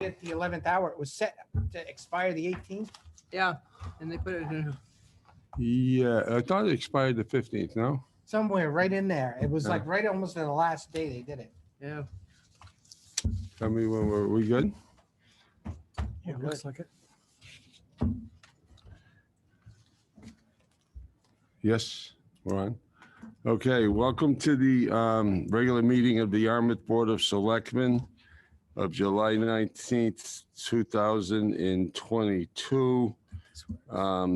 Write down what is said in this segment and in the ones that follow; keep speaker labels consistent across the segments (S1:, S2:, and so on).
S1: at the 11th hour. It was set to expire the 18th.
S2: Yeah, and they put it in.
S3: Yeah, I thought it expired the 15th, no?
S1: Somewhere right in there. It was
S3: Yeah.
S1: like right almost to the last day they did it.
S2: Yeah.
S3: Tell me when we good?
S1: Yeah, looks like it.
S3: Yes, we're on. Okay, welcome to the regular meeting of the Yarmouth Board of Selectmen of July 19th, 2022.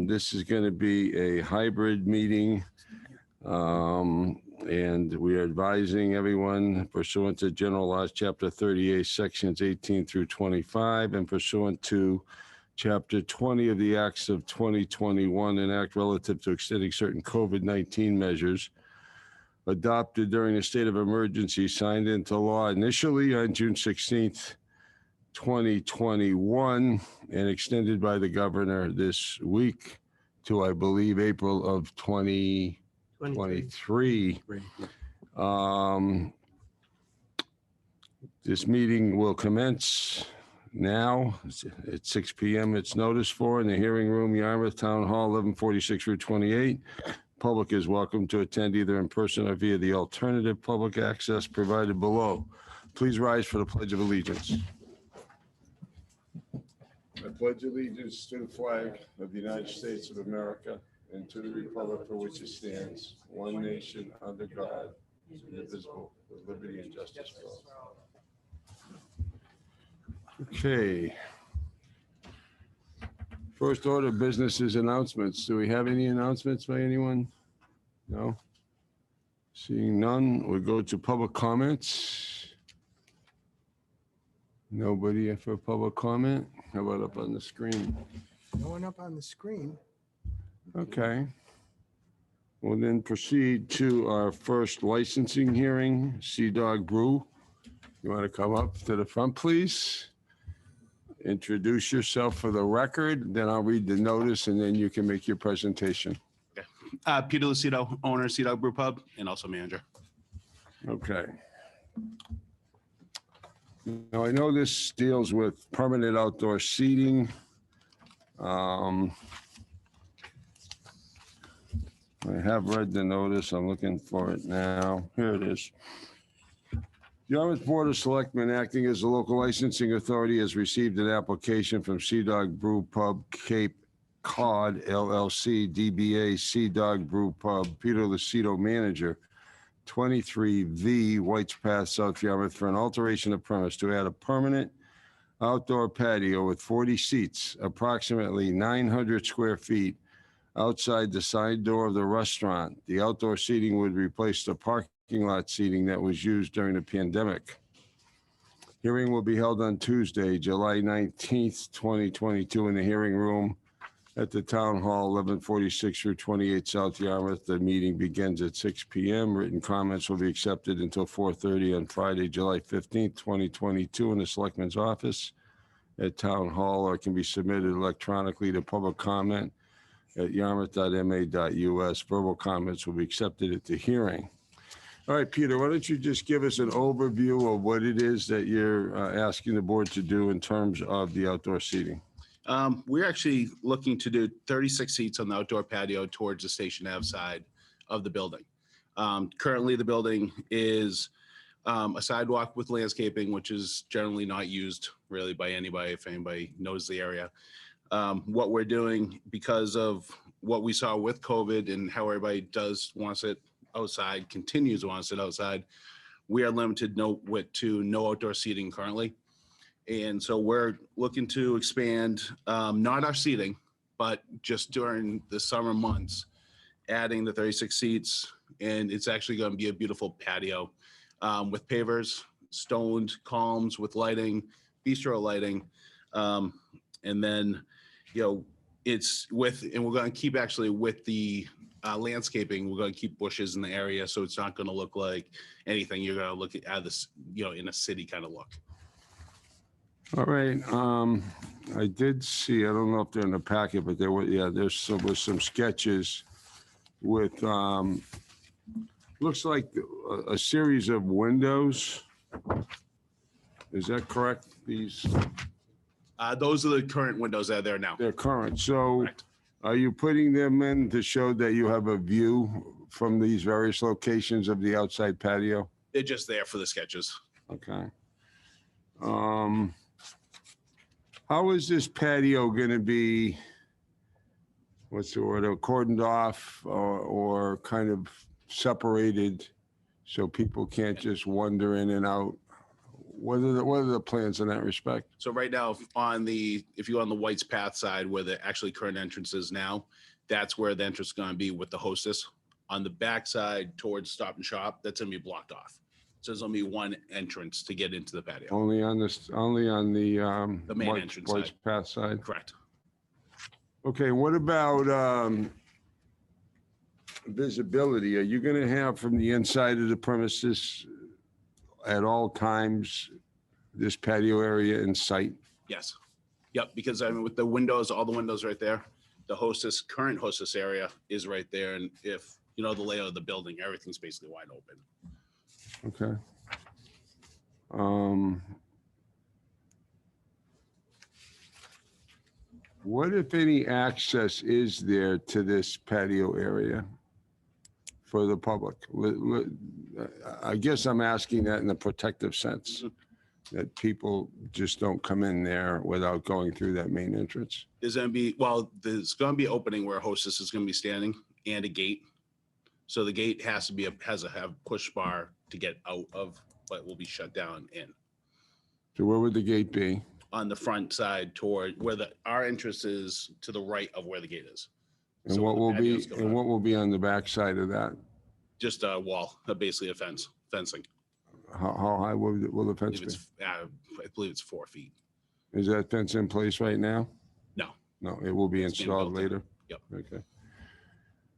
S3: This is going to be a hybrid meeting. And we are advising everyone pursuant to General Laws, Chapter 38, Sections 18 through 25, and pursuant to Chapter 20 of the Acts of 2021, an act relative to extending certain COVID-19 measures adopted during a state of emergency signed into law initially on June 16th, 2021, and extended by the governor this week to, I believe, April of 2023. This meeting will commence now at 6 p.m. It's noticed for in the hearing room, Yarmouth Town Hall, 1146 Route 28. Public is welcome to attend either in person or via the alternative public access provided below. Please rise for the Pledge of Allegiance. I pledge allegiance to the flag of the United States of America and to the republic for which it stands, one nation under God, indivisible, with liberty and justice for all. Okay. First order of business is announcements. Do we have any announcements by anyone? No? Seeing none, we go to public comments. Nobody for public comment? How about up on the screen?
S1: No one up on the screen.
S3: Okay. We'll then proceed to our first licensing hearing, Sea Dog Brew. You want to come up to the front, please? Introduce yourself for the record, then I'll read the notice and then you can make your presentation.
S4: Peter Lucido, owner, Sea Dog Brew Pub, and also manager.
S3: Okay. Now, I know this deals with permanent outdoor seating. I have read the notice. I'm looking for it now. Here it is. The Yarmouth Board of Selectmen, acting as the local licensing authority, has received an application from Sea Dog Brew Pub Cape Cod LLC, DBA Sea Dog Brew Pub, Peter Lucido, manager, 23V White's Path, South Yarmouth, for an alteration of premise to add a permanent outdoor patio with 40 seats, approximately 900 square feet, outside the side door of the restaurant. The outdoor seating would replace the parking lot seating that was used during the pandemic. Hearing will be held on Tuesday, July 19th, 2022, in the hearing room at the Town Hall, 1146 through 28 South Yarmouth. The meeting begins at 6 p.m. Written comments will be accepted until 4:30 on Friday, July 15th, 2022, in the Selectmen's office at Town Hall, or can be submitted electronically to public comment at yarmouth.ma.us. Verbal comments will be accepted at the hearing. All right, Peter, why don't you just give us an overview of what it is that you're asking the board to do in terms of the outdoor seating?
S4: We're actually looking to do 36 seats on the outdoor patio towards the Station Ave side of the building. Currently, the building is a sidewalk with landscaping, which is generally not used really by anybody, if anybody knows the area. What we're doing, because of what we saw with COVID and how everybody wants it outside, continues to want to sit outside, we are limited to no outdoor seating currently. And so we're looking to expand, not our seating, but just during the summer months, adding the 36 seats. And it's actually going to be a beautiful patio with pavers, stoned columns with lighting, bistro lighting. And then, it's and we're going to keep actually with the landscaping, we're going to keep bushes in the area. So it's not going to look like anything you're going to look at this, in a city kind of look.
S3: All right. I did see, I don't know if they're in the packet, but there was some sketches with, looks like a series of windows. Is that correct? These
S4: Those are the current windows that are there now.
S3: They're current. So
S4: Correct.
S3: are you putting them in to show that you have a view from these various locations of the outside patio?
S4: They're just there for the sketches.
S3: Okay. How is this patio gonna be, what's the word, cordoned off or kind of separated so people can't just wander in and out? What are the plans in that respect?
S4: So right now if you're on the White's Path side where the actually current entrance is now, that's where the entrance is going to be with the hostess. On the back side towards Stop and Shop, that's going to be blocked off. So there's only one entrance to get into the patio.
S3: Only on the
S4: main
S3: White's
S4: entrance side.
S3: Path side?
S4: Correct.
S3: Okay, what about visibility? Are you gonna have from the inside of the premises at all times this patio area in sight?
S4: Yes. Yep. Because I mean, with the windows, all the windows right there, the current hostess area is right there. And if you know the layout of the building, everything's basically wide open.
S3: Okay. What, if any, access is there to this patio area for the public? I guess I'm asking that in a protective sense, that people just don't come in there without going through that main entrance.
S4: There's going to be opening where a hostess is going to be standing and a gate. So the gate has to have push bar to get out of, but will be shut down in.
S3: So where would the gate be?
S4: On the front side toward where our entrance is to the right of where the gate is.
S3: And
S4: So
S3: what
S4: where
S3: will
S4: the
S3: be,
S4: patio's going
S3: and
S4: on.
S3: what will be on the back side of that?
S4: Just a wall, basically a fencing.
S3: How high will the
S4: I
S3: fence
S4: believe
S3: be?
S4: I believe it's 4 feet.
S3: Is that fence in place right now?
S4: No.
S3: No, it will be
S4: It's being
S3: installed
S4: built in.
S3: later?
S4: Yep.
S3: Okay.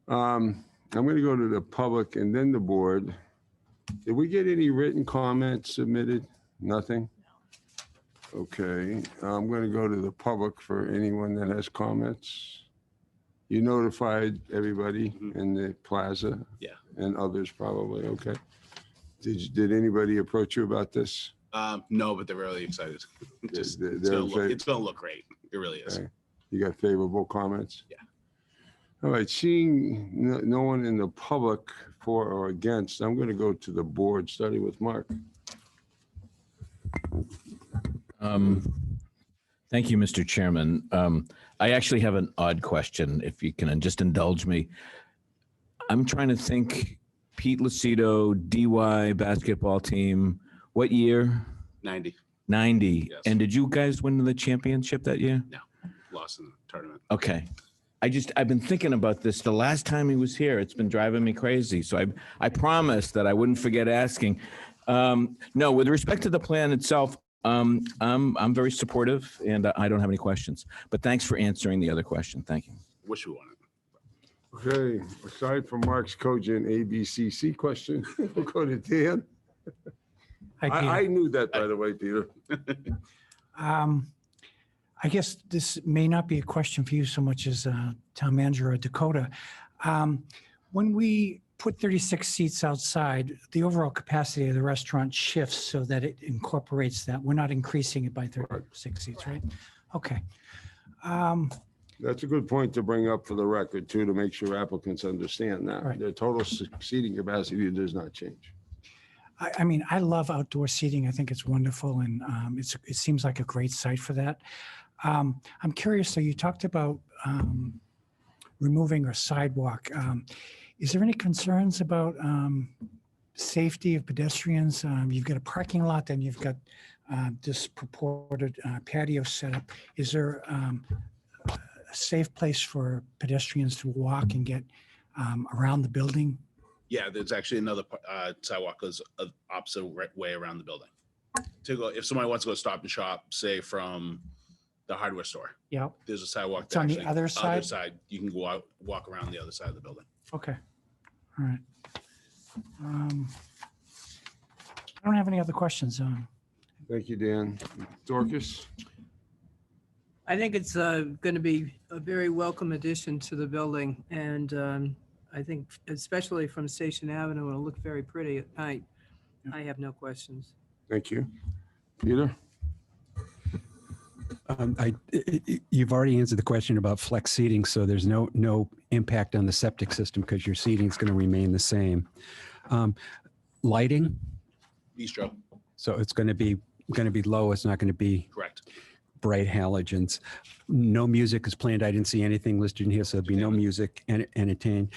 S3: I'm going to go to the public and then the board. Did we get any written comments submitted? Nothing? Okay, I'm going to go to the public for anyone that has comments. You notified everybody in the plaza?
S4: Yeah.
S3: And others probably, okay. Did anybody approach you about this?
S4: No, but they're really excited. Just
S3: They're
S4: it's gonna
S3: excited.
S4: look great. It really is.
S3: Okay. You got favorable comments?
S4: Yeah.
S3: All right, seeing no one in the public for or against, I'm going to go to the board, starting with Mark.
S5: Thank you, Mr. Chairman. I actually have an odd question, if you can just indulge me. I'm trying to think, Pete Lucido, DY basketball team, what year?
S4: 90
S5: 90.
S4: Yes.
S5: And did you guys win the championship that year?
S4: lost in the tournament.
S5: Okay. I've been thinking about this. The last time he was here, it's been driving me crazy. So I promised that I wouldn't forget asking. No, with respect to the plan itself, I'm very supportive and I don't have any questions, but thanks for answering the other question. Thank you.
S4: Wish we won it.
S3: Okay, aside from Mark's cogent ABCC question, we'll go to Dan.
S1: Hi,
S3: I
S1: Peter.
S3: knew that, by the way, Peter.
S1: I guess this may not be a question for you so much as town manager or Dakota. When we put 36 seats outside, the overall capacity of the restaurant shifts so that it incorporates that. We're not increasing it by 36 seats, right? Okay.
S3: That's a good point to bring up for the record, too, to make sure applicants understand that.
S1: Right.
S3: Their total seating capacity does not change.
S1: I mean, I love outdoor seating. I think it's wonderful, and it seems like a great site for that. I'm curious, so you talked about removing a sidewalk. Is there any concerns about safety of pedestrians? You've got a parking lot, then you've got this purported patio setup. Is there a safe place for pedestrians to walk and get around the building?
S4: Yeah, there's actually another sidewalk goes opposite way around the building. To go, if somebody wants to go Stop and Shop, say from the hardware store,
S1: Yeah.
S4: there's a sidewalk.
S1: It's on the other side?
S4: Other side, you can go out, walk around the other side of the building.
S1: Okay. All right. I don't have any other questions.
S3: Thank you, Dan. Dorcas?
S2: I think it's going to be a very welcome addition to the building. And I think especially from Station Avenue, it'll look very pretty at night. I have no questions.
S3: Thank you. Peter?
S6: You've already answered the question about flex seating, so there's no impact on the septic system because your seating is going to remain the same. Lighting,
S4: Bistro,
S6: so it's going to be low. It's not going to be
S4: correct.
S6: bright halogens. No music is planned. I didn't see anything listed in here, so there'll be no music entertained.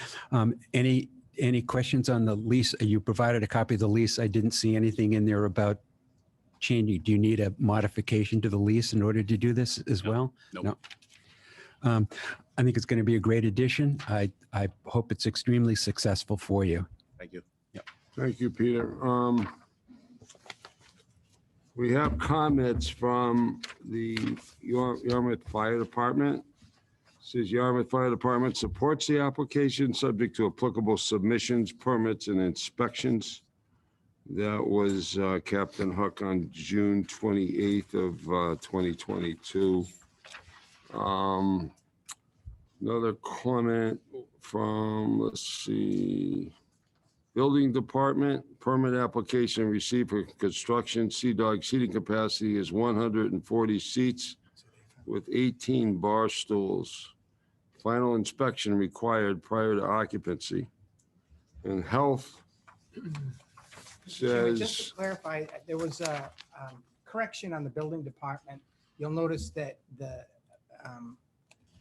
S6: Any questions on the lease? You provided a copy of the lease. I didn't see anything in there about changing. Do you need a modification to the lease in order to do this as well?
S4: Nope.
S6: No. I think it's going to be a great addition. I hope it's extremely successful for you.
S4: Thank you.
S3: Thank you, Peter. We have comments from the Yarmouth Fire Department. Says Yarmouth Fire Department supports the application subject to applicable submissions, permits, and inspections. That was Captain Hook on June 28th of 2022. Another comment from, let's see, Building Department, permit application received for construction. Sea-Dog seating capacity is 140 seats with 18 bar stools. Final inspection required prior to occupancy. And health
S7: Chairman, just
S3: says,
S7: to clarify, there was a correction on the building department. You'll notice that the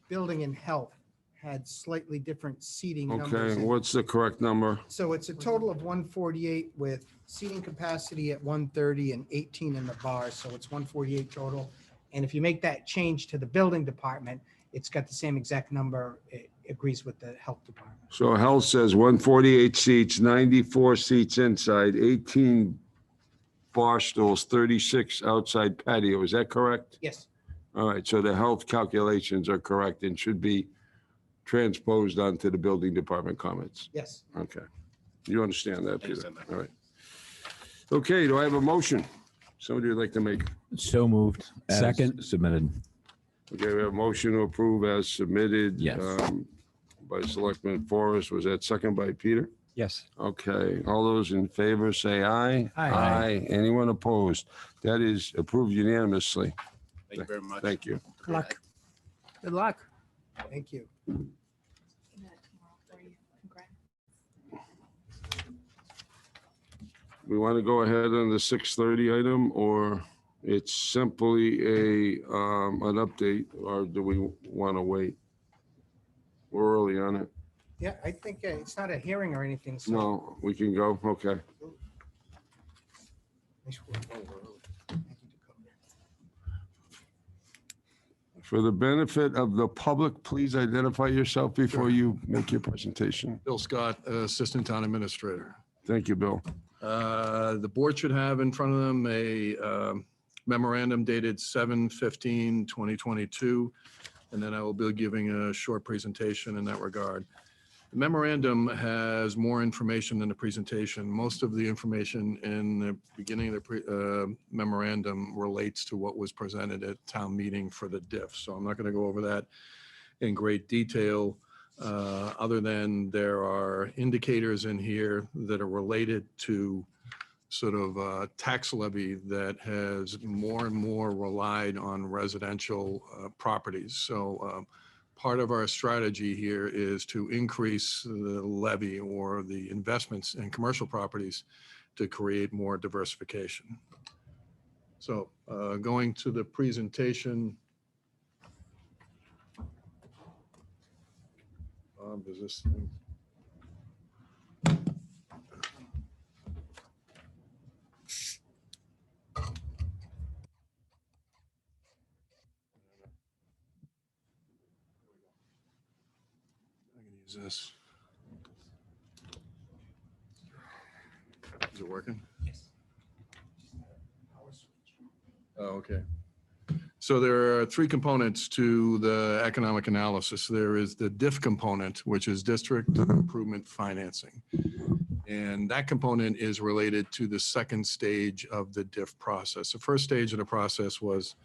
S7: building and health had slightly different seating numbers.
S3: okay, what's the correct number?
S7: So it's a total of 148 with seating capacity at 130 and 18 in the bar. So it's 148 total. And if you make that change to the building department, it's got the same exact number. It agrees with the health department.
S3: So health says 148 seats, 94 seats inside, 18 bar stools, 36 outside patio. Is that correct?
S7: Yes.
S3: All right, so the health calculations are correct and should be transposed onto the building department comments.
S7: Yes.
S3: Okay. You understand that,
S4: I
S3: Peter?
S4: understand that.
S3: All right. Okay, do I have a motion? Somebody would like to make?
S5: So moved. as
S6: Second.
S5: Submitted.
S3: Okay, we have a motion to approve as submitted.
S5: Yes.
S3: By Selectman Forrest. Was that second by Peter?
S6: Yes.
S3: Okay, all those in favor say aye.
S1: Aye.
S3: Aye. Anyone opposed? That is approved unanimously.
S4: Thank you very much.
S3: Thank you.
S1: Good luck.
S2: Good luck.
S7: Thank you.
S3: We want to go ahead on the 6:30 item, or it's simply an update, or do we want to wait? We're early on it.
S7: Yeah, I think it's not a hearing or anything. So
S3: No, we can go, okay.
S7: Nice work. Thank you, Dakota.
S3: For the benefit of the public, please identify yourself before you make your presentation.
S8: Bill Scott, Assistant Town Administrator.
S3: Thank you, Bill.
S8: The board should have in front of them a memorandum dated 7/15/2022, and then I will be giving a short presentation in that regard. The memorandum has more information than the presentation. Most of the information in the beginning of the memorandum relates to what was presented at town meeting for the diff. So I'm not going to go over that in great detail, other than there are indicators in here that are related to sort of tax levy that has more and more relied on residential properties. So part of our strategy here is to increase the levy or the investments in commercial properties to create more diversification. So going to the presentation. Does this thing? I can use this. Is it working?
S7: Yes.
S8: Oh, okay. So there are three components to the economic analysis. There is the DIF component, which is District Improvement Financing. And that component is related to the second stage of the DIF process. The first stage of the process was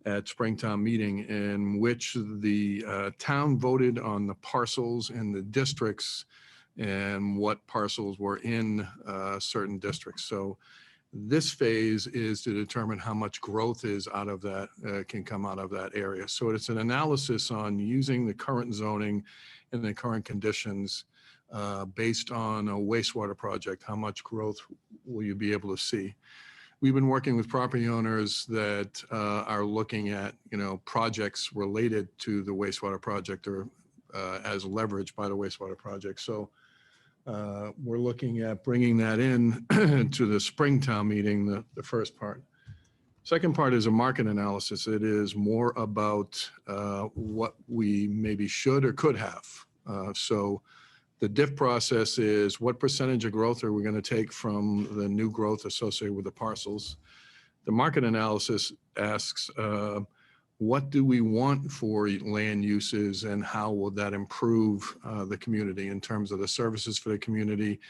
S8: at Springtown meeting, in which the town voted on the parcels and the districts and what parcels were in certain districts. So This phase is to determine how much growth is out of that, can come out of that area. So it's an analysis on using the current zoning and the current conditions based on a wastewater project. How much growth will you be able to see? We've been working with property owners that are looking at, projects related to the wastewater project or as leveraged by the wastewater project. So we're looking at bringing that in to the Springtown meeting, the first part. Second part is a market analysis. It is more about what we maybe should or could have. So the diff process is what percentage of growth are we going to take from the new growth associated with the parcels. The market analysis asks, what do we want for land uses and how will that improve the community in terms of the services for the community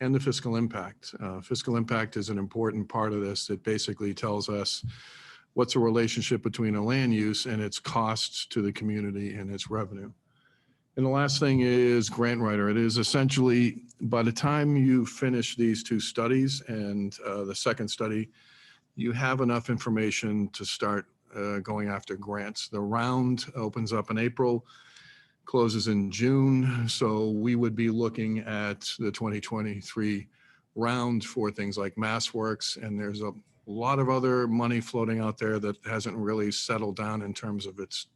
S8: and the fiscal impact. Fiscal impact is an important part of this. It basically tells us what's a relationship between a land use and its costs to the community and its revenue. And the last thing is grant writer. It is essentially, by the time you finish these two studies and the second study, you have enough information to start going after grants. The round opens up in April, closes in June. So we would be looking at the 2023 round for things like MassWorks. And there's a lot of other money floating out there that hasn't really settled down in terms of its,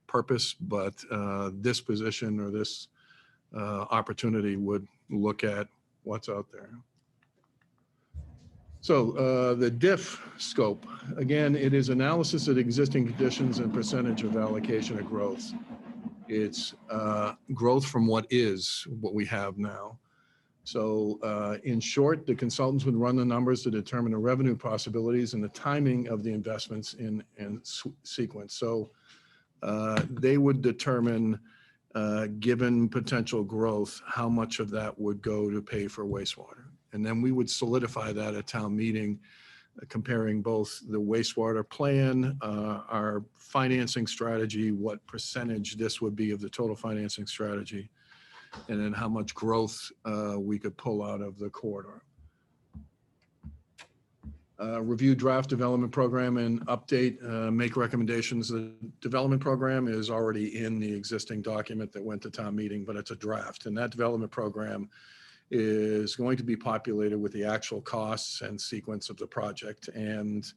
S8: purpose. But this position or this opportunity would look at what's out there. So the diff scope, again, it is analysis of existing conditions and percentage of allocation of growth. It's growth from what we have now. So in short, the consultants would run the numbers to determine the revenue possibilities and the timing of the investments in sequence. So they would determine, given potential growth, how much of that would go to pay for wastewater. And then we would solidify that at town meeting, comparing both the wastewater plan, our financing strategy, what percentage this would be of the total financing strategy, and then how much growth we could pull out of the corridor. Review draft development program and update, make recommendations. The development program is already in the existing document that went to town meeting, but it's a draft. And that development program is going to be populated with the actual costs and sequence of the project and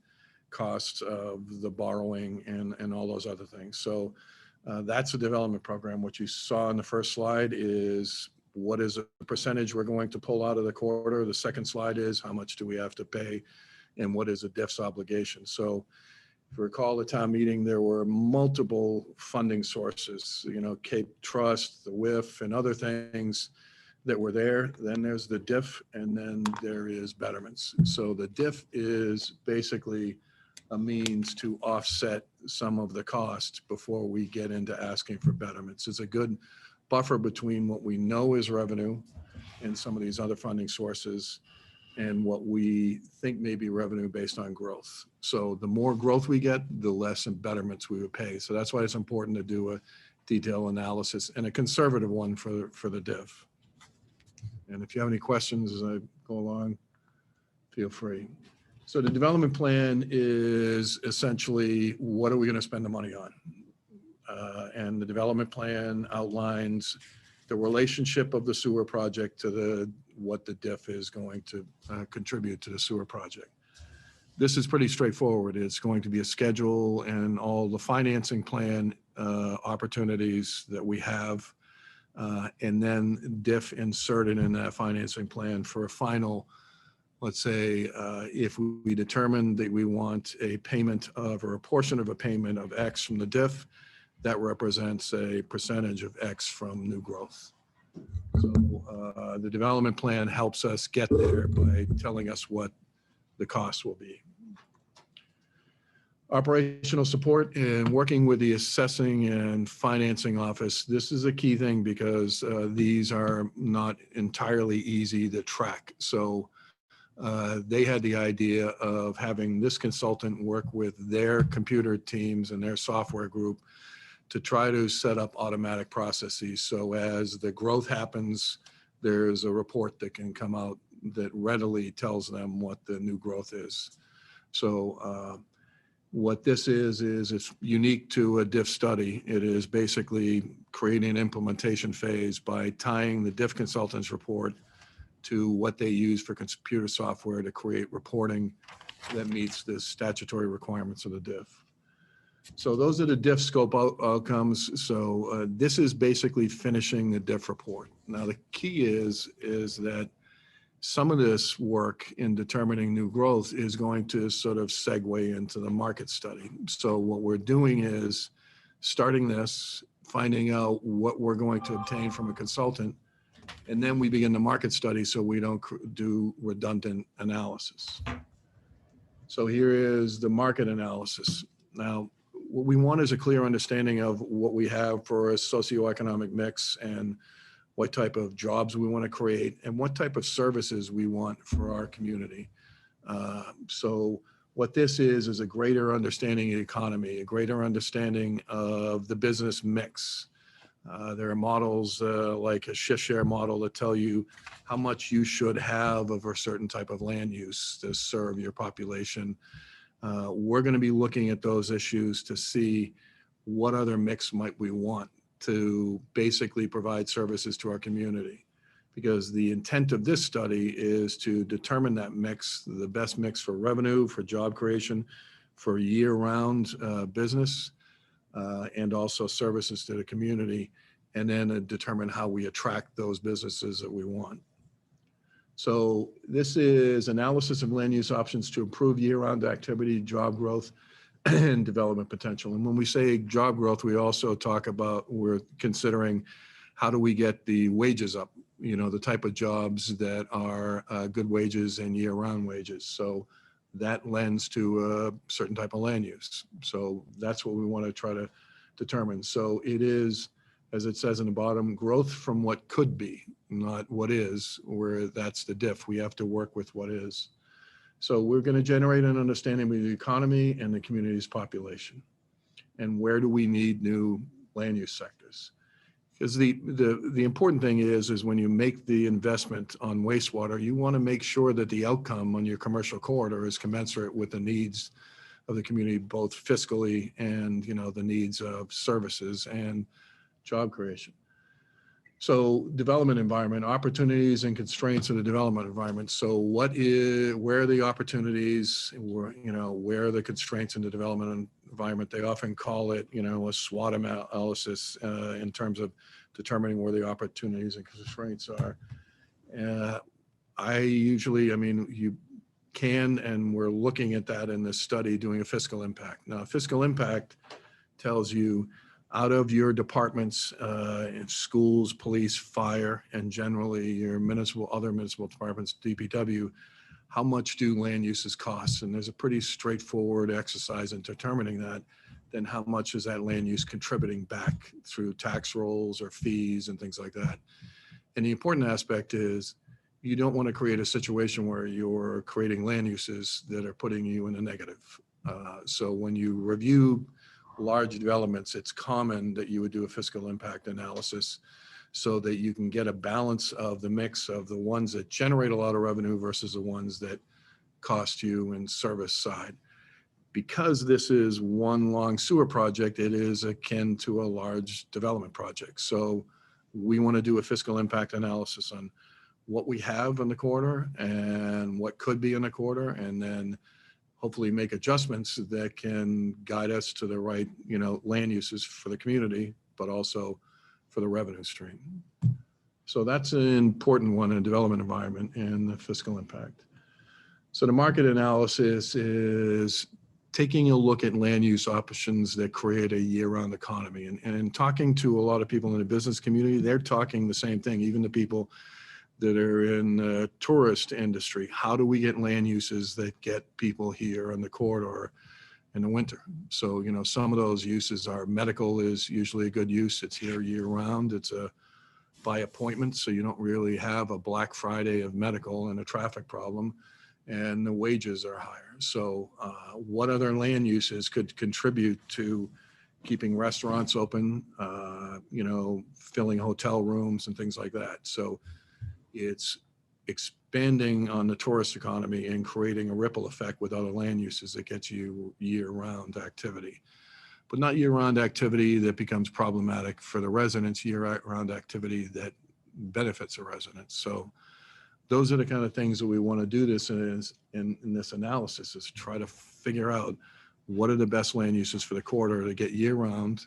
S8: costs of the borrowing and all those other things. So that's a development program. What you saw in the first slide is what is the percentage we're going to pull out of the corridor. The second slide is how much do we have to pay and what is a DIF's obligation. So if you recall the town meeting, there were multiple funding sources, Cape Trust, the WIF and other things that were there. Then there's the DIF and then there is betterments. So the DIF is basically a means to offset some of the costs before we get into asking for betterments. It's a good buffer between what we know is revenue and some of these other funding sources and what we think may be revenue based on growth. So the more growth we get, the less in betterments we would pay. So that's why it's important to do a detailed analysis and a conservative one for the DIF. And if you have any questions as I go along, feel free. So the development plan is essentially, what are we going to spend the money on? And the development plan outlines the relationship of the sewer project to what the DIF is going to contribute to the sewer project. This is pretty straightforward. It's going to be a schedule and all the financing plan opportunities that we have. And then DIF inserted in that financing plan for a final, let's say, if we determine that we want a payment of or a portion of a payment of X from the DIF, that represents a percentage of X from new growth. So the development plan helps us get there by telling us what the cost will be. Operational support and working with the assessing and financing office. This is a key thing because these are not entirely easy to track. So they had the idea of having this consultant work with their computer teams and their software group to try to set up automatic processes. So as the growth happens, there's a report that can come out that readily tells them what the new growth is. So what this is it's unique to a diff study. It is basically creating an implementation phase by tying the diff consultant's report to what they use for computer software to create reporting that meets the statutory requirements of the diff. So those are the diff scope outcomes. So this is basically finishing the diff report. Now the key is that some of this work in determining new growth is going to sort of segue into the market study. So what we're doing is starting this, finding out what we're going to obtain from a consultant, and then we begin the market study so we don't do redundant analysis. So here is the market analysis. Now, what we want is a clear understanding of what we have for a socioeconomic mix and what type of jobs we want to create and what type of services we want for our community. So what this is a greater understanding of the economy, a greater understanding of the business mix. There are models like a shift share model that tell you how much you should have of a certain type of land use to serve your population. We're going to be looking at those issues to see what other mix might we want to basically provide services to our community. Because the intent of this study is to determine that mix, the best mix for revenue, for job creation, for year-round business, and also services to the community, and then determine how we attract those businesses that we want. So this is analysis of land use options to improve year-round activity, job growth, and development potential. And when we say job growth, we also talk about, we're considering how do we get the wages up, you know, the type of jobs that are good wages and year-round wages. So that lends to a certain type of land use. So that's what we want to try to determine. So it is, as it says in the bottom, growth from what could be, not what is, where that's the diff. We have to work with what is. So we're going to generate an understanding of the economy and the community's population. And where do we need new land use sectors? Because the important thing is when you make the investment on wastewater, you want to make sure that the outcome on your commercial corridor is commensurate with the needs of the community, both fiscally and, you know, the needs of services and job creation. So development environment, opportunities and constraints of the development environment. So where are the opportunities, where are the constraints in the development environment? They often call it, a SWOT analysis in terms of determining where the opportunities and constraints are. You can, and we're looking at that in this study, doing a fiscal impact. Now, fiscal impact tells you, out of your departments in schools, police, fire, and generally your other municipal departments, DPW, how much do land uses cost? And there's a pretty straightforward exercise in determining that. Then how much is that land use contributing back through tax rolls or fees and things like that? And the important aspect is you don't want to create a situation where you're creating land uses that are putting you in a negative. So when you review large developments, it's common that you would do a fiscal impact analysis so that you can get a balance of the mix of the ones that generate a lot of revenue versus the ones that cost you in service side. Because this is one long sewer project, it is akin to a large development project. So we want to do a fiscal impact analysis on what we have in the corridor and what could be in the corridor, and then hopefully make adjustments that can guide us to the right, land uses for the community, but also for the revenue stream. So that's an important one in a development environment and the fiscal impact. So the market analysis is taking a look at land use options that create a year-round economy. And in talking to a lot of people in the business community, they're talking the same thing, even the people that are in the tourist industry. How do we get land uses that get people here on the corridor in the winter? So, some of those uses are medical is usually a good use. It's here year round. It's by appointment. So you don't really have a Black Friday of medical and a traffic problem, and the wages are higher. So what other land uses could contribute to keeping restaurants open, filling hotel rooms and things like that? So it's expanding on the tourist economy and creating a ripple effect with other land uses that gets you year-round activity. But not year-round activity that becomes problematic for the residents, year-round activity that benefits the residents. So those are the kind of things that we want to do this in this analysis, is try to figure out what are the best land uses for the corridor to get year-round.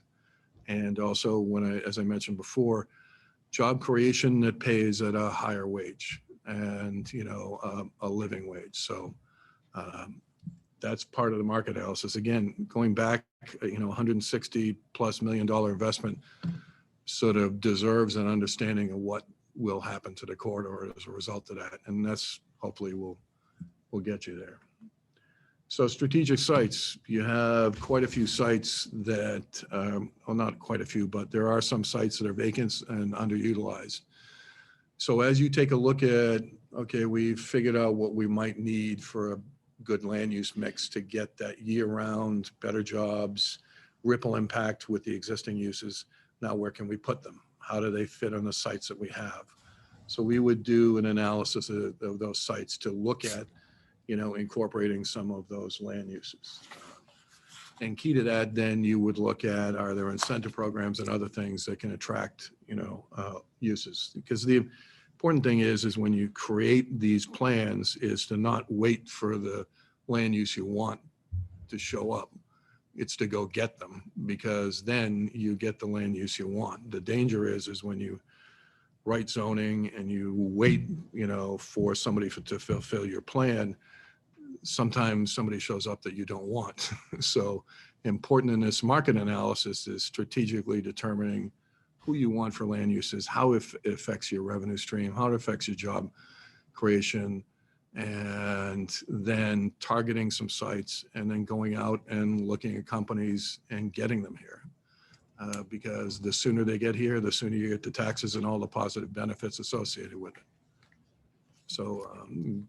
S8: And also, as I mentioned before, job creation that pays at a higher wage and, a living wage. So that's part of the market analysis. Again, going back, $160+ million investment sort of deserves an understanding of what will happen to the corridor as a result of that. And that's hopefully will get you there. So strategic sites, you have quite a few sites that, well, not quite a few, but there are some sites that are vacant and underutilized. So as you take a look at, okay, we've figured out what we might need for a good land use mix to get that year-round, better jobs, ripple impact with the existing uses. Now, where can we put them? How do they fit on the sites that we have? So we would do an analysis of those sites to look at, incorporating some of those land uses. And key to that, then you would look at, are there incentive programs and other things that can attract, uses? Because the important thing is when you create these plans is to not wait for the land use you want to show up. It's to go get them, because then you get the land use you want. The danger is when you write zoning and you wait, for somebody to fulfill your plan, sometimes somebody shows up that you don't want. So important in this market analysis is strategically determining who you want for land uses, how it affects your revenue stream, how it affects your job creation, and then targeting some sites and then going out and looking at companies and getting them here. Because the sooner they get here, the sooner you get the taxes and all the positive benefits associated with it. So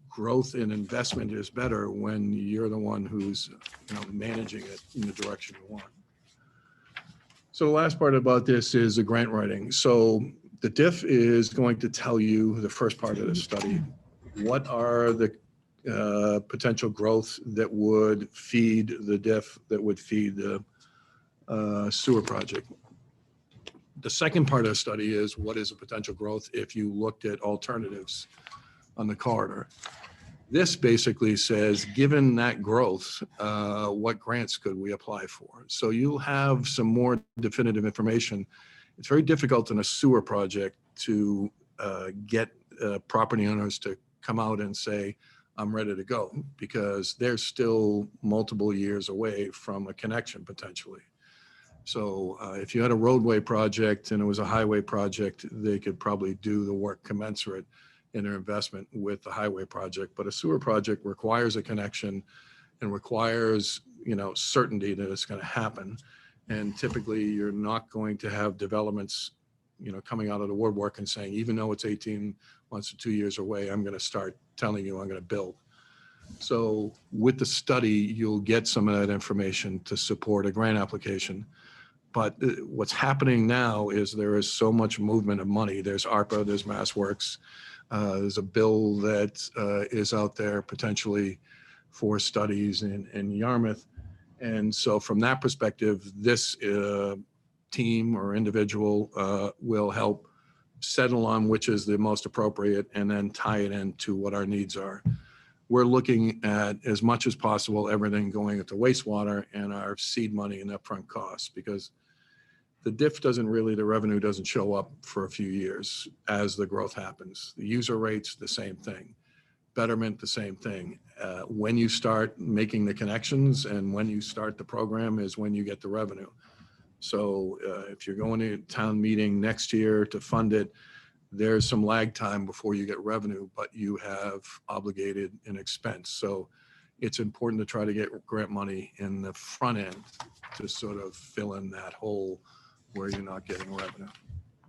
S8: growth and investment is better when you're the one who's managing it in the direction you want. So the last part about this is the grant writing. So the diff is going to tell you, the first part of the study, what are the potential growth that would feed the diff, that would feed the sewer project. The second part of the study is what is the potential growth if you looked at alternatives on the corridor. This basically says, given that growth, what grants could we apply for? So you'll have some more definitive information. It's very difficult in a sewer project to get property owners to come out and say, I'm ready to go, because they're still multiple years away from a connection potentially. So if you had a roadway project and it was a highway project, they could probably do the work commensurate in their investment with the highway project. But a sewer project requires a connection and requires, certainty that it's going to happen. And typically you're not going to have developments, coming out of the woodwork and saying, even though it's 18 months or 2 years away, I'm going to start telling you I'm going to build. So with the study, you'll get some of that information to support a grant application. But what's happening now is there is so much movement of money. There's ARPA, there's MassWorks. There's a bill that is out there potentially for studies in Yarmouth. And so from that perspective, this team or individual will help settle on which is the most appropriate and then tie it into what our needs are. We're looking at, as much as possible, everything going into wastewater and our seed money and upfront costs, because the diff the revenue doesn't show up for a few years as the growth happens. The user rates, the same thing. Betterment, the same thing. When you start making the connections and when you start the program is when you get the revenue. So if you're going to town meeting next year to fund it, there's some lag time before you get revenue, but you have obligated an expense. So it's important to try to get grant money in the front end to sort of fill in that hole where you're not getting revenue.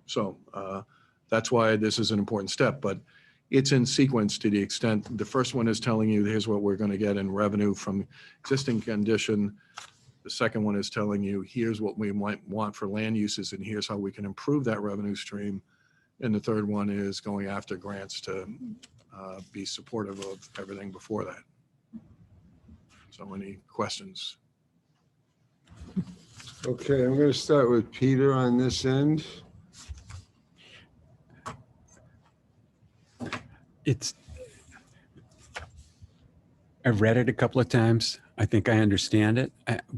S8: So that's why this is an important step, but it's in sequence to the extent the first one is telling you here's what we're going to get in revenue from existing condition. The second one is telling you here's what we might want for land uses and here's how we can improve that revenue stream. And the third one is going after grants to be supportive of everything before that. So any questions?
S3: Okay, I'm going to start with Peter on this end.
S6: I've read it a couple of times. I think I understand it,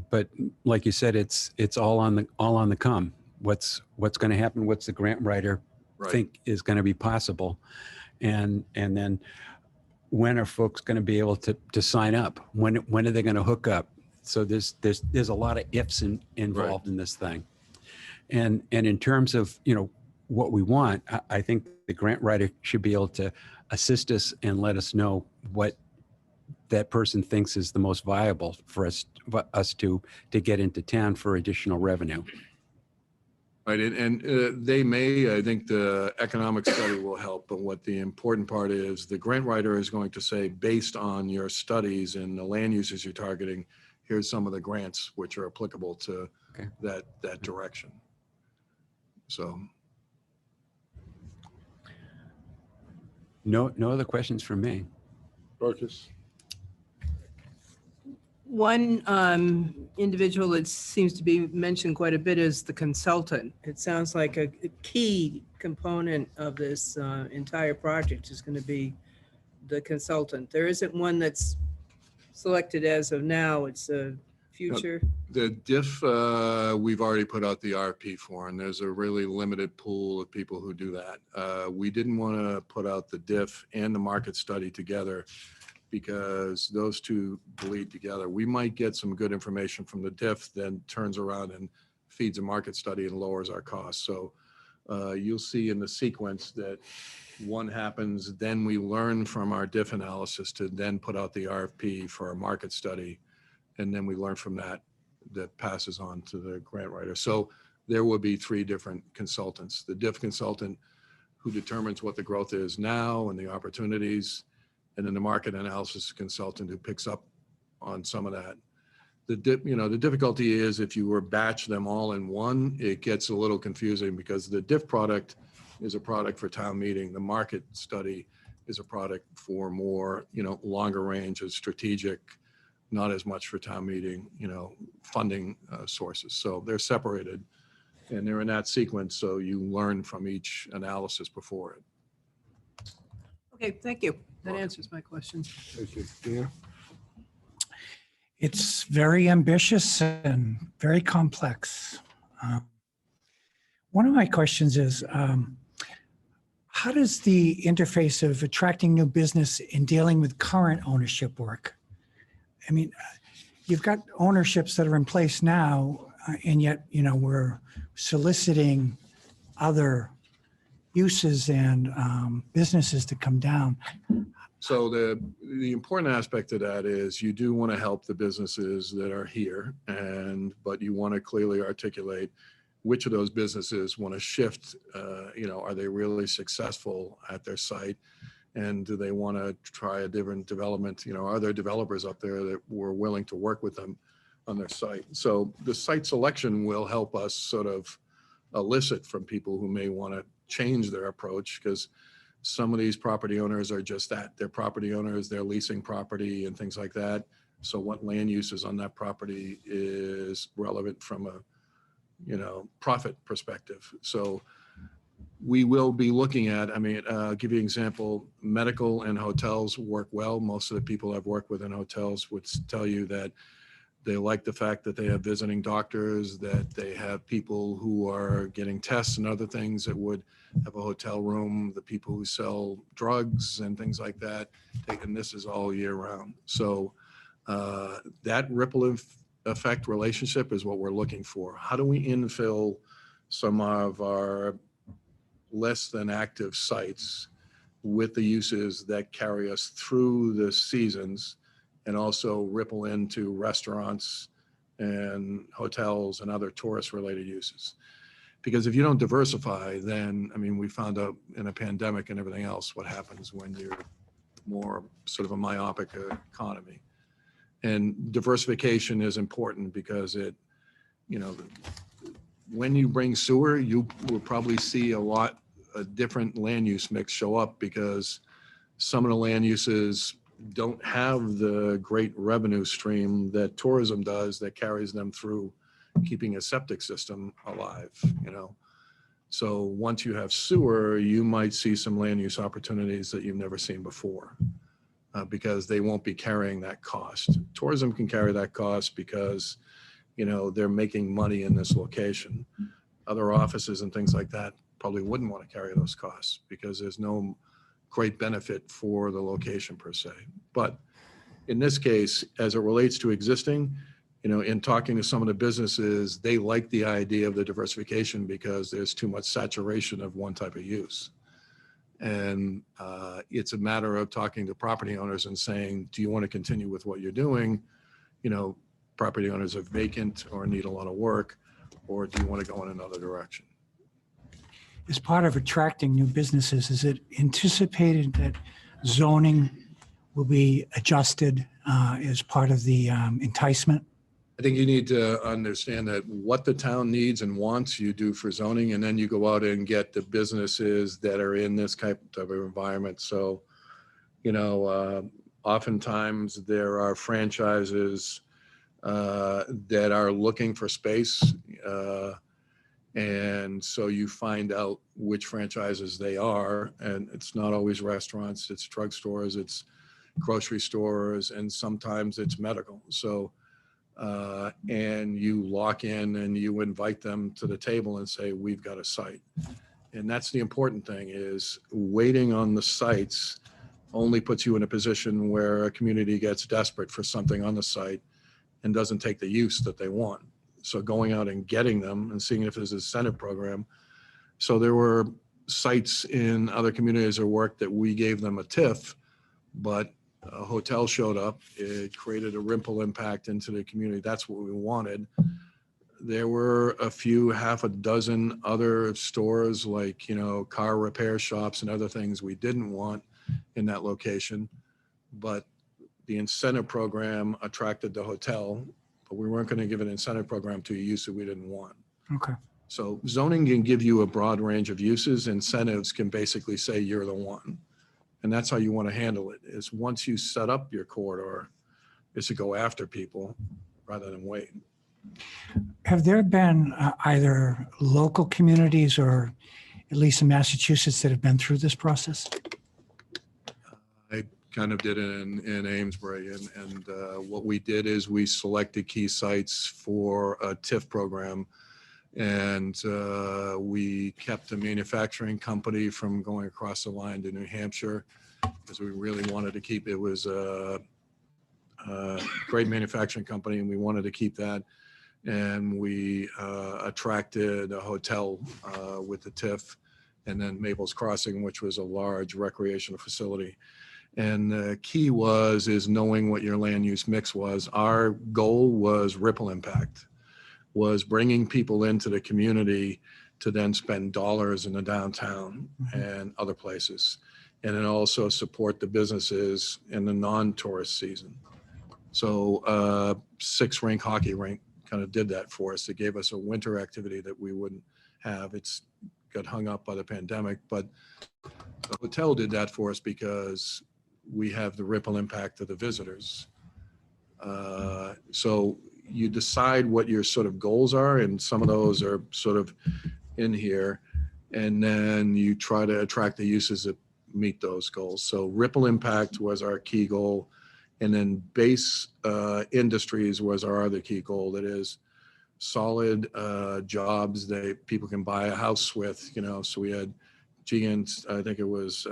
S6: but like you said, it's all on the come. What's going to happen? What's the grant writer
S8: Right.
S6: think is going to be possible, and then when are folks going to be able to sign up? When are they going to hook up? So there's a lot of ifs involved in this thing, and in terms of what we want, I think the grant writer should be able to assist us and let us know what that person thinks is the most viable for us to get into town for additional revenue.
S8: Right, and they may, I think the economic study will help, but what the important part is, the grant writer is going to say, based on your studies and the land uses you're targeting, here's some of the grants which are applicable to that direction. So.
S6: No other questions from me.
S3: Dorcas?
S2: One individual that seems to be mentioned quite a bit is the consultant. It sounds like a key component of this entire project is going to be the consultant. There isn't one that's selected as of now. It's a future.
S8: The diff, we've already put out the RFP for, and there's a really limited pool of people who do that. We didn't want to put out the diff and the market study together because those two bleed together. We might get some good information from the diff, then turns around and feeds a market study and lowers our costs. So you'll see in the sequence that one happens, then we learn from our diff analysis to then put out the RFP for a market study. And then we learn from that passes on to the grant writer. So there will be three different consultants. The diff consultant who determines what the growth is now and the opportunities, and then the market analysis consultant who picks up on some of that. The difficulty is if you were batch them all in one, it gets a little confusing because the diff product is a product for town meeting. The market study is a product for more, longer range of strategic, not as much for town meeting, funding sources. So they're separated and they're in that sequence. So you learn from each analysis before it.
S2: Okay, thank you. That answers my question.
S3: Thank you. Yeah.
S1: It's very ambitious and very complex. One of my questions is, how does the interface of attracting new business and dealing with current ownership work? I mean, you've got ownerships that are in place now, and yet, we're soliciting other uses and businesses to come down.
S8: So the important aspect of that is you do want to help the businesses that are here, but you want to clearly articulate which of those businesses want to shift. Are they really successful at their site, and do they want to try a different development? Are there developers up there that were willing to work with them on their site? So the site selection will help us sort of elicit from people who may want to change their approach, because some of these property owners are just that. They're property owners, they're leasing property and things like that. So what land uses on that property is relevant from a, profit perspective. So we will be looking at, I'll give you an example, medical and hotels work well. Most of the people I've worked with in hotels would tell you that they like the fact that they have visiting doctors, that they have people who are getting tests and other things that would have a hotel room, the people who sell drugs and things like that. And this is all year round. So that ripple effect relationship is what we're looking for. How do we infill some of our less than active sites with the uses that carry us through the seasons, and also ripple into restaurants and hotels and other tourist related uses? Because if you don't diversify, then, we found out in a pandemic and everything else, what happens when you're more sort of a myopic economy. And diversification is important because when you bring sewer, you will probably see a different land use mix show up, because some of the land uses don't have the great revenue stream that tourism does that carries them through keeping a septic system alive, you know. So once you have sewer, you might see some land use opportunities that you've never seen before because they won't be carrying that cost. Tourism can carry that cost because, you know, they're making money in this location. Other offices and things like that probably wouldn't want to carry those costs because there's no great benefit for the location per se. But in this case, as it relates to existing, you know, in talking to some of the businesses, they like the idea of the diversification because there's too much saturation of one type of use. And it's a matter of talking to property owners and saying, do you want to continue with what you're doing? You know, property owners are vacant or need a lot of work, or do you want to go in another direction?
S1: As part of attracting new businesses, is it anticipated that zoning will be adjusted as part of the enticement?
S8: I think you need to understand that what the town needs and wants you do for zoning, and then you go out and get the businesses that are in this type of environment. So, you know, oftentimes there are franchises that are looking for space. And so you find out which franchises they are, and it's not always restaurants, it's drugstores, it's grocery stores, and sometimes it's medical. So, and you lock in and you invite them to the table and say, we've got a site. And that's the important thing, is waiting on the sites only puts you in a position where a community gets desperate for something on the site and doesn't take the use that they want. So going out and getting them and seeing if there's an incentive program. So there were sites in other communities or work that we gave them a TIF, but a hotel showed up. It created a ripple impact into the community. That's what we wanted. There were a few, half a dozen other stores like, you know, car repair shops and other things we didn't want in that location. But the incentive program attracted the hotel, but we weren't going to give an incentive program to a use that we didn't want.
S1: Okay.
S8: So zoning can give you a broad range of uses. Incentives can basically say you're the one. And that's how you want to handle it, is once you set up your corridor, is to go after people rather than wait.
S1: Have there been either local communities or at least in Massachusetts that have been through this process?
S8: I kind of did it in Amesbury, and what we did is we selected key sites for a TIF program, and we kept a manufacturing company from going across the line to New Hampshire because we really wanted to keep, it was a great manufacturing company and we wanted to keep that. And we attracted a hotel with the TIF, and then Maples Crossing, which was a large recreational facility. And the key is knowing what your land use mix was. Our goal was ripple impact, was bringing people into the community to then spend dollars in the downtown and other places, and then also support the businesses in the non-tourist season. So 6-rink hockey rink kind of did that for us. It gave us a winter activity that we wouldn't have. It's got hung up by the pandemic, but the hotel did that for us because we have the ripple impact of the visitors. So you decide what your sort of goals are, and some of those are sort of in here, and then you try to attract the uses that meet those goals. So ripple impact was our key goal, and then base industries was our other key goal. That is solid jobs that people can buy a house with, you know. So we had GN's, I think it was,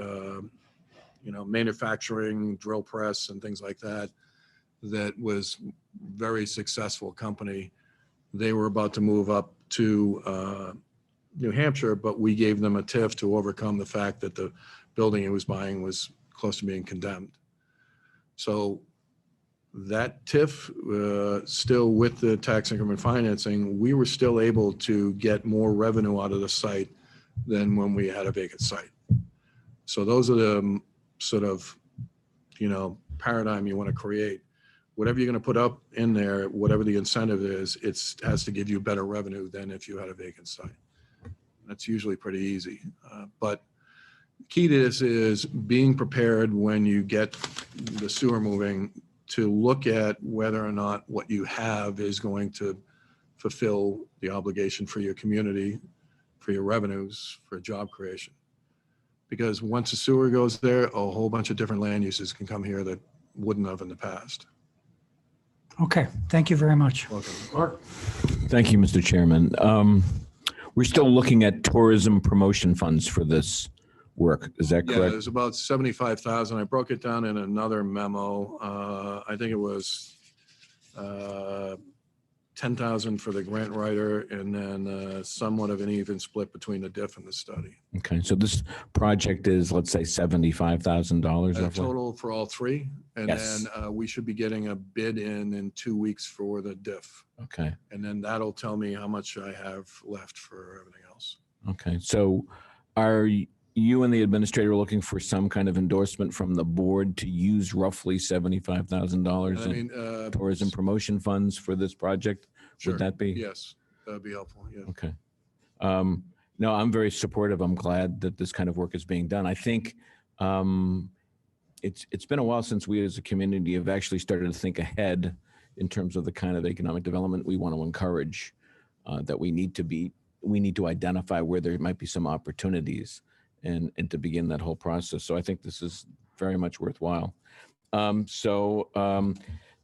S8: you know, manufacturing, drill press and things like that. That was very successful company. They were about to move up to New Hampshire, but we gave them a TIF to overcome the fact that the building it was buying was close to being condemned. So that TIF, still with the tax increment financing, we were still able to get more revenue out of the site than when we had a vacant site. So those are the sort of, you know, paradigm you want to create. Whatever you're going to put up in there, whatever the incentive is, it has to give you better revenue than if you had a vacant site. That's usually pretty easy. But Key to this is being prepared when you get the sewer moving to look at whether or not what you have is going to fulfill the obligation for your community, for your revenues, for job creation. Because once the sewer goes there, a whole bunch of different land uses can come here that wouldn't have in the past.
S1: Okay, thank you very much.
S8: Welcome.
S3: Mark?
S5: Thank you, Mr. Chairman. We're still looking at tourism promotion funds for this work. Is that
S8: Yeah,
S5: correct?
S8: there's about 75,000. I broke it down in another memo. I think it was 10,000 for the grant writer and then somewhat of an even split between the diff and the study.
S5: Okay, so this project is, let's say, $75,000 roughly?
S8: Total for all three. And
S5: Yes.
S8: then we should be getting a bid in 2 weeks for the diff.
S5: Okay,
S8: And then that'll tell me how much I have left for everything else.
S5: okay. So are you and the administrator looking for some kind of endorsement from the board to use roughly $75,000
S8: I
S5: in
S8: mean,
S5: tourism promotion funds for this project?
S8: sure.
S5: Would that be?
S8: Yes, that'd be helpful. Yeah.
S5: Okay. No, I'm very supportive. I'm glad that this kind of work is being done. I think it's been a while since we as a community have actually started to think ahead in terms of the kind of economic development we want to encourage, that we need to identify where there might be some opportunities and to begin that whole process. So I think this is very much worthwhile.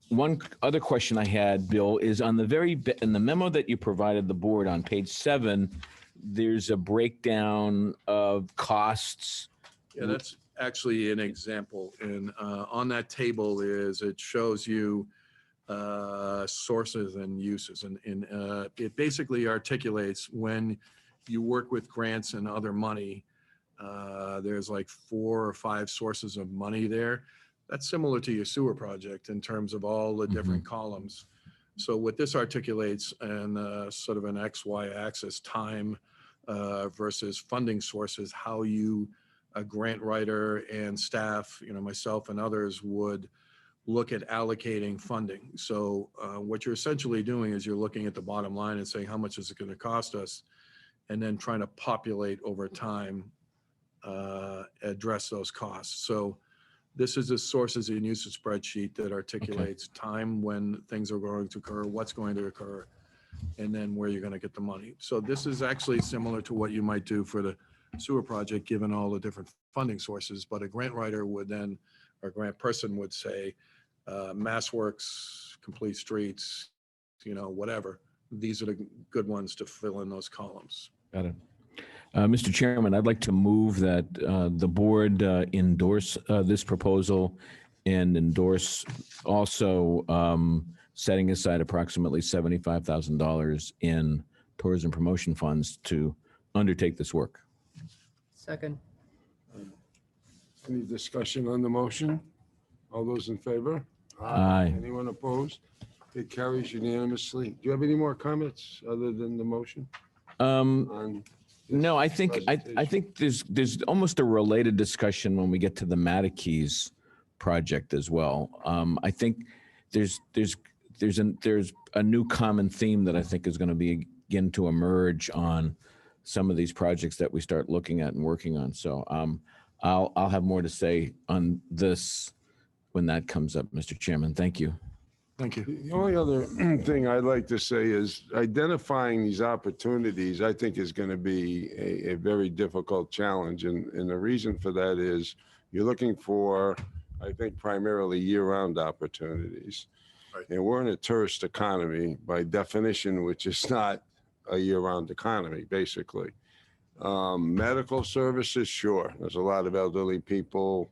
S5: One other question I had, Bill, is on in the memo that you provided the board on page 7, there's a breakdown of costs.
S8: Yeah, that's actually an example. And on that table it shows you sources and uses. And it basically articulates when you work with grants and other money, there's like 4 or 5 sources of money there. That's similar to your sewer project in terms of all the different columns. So what this articulates and sort of an XY axis, time versus funding sources, how you, a grant writer and staff, myself and others would look at allocating funding. So what you're essentially doing is you're looking at the bottom line and saying, how much is it going to cost us? And then trying to populate over time, address those costs. So this is a sources and usage spreadsheet that articulates time when things are going to occur, what's going to occur, and then where you're going to get the money. So this is actually similar to what you might do for the sewer project, given all the different funding sources. But a grant writer would then, or grant person would say, Mass Works, Complete Streets, whatever. These are the good ones to fill in those columns.
S5: Got it. Mr. Chairman, I'd like to move that the board endorse this proposal and endorse also setting aside approximately $75,000 in tourism promotion funds to undertake this work.
S2: Second.
S3: Any discussion on the motion? All those in favor?
S5: Aye.
S3: Anyone opposed? It carries unanimously. Do you have any more comments other than the motion? On
S5: No, I think
S3: presentation?
S5: there's almost a related discussion when we get to the Manic project as well. I think there's a new common theme that I think is going to begin to emerge on some of these projects that we start looking at and working on. So I'll have more to say on this when that comes up, Mr. Chairman. Thank you.
S8: Thank you.
S3: The only other thing I'd like to say is identifying these opportunities, I think, is going to be a very difficult challenge. And the reason for that is you're looking for, I think, primarily year-round opportunities.
S8: Right.
S3: And we're in a tourist economy by definition, which is not a year-round economy, basically. Medical services, sure. There's a lot of elderly people.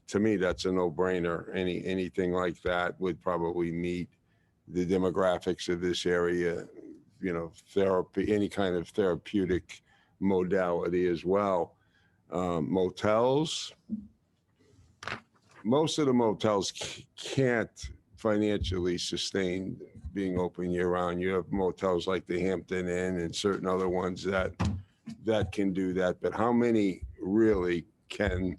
S3: To me, that's a no-brainer. Anything like that would probably meet the demographics of this area, therapy, any kind of therapeutic modality as well. Motels, most of the motels can't financially sustain being open year-round. You have motels like the Hampton Inn and certain other ones that can do that, but how many really can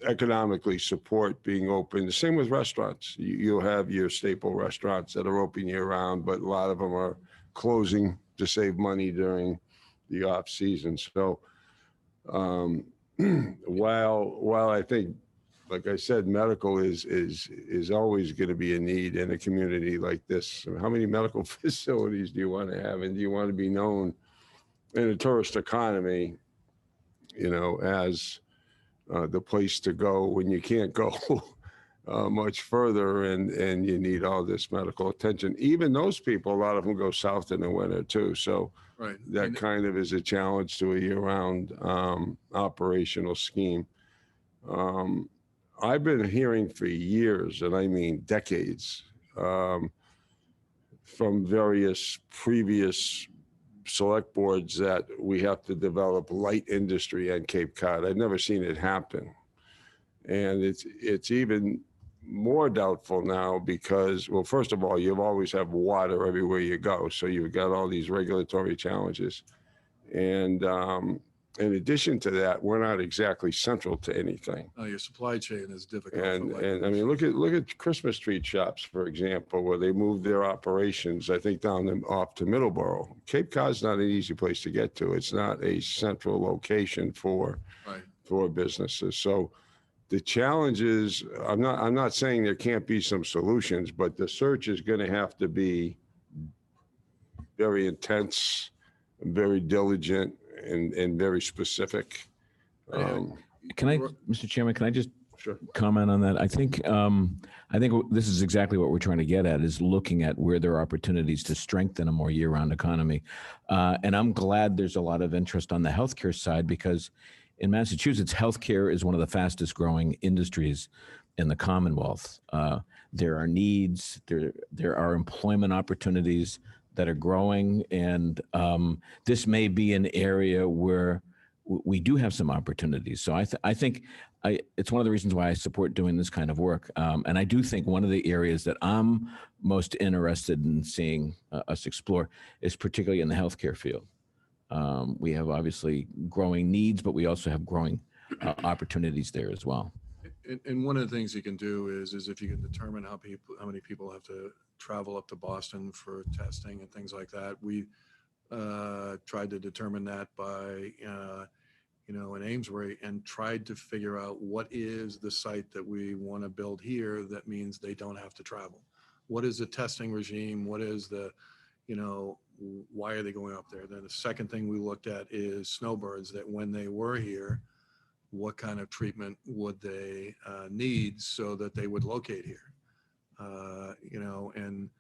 S3: economically support being open? The same with restaurants. You'll have your staple restaurants that are open year round, but a lot of them are closing to save money during the off season. So while I think, like I said, medical is always going to be a need in a community like this. How many medical facilities do you want to have, and do you want to be known in a tourist economy, as the place to go when you can't go much further, and you need all this medical attention. Even those people, a lot of them go south in the winter too. So
S8: Right.
S3: that kind of is a challenge to a year-round operational scheme. I've been hearing for years, and I mean decades, from various previous select boards that we have to develop light industry on Cape Cod. I've never seen it happen. And it's even more doubtful now because, well, first of all, you always have water everywhere you go. So you've got all these regulatory challenges. And in addition to that, we're not exactly central to anything.
S8: Your supply chain is difficult.
S3: And
S8: for
S3: I mean, look at Christmas tree shops, for example, where they moved their operations, I think, off to Middleborough. Cape Cod's not an easy place to get to. It's not a central location for businesses. So the challenge is, I'm not saying there can't be some solutions, but the search is going to have to be very intense, very diligent, and very specific.
S5: Can I, Mr. Chairman, can I just
S3: Sure.
S5: comment on that? I think this is exactly what we're trying to get at, is looking at where there are opportunities to strengthen a more year-round economy. And I'm glad there's a lot of interest on the healthcare side, because in Massachusetts, healthcare is one of the fastest growing industries in the Commonwealth. There are needs, there are employment opportunities that are growing, and this may be an area where we do have some opportunities. So I think it's one of the reasons why I support doing this kind of work. And I do think one of the areas that I'm most interested in seeing us explore is particularly in the healthcare field. We have obviously growing needs, but we also have growing opportunities there as well.
S8: And one of the things you can do is if you can determine how many people have to travel up to Boston for testing and things like that. We tried to determine that by, in Amesbury, and tried to figure out what is the site that we want to build here that means they don't have to travel. What is the testing regime? What is the, why are they going up there? Then the second thing we looked at is snowbirds, that when they were here, what kind of treatment would they need so that they would locate here? And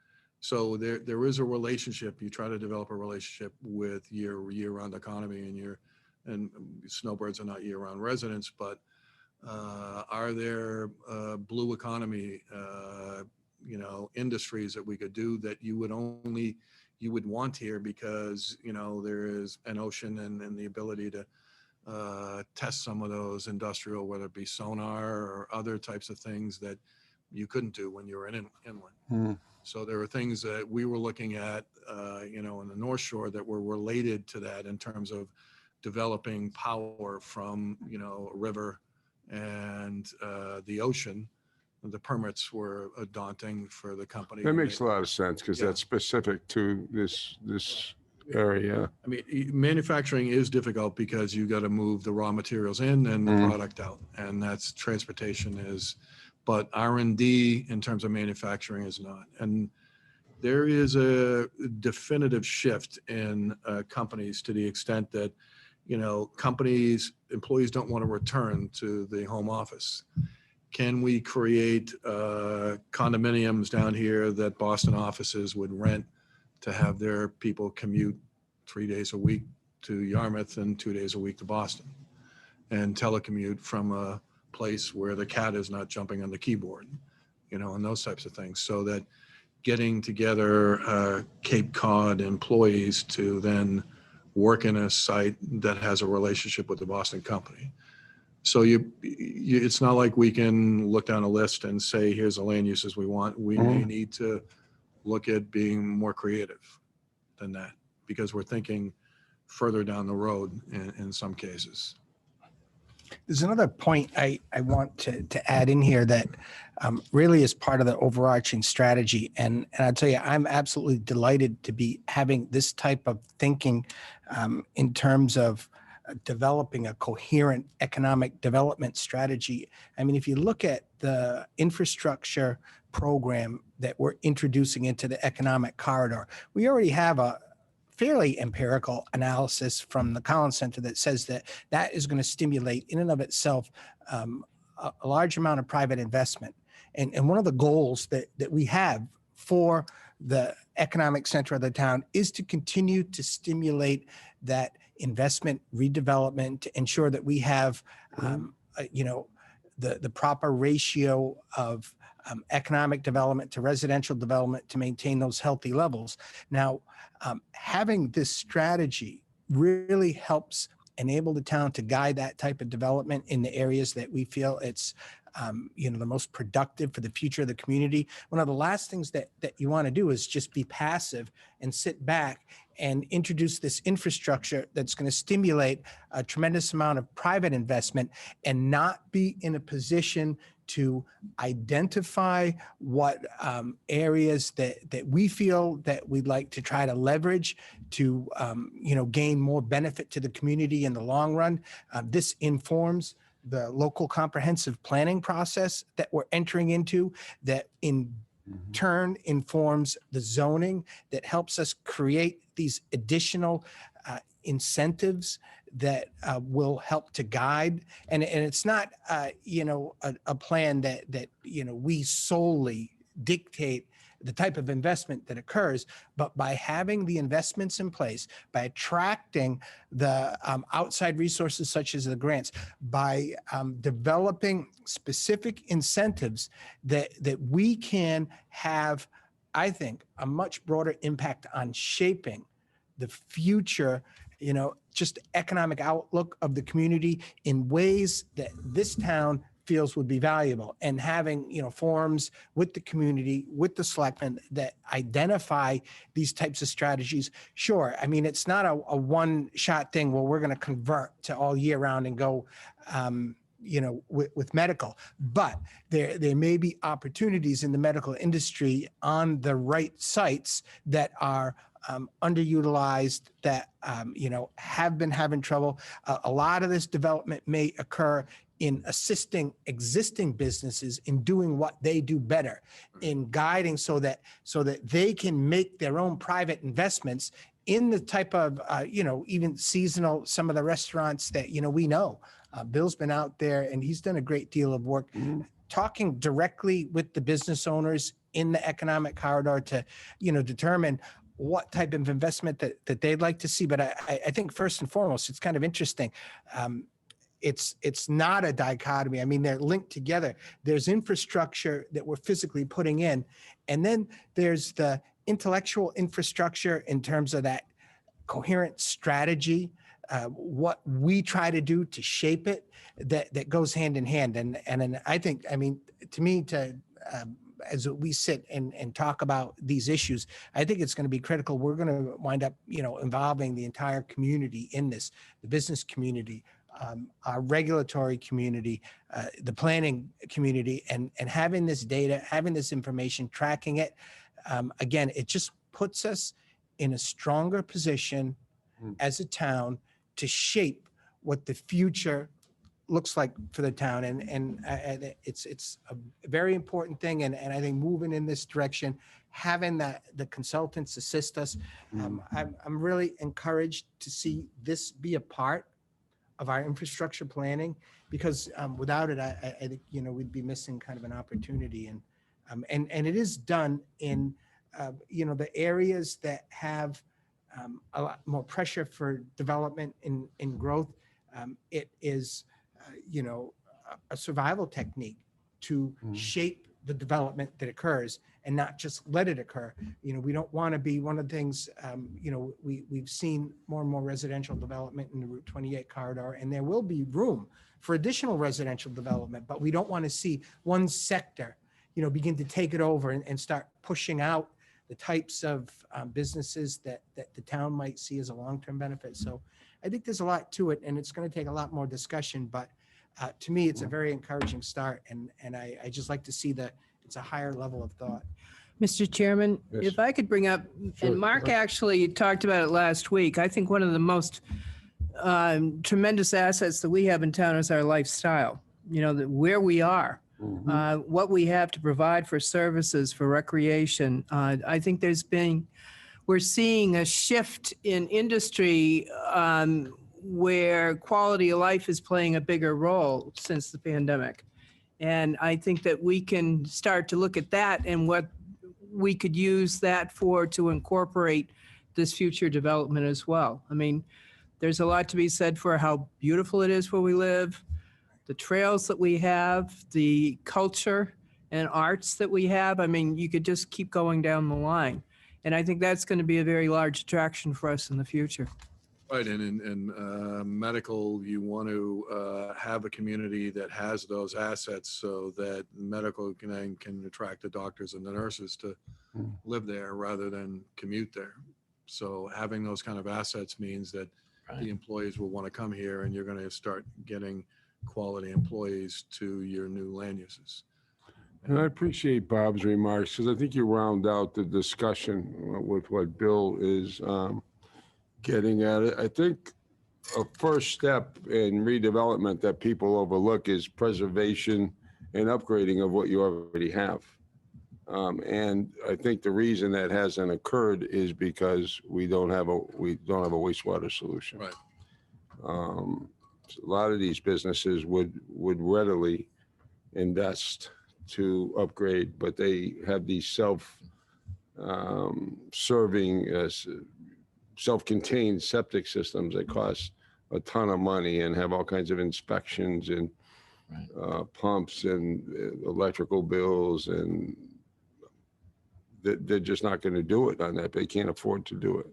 S8: so there is a relationship. You try to develop a relationship with your year-round economy, and snowbirds are not year-round residents, but are there blue economy, industries that we could do that you would want here because, there is an ocean and the ability to test some of those industrial, whether it be sonar or other types of things that you couldn't do when you were in inland. So there are things that we were looking at, in the North Shore that were related to that in terms of developing power from, a river and the ocean. The permits were daunting for the company.
S3: That makes a lot of sense because that's specific to this area.
S8: I mean, manufacturing is difficult because you got to move the raw materials in and the product out, and that's transportation is, but R&D in terms of manufacturing is not. And there is a definitive shift in companies to the extent that, employees don't want to return to the home office. Can we create condominiums down here that Boston offices would rent to have their people commute 3 days a week to Yarmouth and 2 days a week to Boston, and telecommute from a place where the cat is not jumping on the keyboard, and those types of things, so that getting together Cape Cod employees to then work in a site that has a relationship with the Boston company. So it's not like we can look down a list and say, here's the land uses we want. We may need to look at being more creative than that, because we're thinking further down the road in some cases.
S7: There's another point I want to add in here that really is part of the overarching strategy. And I'll tell you, I'm absolutely delighted to be having this type of thinking in terms of developing a coherent economic development strategy. I mean, if you look at the infrastructure program that we're introducing into the economic corridor, we already have a fairly empirical analysis from the Collins Center that says that that is going to stimulate in and of itself a large amount of private investment. And one of the goals that we have for the economic center of the town is to continue to stimulate that investment redevelopment to ensure that we have, the proper ratio of economic development to residential development to maintain those healthy levels. Now, having this strategy really helps enable the town to guide that type of development in the areas that we feel it's the most productive for the future of the community. One of the last things that you want to do is just be passive and sit back and introduce this infrastructure that's going to stimulate a tremendous amount of private investment and not be in a position to identify what areas that we feel that we'd like to try to leverage to gain more benefit to the community in the long run. This informs the local comprehensive planning process that we're entering into, that in turn informs the zoning that helps us create these additional incentives that will help to guide. And it's not, a plan that we solely dictate the type of investment that occurs, but by having the investments in place, by attracting the outside resources such as the grants, by developing specific incentives that we can have, I think, a much broader impact on shaping the future, just economic outlook of the community in ways that this town feels would be valuable, and having forums with the community, with the selectmen that identify these types of strategies. Sure, I mean, it's not a one-shot thing where we're going to convert to all year round and go with medical, but there may be opportunities in the medical industry on the right sites that are underutilized, that have been having trouble. A lot of this development may occur in assisting existing businesses in doing what they do better, in guiding so that they can make their own private investments in the type of even seasonal, some of the restaurants that we know. Bill's been out there and he's done a great deal of work talking directly with the business owners in the economic corridor to determine what type of investment that they'd like to see. But I think first and foremost, it's kind of interesting. It's not a dichotomy. I mean, they're linked together. There's infrastructure that we're physically putting in, and then there's the intellectual infrastructure in terms of that coherent strategy, what we try to do to shape it, that goes hand in hand. And I think, I mean, to me, as we sit and talk about these issues, I think it's going to be critical. We're going to wind up, involving the entire community in this, the business community, our regulatory community, the planning community, and having this data, having this information, tracking it. Again, it just puts us in a stronger position as a town to shape what the future looks like for the town. And it's a very important thing. And I think moving in this direction, having the consultants assist us, I'm really encouraged to see this be a part of our infrastructure planning, because without it, I think, we'd be missing kind of an opportunity. And it is done in, the areas that have a lot more pressure for development and growth. It is, a survival technique to shape the development that occurs and not just let it occur. We don't want to be one of the things, we've seen more and more residential development in the Route 28 corridor, and there will be room for additional residential development, but we don't want to see one sector, begin to take it over and start pushing out the types of businesses that the town might see as a long-term benefit. So I think there's a lot to it, and it's going to take a lot more discussion, but to me, it's a very encouraging start, and I just like to see that it's a higher level of thought.
S2: Mr. Chairman,
S3: Yes.
S2: if I could bring up,
S3: Sure,
S2: and Mark
S3: sure.
S2: actually talked about it last week, I think one of the most tremendous assets that we have in town is our lifestyle, where we are, what we have to provide for services, for recreation. I think we're seeing a shift in industry where quality of life is playing a bigger role since the pandemic. And I think that we can start to look at that and what we could use that for to incorporate this future development as well. I mean, there's a lot to be said for how beautiful it is where we live, the trails that we have, the culture and arts that we have. I mean, you could just keep going down the line. And I think that's going to be a very large attraction for us in the future.
S8: Right, and in medical, you want to have a community that has those assets so that medical can attract the doctors and the nurses to live there rather than commute there. So having those kind of assets means that the employees will want to come here, and you're going to start getting quality employees to your new land uses.
S3: And I appreciate Bob's remarks, because I think you round out the discussion with what Bill is getting at it. I think a first step in redevelopment that people overlook is preservation and upgrading of what you already have. And I think the reason that hasn't occurred is because we don't have a wastewater solution.
S8: Right.
S3: A lot of these businesses would readily invest to upgrade, but they have these serving self-contained septic systems that cost a ton of money and have all kinds of inspections and pumps and electrical bills, and they're just not going to do it on that. They can't afford to do it.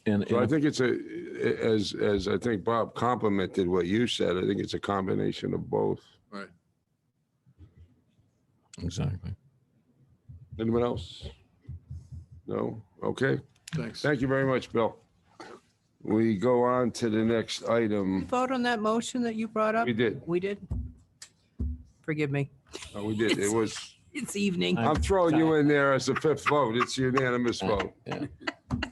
S5: And
S3: So I think it's as I think Bob complimented what you said, I think it's a combination of both.
S8: Right.
S5: exactly.
S3: Anyone else? No? Okay.
S8: Thanks.
S3: Thank you very much, Bill. We go on to the next item.
S2: Vote on that motion that you brought up?
S3: We did.
S2: We did? Forgive me.
S3: Oh, we did. It was,
S2: It's evening.
S3: I'm throwing you in there as a fifth vote. It's a unanimous vote.
S5: Yeah.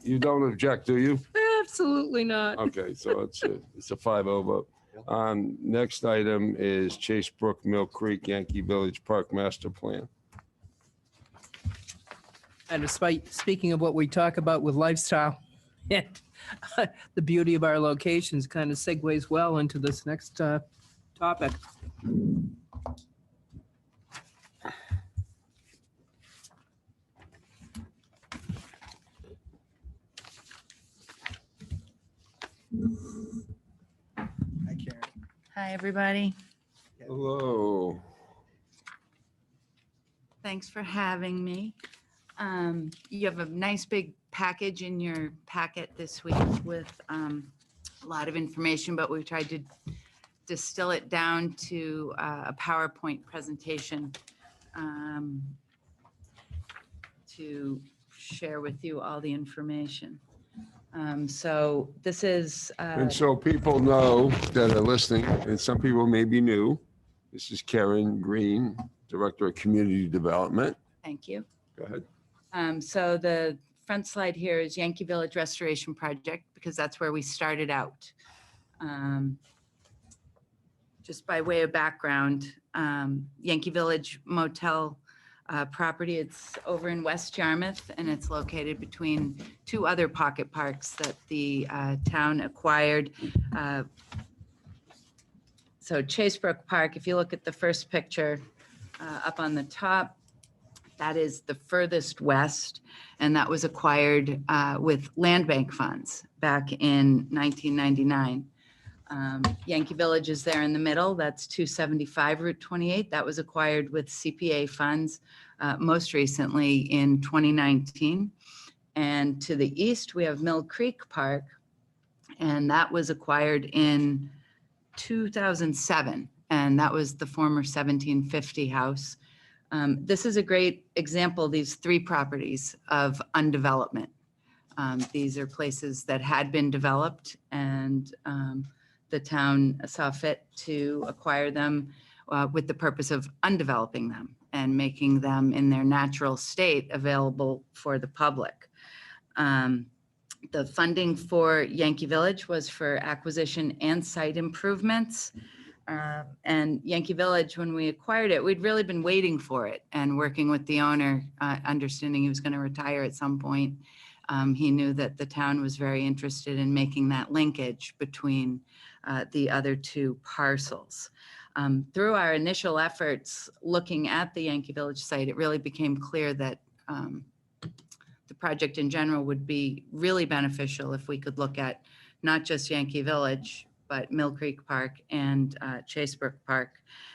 S3: You don't object, do you?
S2: Absolutely not.
S3: Okay, so it's a 5-0 vote. Next item is Chase Brook Mill Creek Yankee Village Park Master Plan.
S2: And despite, speaking of what we talk about with lifestyle, and the beauty of our locations kind of segues well into this next topic.
S7: Hi, Karen.
S9: Hi, everybody.
S3: Hello.
S9: Thanks for having me. You have a nice big package in your packet this week with a lot of information, but we've tried to distill it down to a PowerPoint presentation to share with you all the information. So this is,
S3: And so people know that are listening, and some people may be new. This is Karen Green, Director of Community Development.
S9: thank you.
S3: Go ahead.
S9: So the front slide here is Yankee Village Restoration Project, because that's where we started out. Just by way of background, Yankee Village Motel property, it's over in West Yarmouth, and it's located between two other pocket parks that the town acquired. So Chasebrook Park, if you look at the first picture up on the top, that is the furthest west, and that was acquired with land bank funds back in 1999. Yankee Village is there in the middle. That's 275 Route 28. That was acquired with CPA funds most recently in 2019. And to the east, we have Mill Creek Park, and that was acquired in 2007. And that was the former 1750 house. This is a great example, these three properties of undevelopment. These are places that had been developed, and the town saw fit to acquire them with the purpose of undeveloping them and making them in their natural state available for the public. The funding for Yankee Village was for acquisition and site improvements. And Yankee Village, when we acquired it, we'd really been waiting for it and working with the owner, understanding he was going to retire at some point. He knew that the town was very interested in making that linkage between the other two parcels. Through our initial efforts looking at the Yankee Village site, it really became clear that the project in general would be really beneficial if we could look at not just Yankee Village, but Mill Creek Park and Chasebrook Park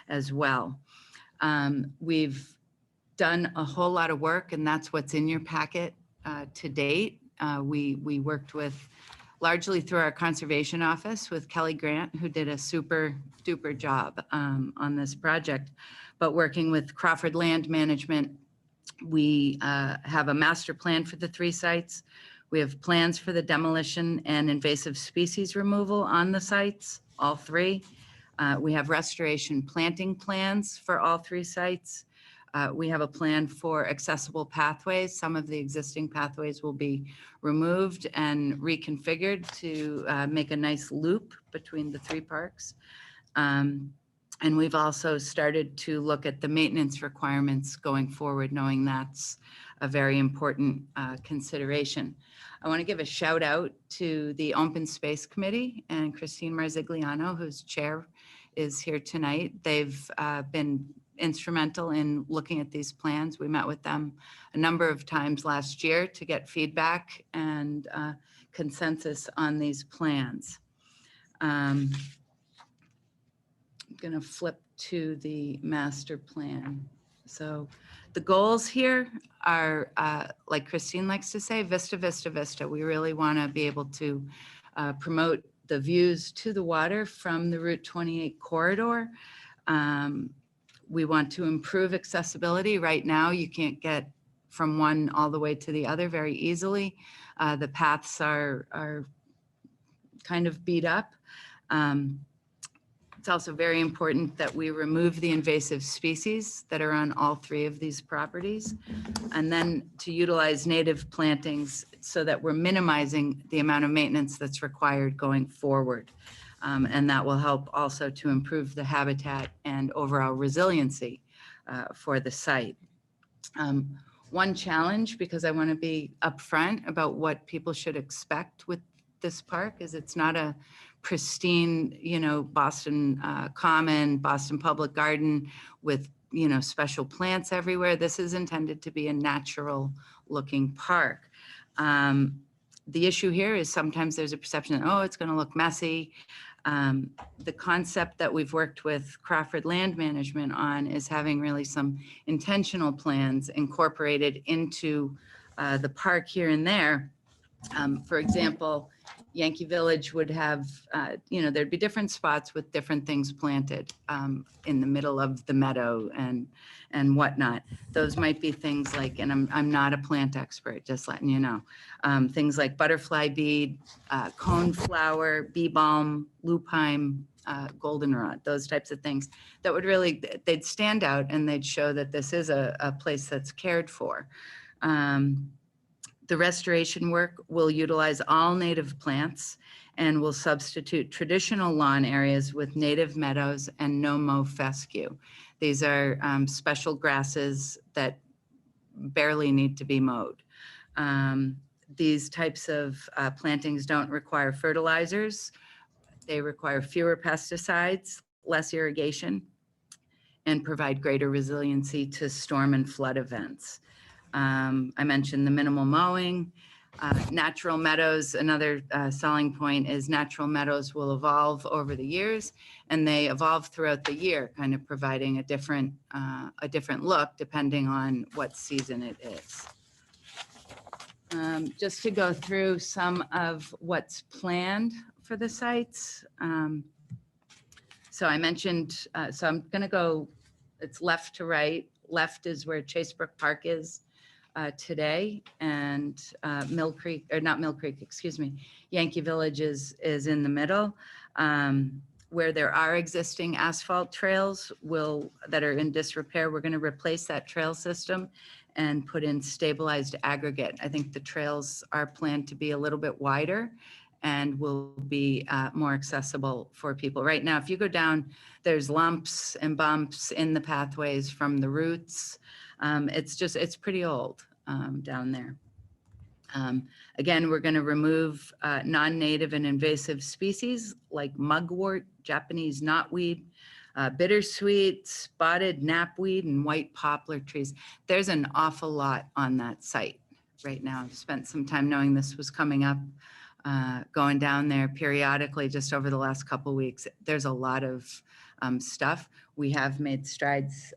S9: as well. We've done a whole lot of work, and that's what's in your packet to date. We worked with, largely through our conservation office, with Kelly Grant, who did a super duper job on this project. But working with Crawford Land Management, we have a master plan for the 3 sites. We have plans for the demolition and invasive species removal on the sites, all 3. We have restoration planting plans for all 3 sites. We have a plan for accessible pathways. Some of the existing pathways will be removed and reconfigured to make a nice loop between the 3 parks. And we've also started to look at the maintenance requirements going forward, knowing that's a very important consideration. I want to give a shout out to the Open Space Committee and Christine Marzigliano, whose chair is here tonight. They've been instrumental in looking at these plans. We met with them a number of times last year to get feedback and consensus on these plans. I'm going to flip to the master plan. So the goals here are, like Christine likes to say, vista, vista, vista. We really want to be able to promote the views to the water from the Route 28 corridor. We want to improve accessibility. Right now, you can't get from one all the way to the other very easily. The paths are kind of beat up. It's also very important that we remove the invasive species that are on all 3 of these properties, and then to utilize native plantings so that we're minimizing the amount of maintenance that's required going forward. And that will help also to improve the habitat and overall resiliency for the site. One challenge, because I want to be upfront about what people should expect with this park, is it's not a pristine, Boston Common, Boston Public Garden with, special plants everywhere. This is intended to be a natural looking park. The issue here is sometimes there's a perception that, oh, it's going to look messy. The concept that we've worked with Crawford Land Management on is having really some intentional plans incorporated into the park here and there. For example, Yankee Village would have, there'd be different spots with different things planted in the middle of the meadow and whatnot. Those might be things like, and I'm not a plant expert, just letting you know, things like butterfly bead, coneflower, bee balm, lupine, goldenrod, those types of things that would really, they'd stand out and they'd show that this is a place that's cared for. The restoration work will utilize all native plants and will substitute traditional lawn areas with native meadows and no-mow fescue. These are special grasses that barely need to be mowed. These types of plantings don't require fertilizers. They require fewer pesticides, less irrigation, and provide greater resiliency to storm and flood events. I mentioned the minimal mowing. Natural meadows, another selling point is natural meadows will evolve over the years, and they evolve throughout the year, kind of providing a different look depending on what season it is. Just to go through some of what's planned for the sites. So I mentioned, so I'm going to go, it's left to right. Left is where Chasebrook Park is. today, and Mill Creek, or not Mill Creek, excuse me, Yankee Village is in the middle. Where there are existing asphalt trails that are in disrepair, we're going to replace that trail system and put in stabilized aggregate. I think the trails are planned to be a little bit wider and will be more accessible for people. Right now, if you go down, there's lumps and bumps in the pathways from the roots. It's pretty old down there. Again, we're going to remove non-native and invasive species like mugwort, Japanese knotweed, bittersweet, spotted knapweed, and white poplar trees. There's an awful lot on that site right now. I've spent some time knowing this was coming up, going down there periodically just over the last couple of weeks. There's a lot of stuff. We have made strides.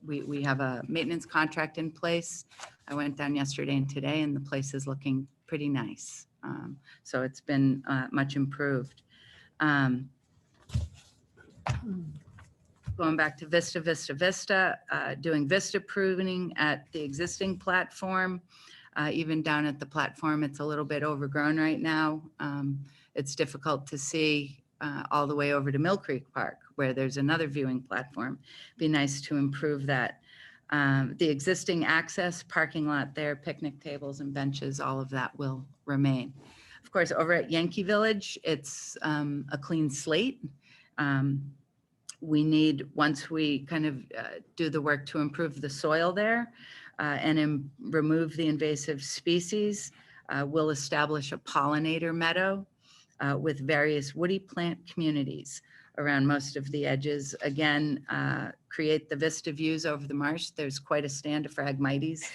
S9: We have a maintenance contract in place. I went down yesterday and today, and the place is looking pretty nice. So it's been much improved. Going back to Vista, doing Vista pruning at the existing platform. Even down at the platform, it's a little bit overgrown right now. It's difficult to see all the way over to Mill Creek Park, where there's another viewing platform. Be nice to improve that. The existing access parking lot there, picnic tables and benches, all of that will remain. Of course, over at Yankee Village, it's a clean slate. We need, once we kind of do the work to improve the soil there and remove the invasive species, we'll establish a pollinator meadow with various woody plant communities around most of the edges. Again, create the vista views over the marsh. There's quite a stand of Phragmites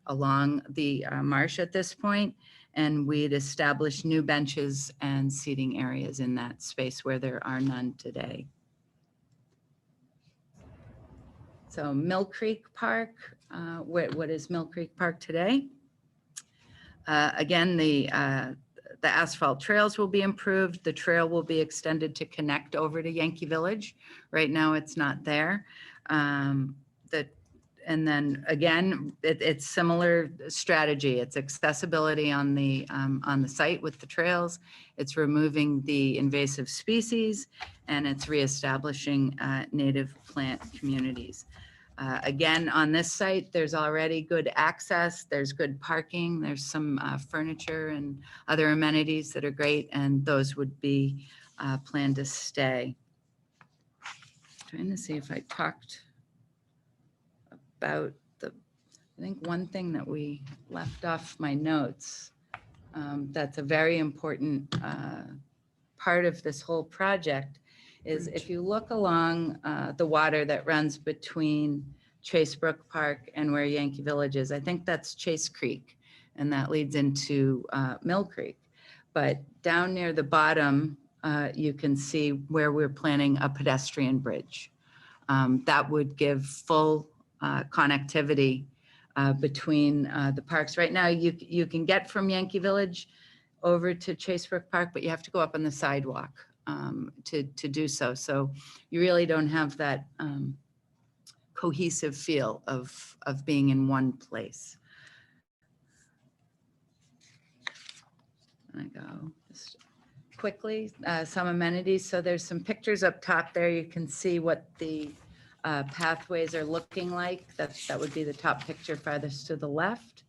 S9: along the marsh at this point, and we'd establish new benches and seating areas in that space where there are none today. So Mill Creek Park, what is Mill Creek Park today? Again, the asphalt trails will be improved. The trail will be extended to connect over to Yankee Village. Right now, it's not there. And then again, it's similar strategy. It's accessibility on the site with the trails. It's removing the invasive species, and it's reestablishing native plant communities. Again, on this site, there's already good access. There's good parking. There's some furniture and other amenities that are great, and those would be planned to stay. Trying to see if I talked about I think one thing that we left off my notes, that's a very important part of this whole project, is if you look along the water that runs between Chase Brook Park and where Yankee Village is, I think that's Chase Creek, and that leads into Mill Creek. But down near the bottom, you can see where we're planning a pedestrian bridge. That would give full connectivity between the parks. Right now, you can get from Yankee Village over to Chase Brook Park, but you have to go up on the sidewalk to do so. So you really don't have that cohesive feel of being in one place. I go just quickly, some amenities. So there's some pictures up top there. You can see what the pathways are looking like. That would be the top picture farthest to the left.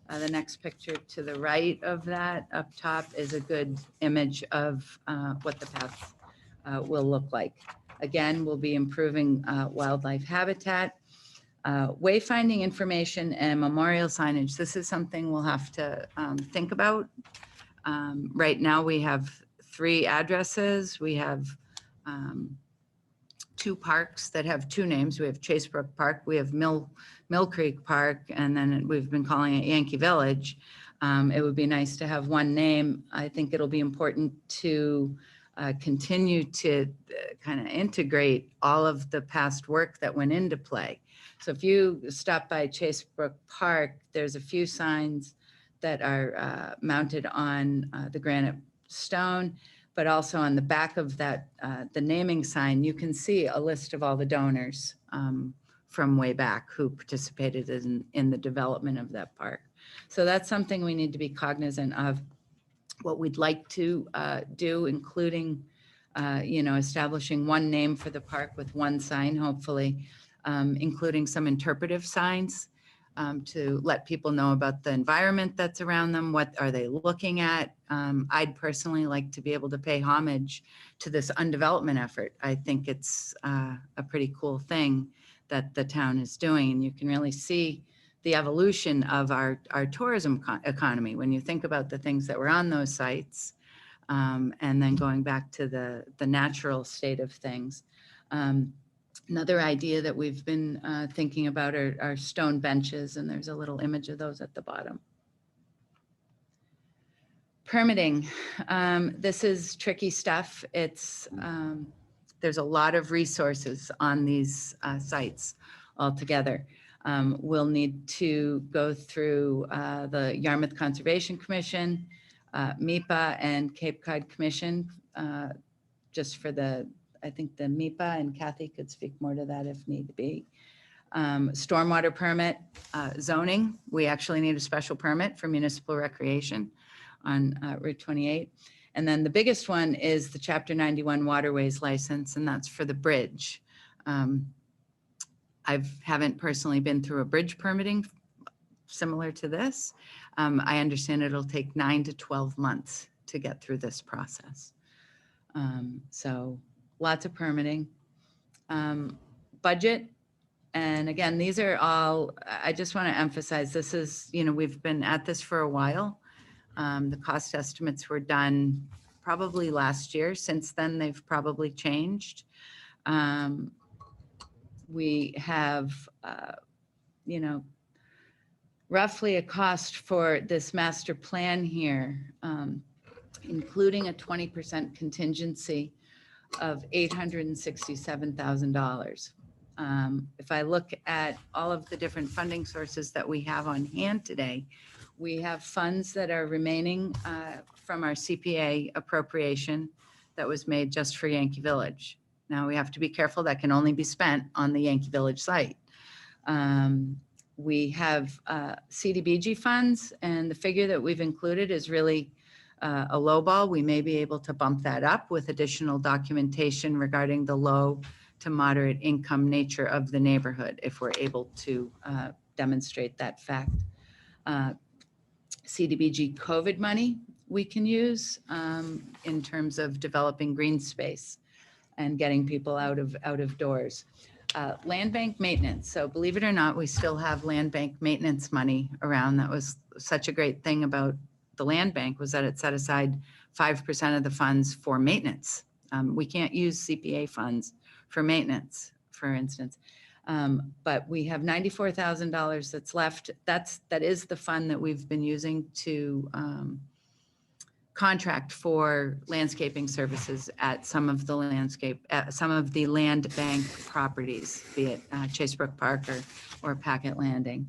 S9: The next picture to the right of that up top is a good image of what the paths will look like. Again, we'll be improving wildlife habitat, wayfinding information, and memorial signage. This is something we'll have to think about. Right now, we have 3 addresses. We have 2 parks that have 2 names. We have Chase Brook Park, we have Mill Creek Park, and then we've been calling it Yankee Village. It would be nice to have one name. I think it'll be important to continue to kind of integrate all of the past work that went into play. So if you stop by Chase Brook Park, there's a few signs that are mounted on the granite stone, but also on the back of that, the naming sign, you can see a list of all the donors from way back who participated in the development of that park. So that's something we need to be cognizant of. What we'd like to do, including, establishing one name for the park with one sign, hopefully, including some interpretive signs to let people know about the environment that's around them. What are they looking at? I'd personally like to be able to pay homage to this undevelopment effort. I think it's a pretty cool thing that the town is doing. And you can really see the evolution of our tourism economy when you think about the things that were on those sites, and then going back to the natural state of things. Another idea that we've been thinking about are stone benches, and there's a little image of those at the bottom. Permitting. This is tricky stuff. It's there's a lot of resources on these sites altogether. We'll need to go through the Yarmouth Conservation Commission, MIPA, and Cape Cod Commission, just for I think the MIPA, and Kathy could speak more to that if need be. Stormwater permit, zoning. We actually need a special permit for municipal recreation on Route 28. And then the biggest one is the Chapter 91 waterways license, and that's for the bridge. I haven't personally been through a bridge permitting similar to this. I understand it'll take 9 to 12 months to get through this process. So lots of permitting. Budget. And again, these are all, I just want to emphasize, this is, we've been at this for a while. The cost estimates were done probably last year. Since then, they've probably changed. We have, roughly a cost for this master plan here, including a 20% contingency of $867,000. If I look at all of the different funding sources that we have on hand today, we have funds that are remaining from our CPA appropriation that was made just for Yankee Village. Now we have to be careful, that can only be spent on the Yankee Village site. We have CDBG funds, and the figure that we've included is really a low ball. We may be able to bump that up with additional documentation regarding the low to moderate income nature of the neighborhood, if we're able to demonstrate that fact. CDBG COVID money we can use in terms of developing green space and getting people out of doors. Land bank maintenance. So believe it or not, we still have land bank maintenance money around. That was such a great thing about the land bank, was that it set aside 5% of the funds for maintenance. We can't use CPA funds for maintenance, for instance. But we have $94,000 that's left. That is the fund that we've been using to contract for landscaping services at some of the land bank properties, be it Chasebrook Park or Packet Landing.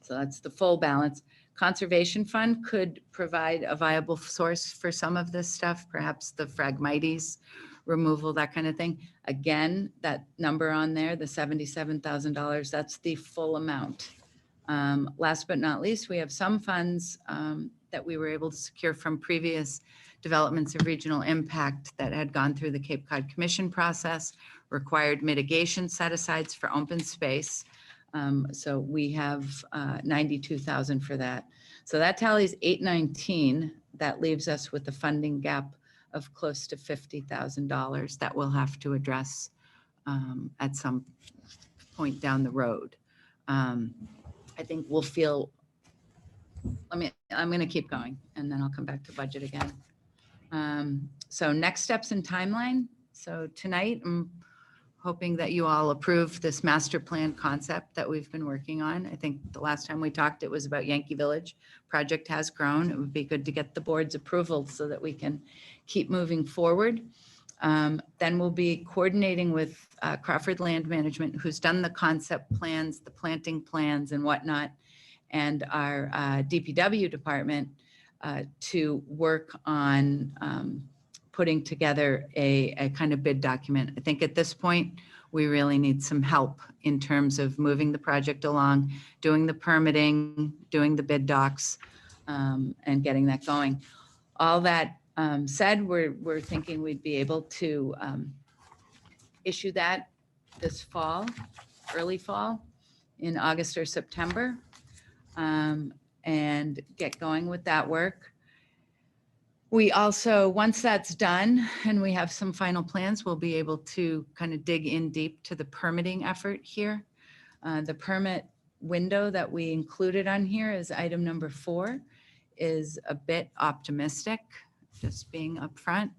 S9: So that's the full balance. Conservation Fund could provide a viable source for some of this stuff, perhaps the Phragmites removal, that kind of thing. Again, that number on there, the $77,000, that's the full amount. Last but not least, we have some funds that we were able to secure from previous developments of regional impact that had gone through the Cape Cod Commission process, required mitigation set-asides for open space. So we have $92,000 for that. So that tallies $819. That leaves us with a funding gap of close to $50,000 that we'll have to address at some point down the road. I think we'll feel, I'm going to keep going and then I'll come back to budget again. So next steps and timeline. So tonight, I'm hoping that you all approve this master plan concept that we've been working on. I think the last time we talked, it was about Yankee Village. Project has grown. It would be good to get the board's approval so that we can keep moving forward. Then we'll be coordinating with Crawford Land Management, who's done the concept plans, the planting plans and whatnot, and our DPW department to work on putting together a kind of bid document. I think at this point, we really need some help in terms of moving the project along, doing the permitting, doing the bid docs, and getting that going. All that said, we're thinking we'd be able to issue that this fall, early fall, in August or September, and get going with that work. We also, once that's done and we have some final plans, we'll be able to kind of dig in deep to the permitting effort here. The permit window that we included on here is item number 4, is a bit optimistic, just being upfront.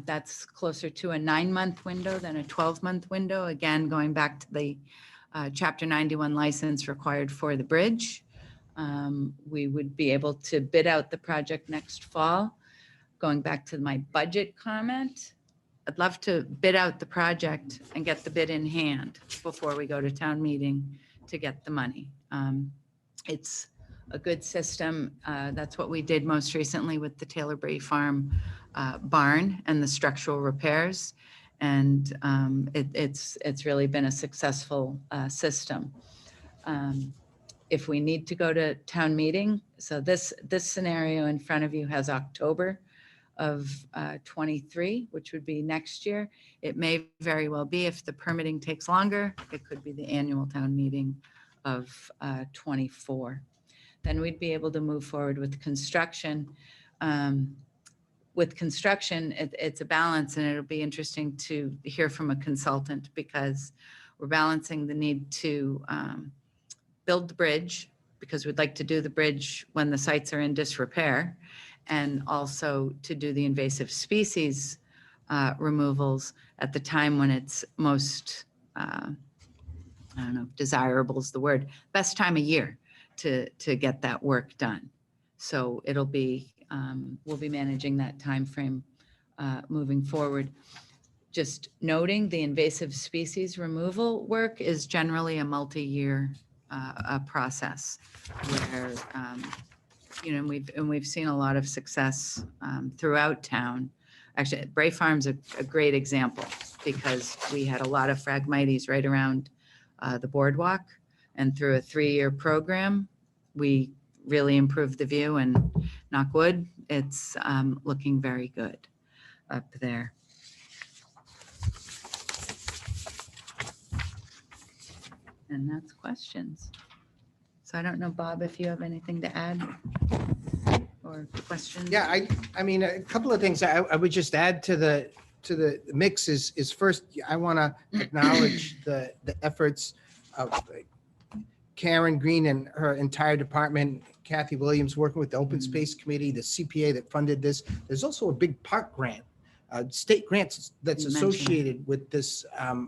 S9: That's closer to a 9-month window than a 12-month window. Again, going back to the Chapter 91 license required for the bridge. We would be able to bid out the project next fall. Going back to my budget comment, I'd love to bid out the project and get the bid in hand before we go to town meeting to get the money. It's a good system. That's what we did most recently with the Taylor Bray Farm barn and the structural repairs. And it's really been a successful system. If we need to go to town meeting, so this scenario in front of you has October of 23, which would be next year. It may very well be, if the permitting takes longer, it could be the annual town meeting of 24. Then we'd be able to move forward with construction. With construction, it's a balance, and it'll be interesting to hear from a consultant, because we're balancing the need to build the bridge, because we'd like to do the bridge when the sites are in disrepair, and also to do the invasive species removals at the time when it's most, I don't know if desirable is the word, best time of year to get that work done. So it'll be, we'll be managing that time frame moving forward. Just noting, the invasive species removal work is generally a multi-year process where, we've seen a lot of success throughout town. Actually, Bray Farm's a great example, because we had a lot of Phragmites right around the boardwalk, and through a 3-year program, we really improved the view, and knock wood, it's looking very good up there. And that's questions. So I don't know, Bob, if you have anything to add or questions?
S7: Yeah, I mean, a couple of things I would just add to the mix is first, I want to acknowledge the efforts of Karen Green and her entire department, Kathy Williams working with the Open Space Committee, the CPA that funded this. There's also a big park grant, state grants that's associated with this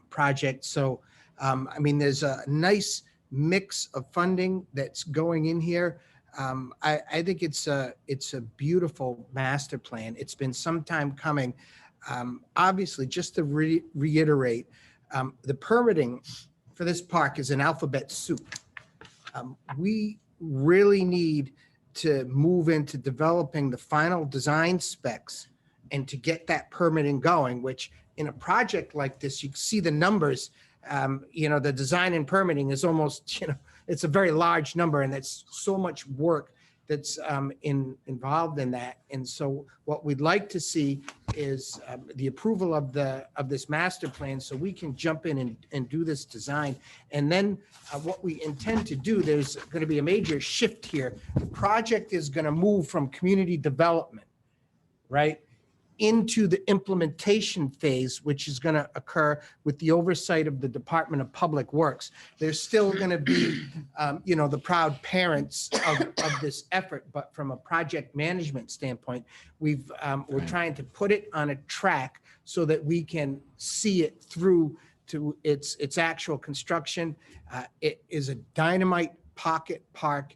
S7: project. So, I mean, there's a nice mix of funding that's going in here. I think it's a beautiful master plan. It's been some time coming. Obviously, just to reiterate, the permitting for this park is an alphabet soup. We really need to move into developing the final design specs and to get that permitting going, which in a project like this, you see the numbers, the design and permitting is almost, it's a very large number, and it's so much work that's involved in that. And so what we'd like to see is the approval of this master plan, so we can jump in and do this design. And then what we intend to do, there's going to be a major shift here. The project is going to move from community development, right, into the implementation phase, which is going to occur with the oversight of the Department of Public Works. There's still going to be, the proud parents of this effort, but from a project management standpoint, we're trying to put it on a track so that we can see it through to its actual construction. It is a dynamite pocket park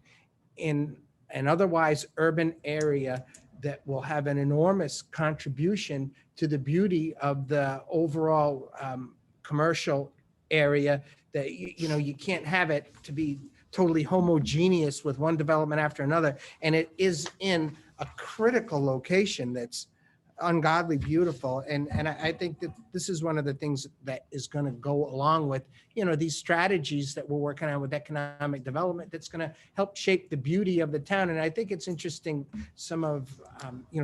S7: in an otherwise urban area that will have an enormous contribution to the beauty of the overall commercial area. That you can't have it to be totally homogeneous with one development after another, and it is in a critical location that's ungodly beautiful. And I think that this is one of the things that is going to go along with, these strategies that we're working on with economic development that's going to help shape the beauty of the town. And I think it's interesting, some of,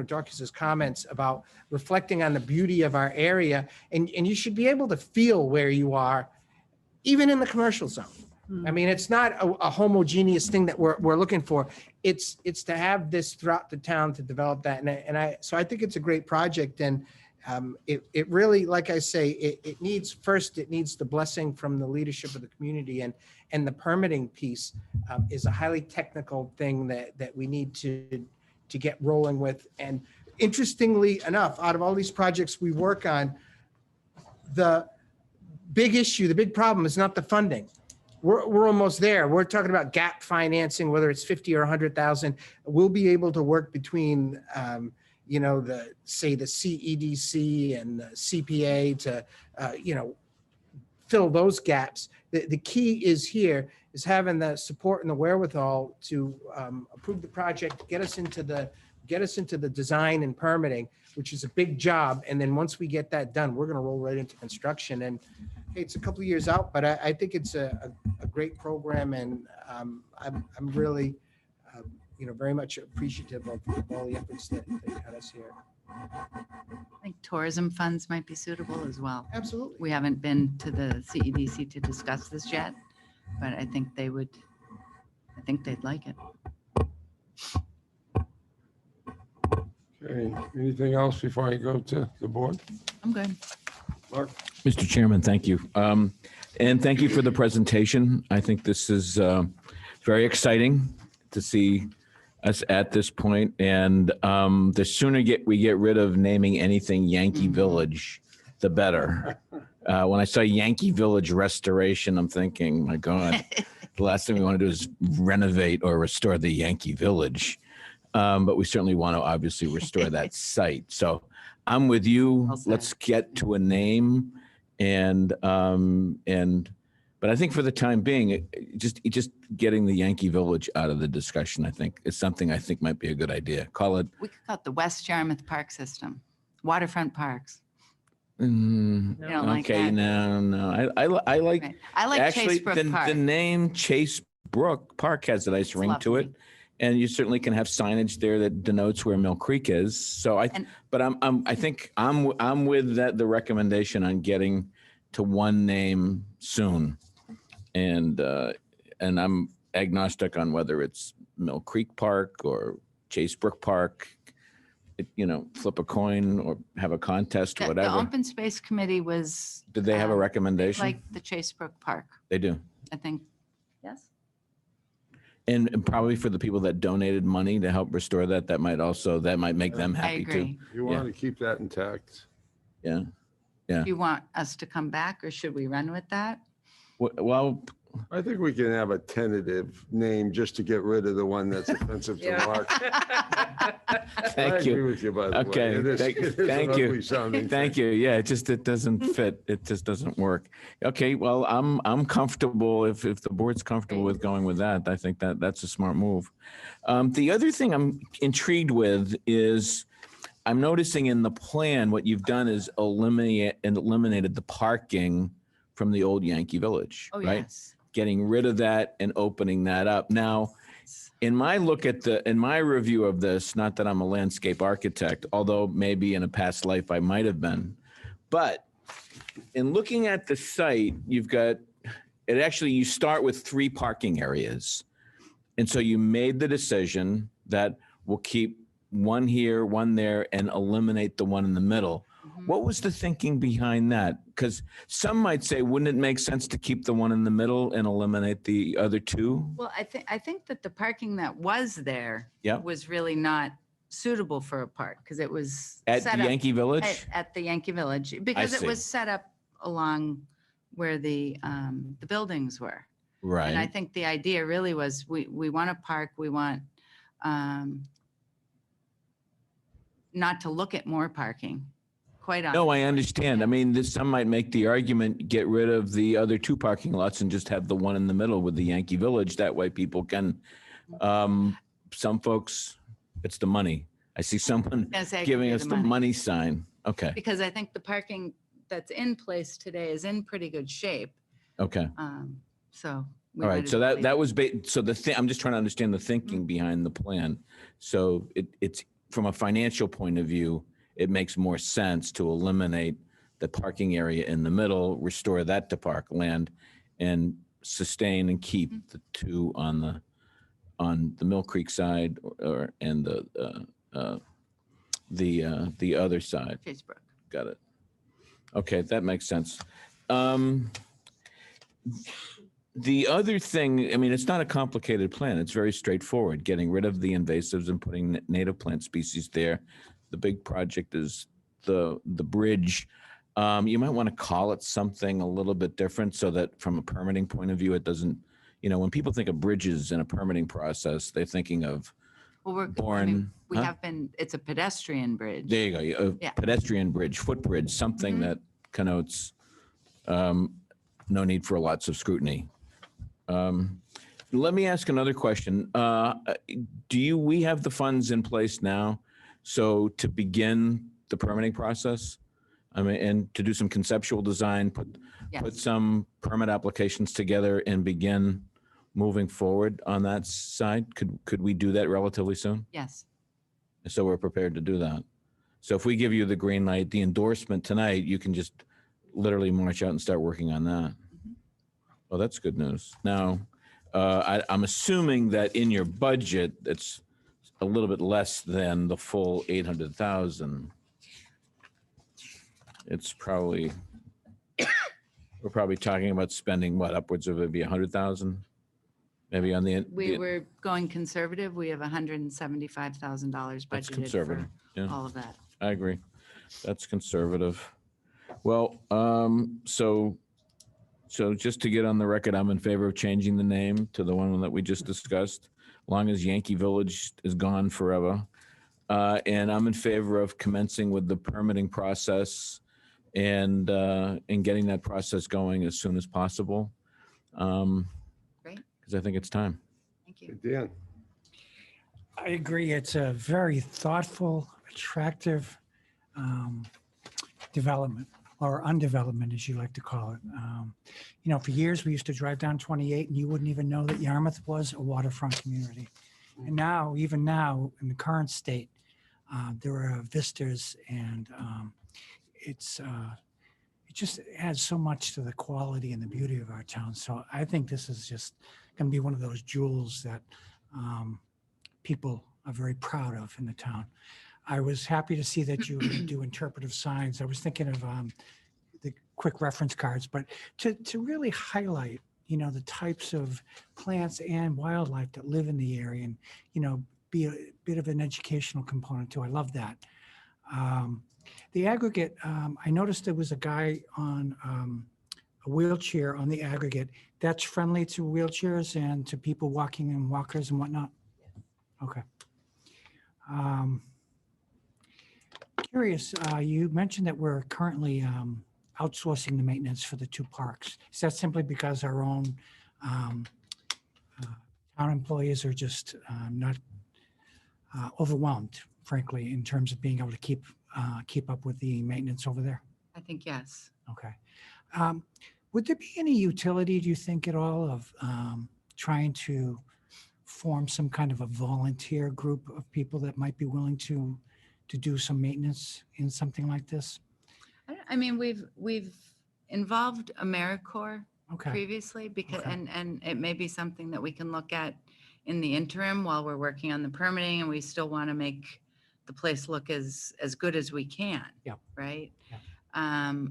S7: Dorcas's comments about reflecting on the beauty of our area. And you should be able to feel where you are, even in the commercial zone. I mean, it's not a homogeneous thing that we're looking for. It's to have this throughout the town to develop that. So I think it's a great project. And it really, like I say, it needs the blessing from the leadership of the community, and the permitting piece is a highly technical thing that we need to get rolling with. And interestingly enough, out of all these projects we work on, the big problem is not the funding. We're almost there. We're talking about gap financing, whether it's 50 or 100,000. We'll be able to work between, the CEDC and the CPA to, fill those gaps. The key is having the support and the wherewithal to approve the project, get us into the design and permitting, which is a big job. And then once we get that done, we're going to roll right into construction. And hey, it's a couple of years out, but I think it's a great program, and I'm really, very much appreciative of all the efforts that got us here.
S9: I think tourism funds might be suitable as well.
S7: Absolutely.
S9: We haven't been to the CEDC to discuss this yet, but I think they'd like it.
S3: Okay, anything else before I go to the board?
S9: I'm good.
S3: Mark?
S5: Mr. Chairman, thank you. And thank you for the presentation. I think this is very exciting to see us at this point. And the sooner we get rid of naming anything Yankee Village, the better. When I saw Yankee Village Restoration, I'm thinking, my God, the last thing we want to do is renovate or restore the Yankee Village. But we certainly want to obviously restore that site. So I'm with you.
S9: Well said.
S5: Let's get to a name. But I think for the time being, just getting the Yankee Village out of the discussion, I think is something I think might be a good idea. Call it.
S9: We could call it the West Yarmouth Park System, waterfront parks.
S5: Okay,
S9: don't like that?
S5: no. I like.
S9: Right. I like
S5: actually
S9: Chase Brook Park.
S5: the name Chase Brook Park has a nice
S9: It's
S5: ring to
S9: lovely.
S5: it. And you certainly can have signage there that denotes where Mill Creek is. So I think I'm with the recommendation on getting to one name soon. And I'm agnostic on whether it's Mill Creek Park or Chase Brook Park. Flip a coin or have a contest or
S9: The
S5: whatever.
S9: Open Space Committee was.
S5: Did they have a
S9: they
S5: recommendation?
S9: liked the Chase Brook Park,
S5: They do.
S9: I think. Yes.
S5: And probably for the people that donated money to help restore that might make them
S9: I
S5: happy too.
S9: agree.
S3: You want to keep that intact?
S5: Yeah.
S9: Do you want us to come back, or should we run with that?
S5: Well,
S3: I think we can have a tentative name just to get rid of the one that's offensive to
S2: Yeah.
S3: Mark.
S5: thank
S3: I agree
S5: you.
S3: with you, by the way.
S5: Okay,
S3: It is-
S5: thank-
S3: it is an
S5: thank you.
S3: ugly sounding
S5: Thank
S3: thing.
S5: you. Yeah, it doesn't fit. It just doesn't work. Okay, well, I'm comfortable if the board's comfortable with going with that. I think that's a smart move. The other thing I'm intrigued with is I'm noticing in the plan, what you've done is eliminated the parking from the old Yankee Village,
S9: Oh,
S5: right?
S9: yes.
S5: Getting rid of that and opening that up. Now, in my review of this, not that I'm a landscape architect, although maybe in a past life I might have been, but in looking at the site, you start with 3 parking areas. And so you made the decision that we'll keep one here, one there, and eliminate the one in the middle.
S9: Mhm.
S5: What was the thinking behind that? Because some might say, wouldn't it make sense to keep the one in the middle and eliminate the other 2?
S9: Well, I think that the parking that was there
S5: Yep.
S9: was really not suitable for a park, because it was
S5: At
S9: set
S5: the
S9: up
S5: Yankee Village?
S9: at the Yankee Village, because it
S5: see.
S9: was set up along where the buildings were. And I
S5: Right.
S9: think the idea really was we want a park, we want not to look at more parking, quite honestly.
S5: No, I understand. I mean, some might make the argument, get rid of the other 2 parking lots and just have the one in the middle with the Yankee Village. That way people can, some folks, it's the money. I see someone
S9: Gonna say I could
S5: giving
S9: do
S5: us
S9: the
S5: the
S9: money.
S5: money sign. Okay,
S9: Because I think the parking that's in place today is in pretty good shape.
S5: okay.
S9: So. we
S5: All
S9: might
S5: right,
S9: as
S5: so
S9: well
S5: that,
S9: leave
S5: that
S9: it.
S5: was, so the thing, I'm just trying to understand the thinking
S9: Mm-hmm.
S5: behind the plan. So it's, from a financial point of view, it makes more sense to eliminate the parking area in the middle, restore that to parkland, and sustain and keep
S9: Mm-hmm.
S5: the two on the Mill Creek side and the other side.
S9: Chase Brook.
S5: Got it. Okay, that makes sense. The other thing, I mean, it's not a complicated plan. It's very straightforward, getting rid of the invasives and putting native plant species there. The big project is the bridge. You might want to call it something a little bit different so that from a permitting point of view, it doesn't, when people think of bridges in a permitting process, they're thinking of
S9: Well, we
S5: huh?
S9: have been, it's a pedestrian bridge.
S5: There you go.
S9: Yeah.
S5: Pedestrian bridge, footbridge, something that connotes no need for lots of scrutiny. Let me ask another question. We have the funds in place now? So to begin the permitting process, I mean, and to do some conceptual design, put
S9: Yes.
S5: some permit applications together and begin moving forward on that side? Could we do that relatively soon?
S9: Yes.
S5: So we're prepared to do that. So if we give you the green light, the endorsement tonight, you can just literally march out and start working on that. Well, that's good news. Now, I'm assuming that in your budget, it's a little bit less than the full 800,000. It's probably, we're probably talking about spending what, upwards of maybe 100,000? Maybe on the.
S9: We were going conservative. We have $175,000
S5: That's
S9: budgeted
S5: conservative.
S9: for
S5: Yeah,
S9: all of that.
S5: I agree. That's conservative. Well, so just to get on the record, I'm in favor of changing the name to the one that we just discussed, long as Yankee Village is gone forever. And I'm in favor of commencing with the permitting process and getting that process going as soon as possible.
S9: Great.
S5: Because I think it's time.
S9: Thank you.
S3: Dan?
S1: I agree. It's a very thoughtful, attractive development, or undevelopment, as you like to call it. For years, we used to drive down 28 and you wouldn't even know that Yarmouth was a waterfront community. And now, even now, in the current state, there are vistas, and it just adds so much to the quality and the beauty of our town. So I think this is just going to be one of those jewels that people are very proud of in the town. I was happy to see that you do interpretive signs. I was thinking of the quick reference cards, but to really highlight, the types of plants and wildlife that live in the area, and, be a bit of an educational component too. I love that. The aggregate, I noticed there was a guy on a wheelchair on the aggregate. That's friendly to wheelchairs and to people walking and walkers and whatnot? Okay. Curious, you mentioned that we're currently outsourcing the maintenance for the two parks. Is that simply because our own town employees are just not overwhelmed, frankly, in terms of being able to keep up with the maintenance over there?
S9: I think yes.
S1: Okay. Would there be any utility, do you think, at all of trying to form some kind of a volunteer group of people that might be willing to do some maintenance in something like this?
S9: I mean, we've involved AmeriCorps
S1: Okay.
S9: previously because,
S1: Okay.
S9: and it may be something that we can look at in the interim while we're working on the permitting, and we still want to make the place look as good as we can.
S1: Yep.
S9: Right.
S1: Yep.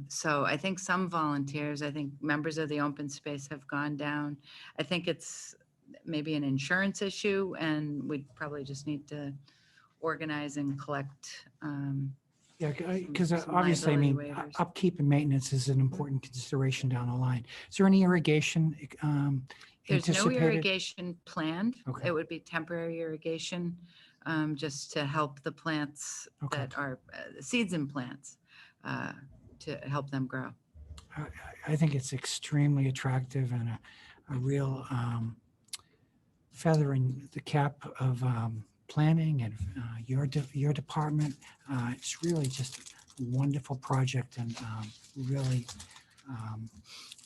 S9: So I think some volunteers, I think members of the open space have gone down. I think it's maybe an insurance issue, and we probably just need to organize and collect.
S1: Yeah, because
S9: some
S1: obviously, I mean,
S9: liability waivers.
S1: upkeep and maintenance is an important consideration down the line. Is there any irrigation
S9: There's no
S1: anticipated?
S9: irrigation planned.
S1: Okay.
S9: It would be temporary irrigation, just to help the plants
S1: Okay.
S9: that are seeds and plants, to help them grow.
S1: I think it's extremely attractive and a real feather in the cap of planning and your department. It's really just a wonderful project and really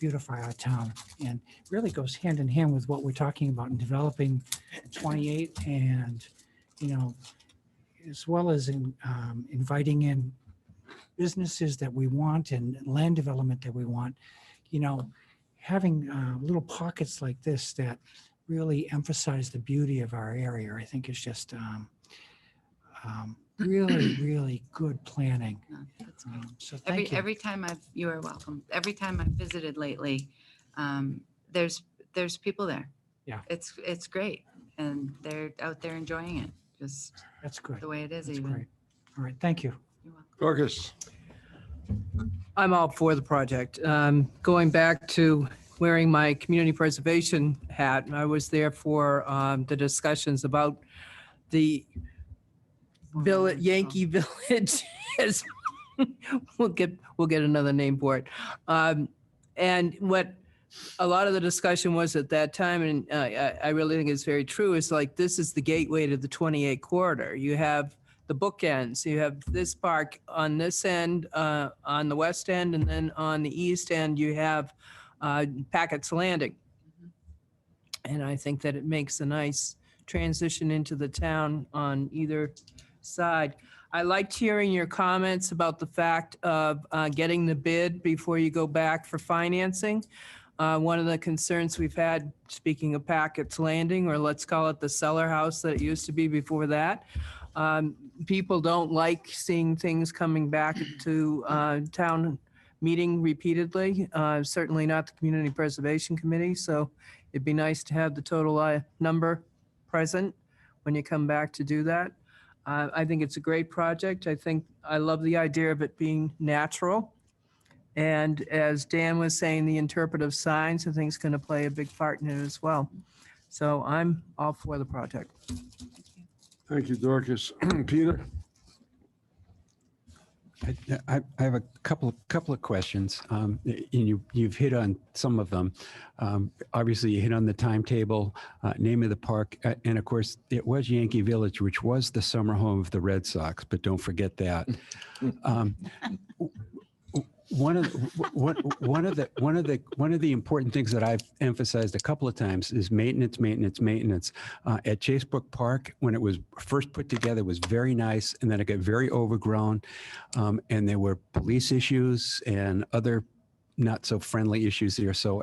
S1: beautify our town, and really goes hand in hand with what we're talking about in developing 28, and as well as in inviting in businesses that we want and land development that we want. Having little pockets like this that really emphasize the beauty of our area, I think is just really, really good planning.
S9: No, that's great.
S1: So thank you.
S9: Every time you are welcome. Every time I've visited lately, there's people there.
S1: Yeah.
S9: It's great. And they're out there enjoying it, just
S1: That's good.
S9: the way it is
S1: That's
S9: even.
S1: great. All right, thank you.
S9: You're welcome.
S3: Dorcas,
S2: I'm all for the project. Going back to wearing my community preservation hat, I was there for the discussions about the village, Yankee Village. Yes. We'll get another name for it. And what a lot of the discussion was at that time, and I really think it's very true, is like, this is the gateway to the 28 corridor. You have the bookends. You have this park on this end, on the west end, and then on the east end, you have Packett's Landing. And I think that it makes a nice transition into the town on either side. I liked hearing your comments about the fact of getting the bid before you go back for financing. One of the concerns we've had, speaking of Packett's Landing, or let's call it the cellar house that it used to be before that, people don't like seeing things coming back to town meeting repeatedly, certainly not the Community Preservation Committee. So it'd be nice to have the total number present when you come back to do that. I think it's a great project. I love the idea of it being natural. And as Dan was saying, the interpretive signs, I think is going to play a big part in it as well. So I'm all for the project.
S3: thank you, Dorcas. Peter?
S6: I have a couple of questions. And you've hit on some of them. Obviously, you hit on the timetable, name of the park, and of course, it was Yankee Village, which was the summer home of the Red Sox. But don't forget that. One of the important things that I've emphasized a couple of times is maintenance. At Chasebrook Park, when it was first put together, it was very nice, and then it got very overgrown, and there were police issues and other not so friendly issues there. So,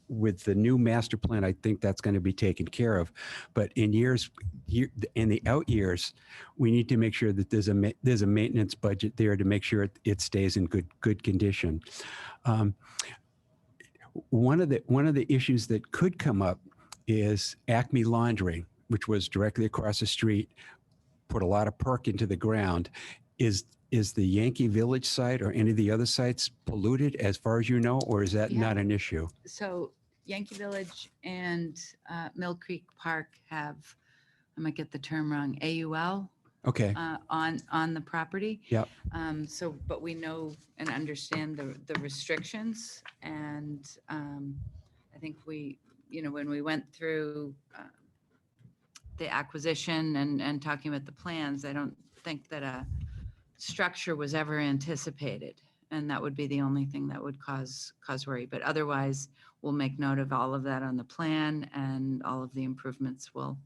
S6: with the new master plan, I think that's going to be taken care of. But in the out years, we need to make sure that there's a maintenance budget there to make sure it stays in good condition. One of the issues that could come up is Acme Laundry, which was directly across the street, put a lot of perk into the ground. Is the Yankee Village site or any of the other sites polluted as far as you know, or is that not an issue?
S9: So Yankee Village and Mill Creek Park have, I might get the term wrong, AUL
S6: Okay.
S9: On the property.
S6: Yep.
S9: But we know and understand the restrictions, and I think when we went through the acquisition and talking about the plans, I don't think that a structure was ever anticipated, and that would be the only thing that would cause worry. But otherwise, we'll make note of all of that on the plan, and all of the improvements will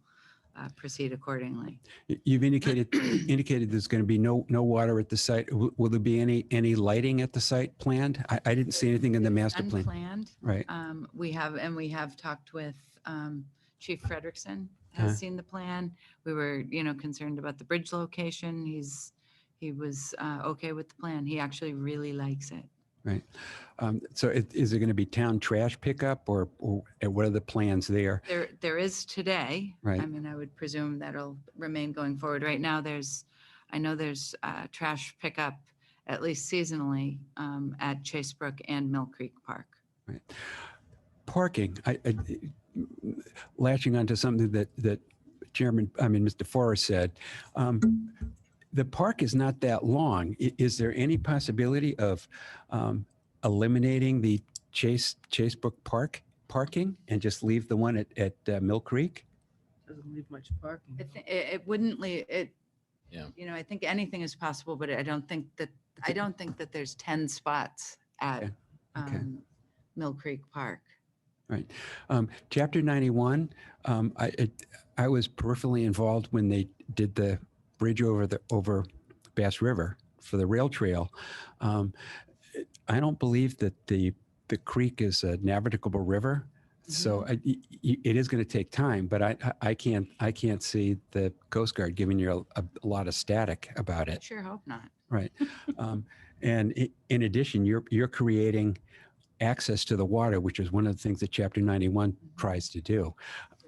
S9: proceed accordingly.
S6: You've indicated there's going to be no water at the site. Will there be any lighting at the site planned? I didn't see anything in the master plan.
S9: Unplanned.
S6: Right.
S9: We have talked with Chief Frederickson, has seen the plan. We were, concerned about the bridge location. He was okay with the plan. He actually really likes it.
S6: Right. So is there going to be town trash pickup, or what are the plans there?
S9: There is today.
S6: Right.
S9: I mean, I would presume that'll remain going forward. Right now, I know there's trash pickup, at least seasonally, at Chasebrook and Mill Creek Park.
S6: Right. Parking. Latching onto something that Mr. Forrest said. The park is not that long. Is there any possibility of eliminating the Chasebrook Park parking and just leave the one at Mill Creek?
S2: Doesn't leave much parking.
S9: It wouldn't leave,
S5: Yeah.
S9: I think anything is possible, but I don't think that there's 10 spots at
S6: Okay. Okay.
S9: Mill Creek Park.
S6: Right. Chapter 91, I was peripherally involved when they did the bridge over Bass River for the rail trail. I don't believe that the creek is a navigable river. So it is going to take time, but I can't see the Coast Guard giving you a lot of static about
S9: I
S6: it.
S9: sure hope not.
S6: Right. In addition, you're creating access to the water, which is one of the things that Chapter 91 tries to do.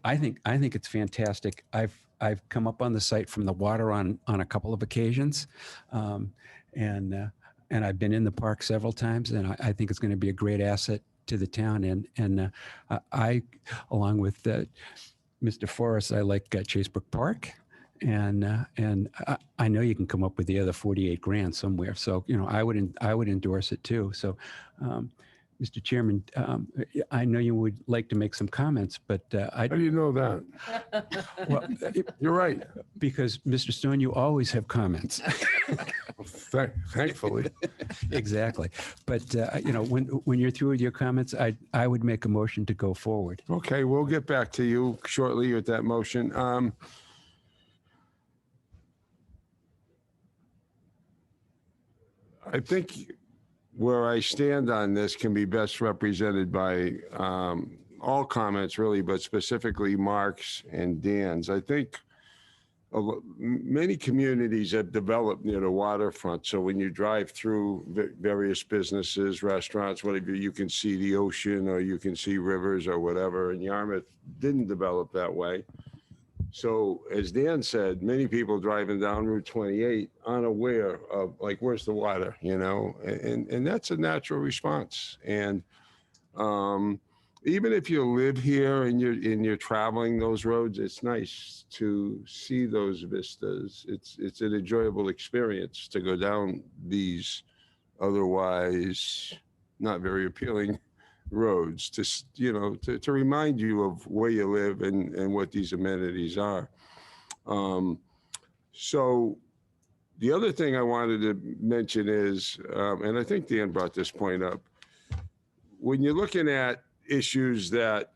S6: I think it's fantastic. I've come up on the site from the water on a couple of occasions, and I've been in the park several times, and I think it's going to be a great asset to the town. And I, along with Mr. Forrest, I like Chasebrook Park. And I know you can come up with the other 48 grand somewhere. So, I would endorse it too. So, Mr. Chairman, I know you would like to make some comments, but
S3: How do you know that?
S6: well,
S3: You're right.
S6: because Mr. Stone, you always have comments.
S3: Thankfully.
S6: Exactly. But, when you're through with your comments, I would make a motion to go forward.
S3: Okay, we'll get back to you shortly with that motion. I think where I stand on this can be best represented by all comments really, but specifically Mark's and Dan's. I think many communities have developed near the waterfront. So when you drive through various businesses, restaurants, whatever, you can see the ocean or you can see rivers or whatever. And Yarmouth didn't develop that way. So as Dan said, many people driving down Route 28 unaware of like, where's the water, and that's a natural response. And even if you live here and you're traveling those roads, it's nice to see those vistas. It's an enjoyable experience to go down these otherwise not very appealing roads to remind you of where you live and what these amenities are. So the other thing I wanted to mention is, and I think Dan brought this point up, when you're looking at issues that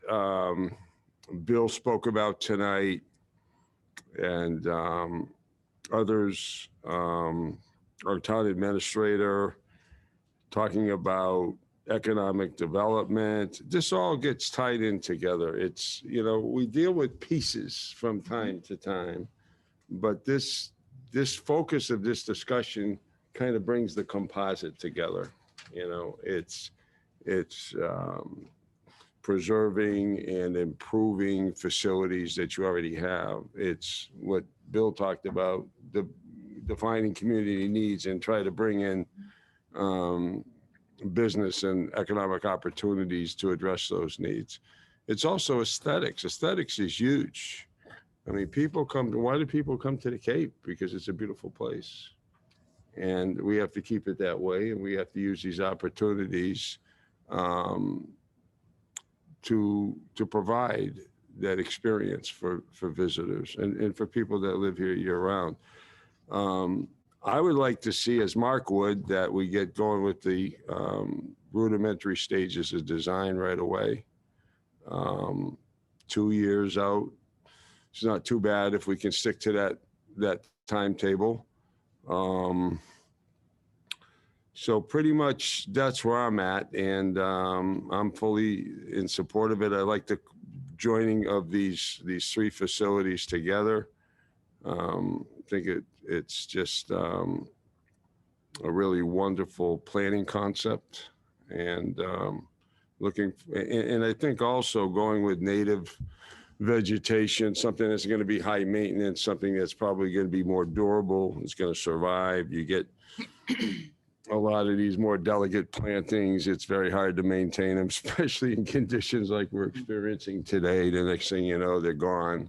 S3: Bill spoke about tonight and others, our town administrator talking about economic development, this all gets tied in together. It's, we deal with pieces from time to time, but this focus of this discussion kind of brings the composite together. It's preserving and improving facilities that you already have. It's what Bill talked about, defining community needs and try to bring in business and economic opportunities to address those needs. It's also aesthetics. Aesthetics is huge. I mean, why do people come to the Cape? Because it's a beautiful place. And we have to keep it that way. And we have to use these opportunities to provide that experience for visitors and for people that live here year round. I would like to see, as Mark would, that we get going with the rudimentary stages of design right away. 2 years out. It's not too bad if we can stick to that timetable. So pretty much that's where I'm at, and I'm fully in support of it. I like the joining of these three facilities together. I think it's just a really wonderful planning concept, and and I think also going with native vegetation, something that's going to be high maintenance, something that's probably going to be more durable, it's going to survive. You get a lot of these more delicate plantings, it's very hard to maintain them, especially in conditions like we're experiencing today. The next thing you know, they're gone.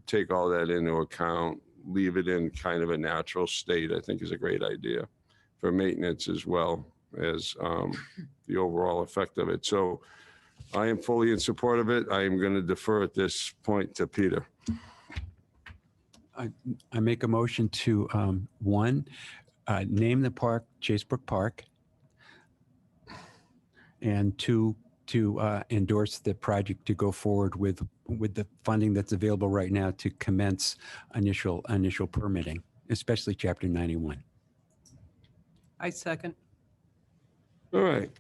S3: Take all that into account, leave it in kind of a natural state, I think is a great idea for maintenance as well as the overall effect of it. So I am fully in support of it. I am going to defer at this point to Peter.
S6: I make a motion to, one, name the park Chasebrook Park, and two, to endorse the project to go forward with the funding that's available right now to commence initial permitting, especially Chapter 91.
S2: I second.
S3: All right.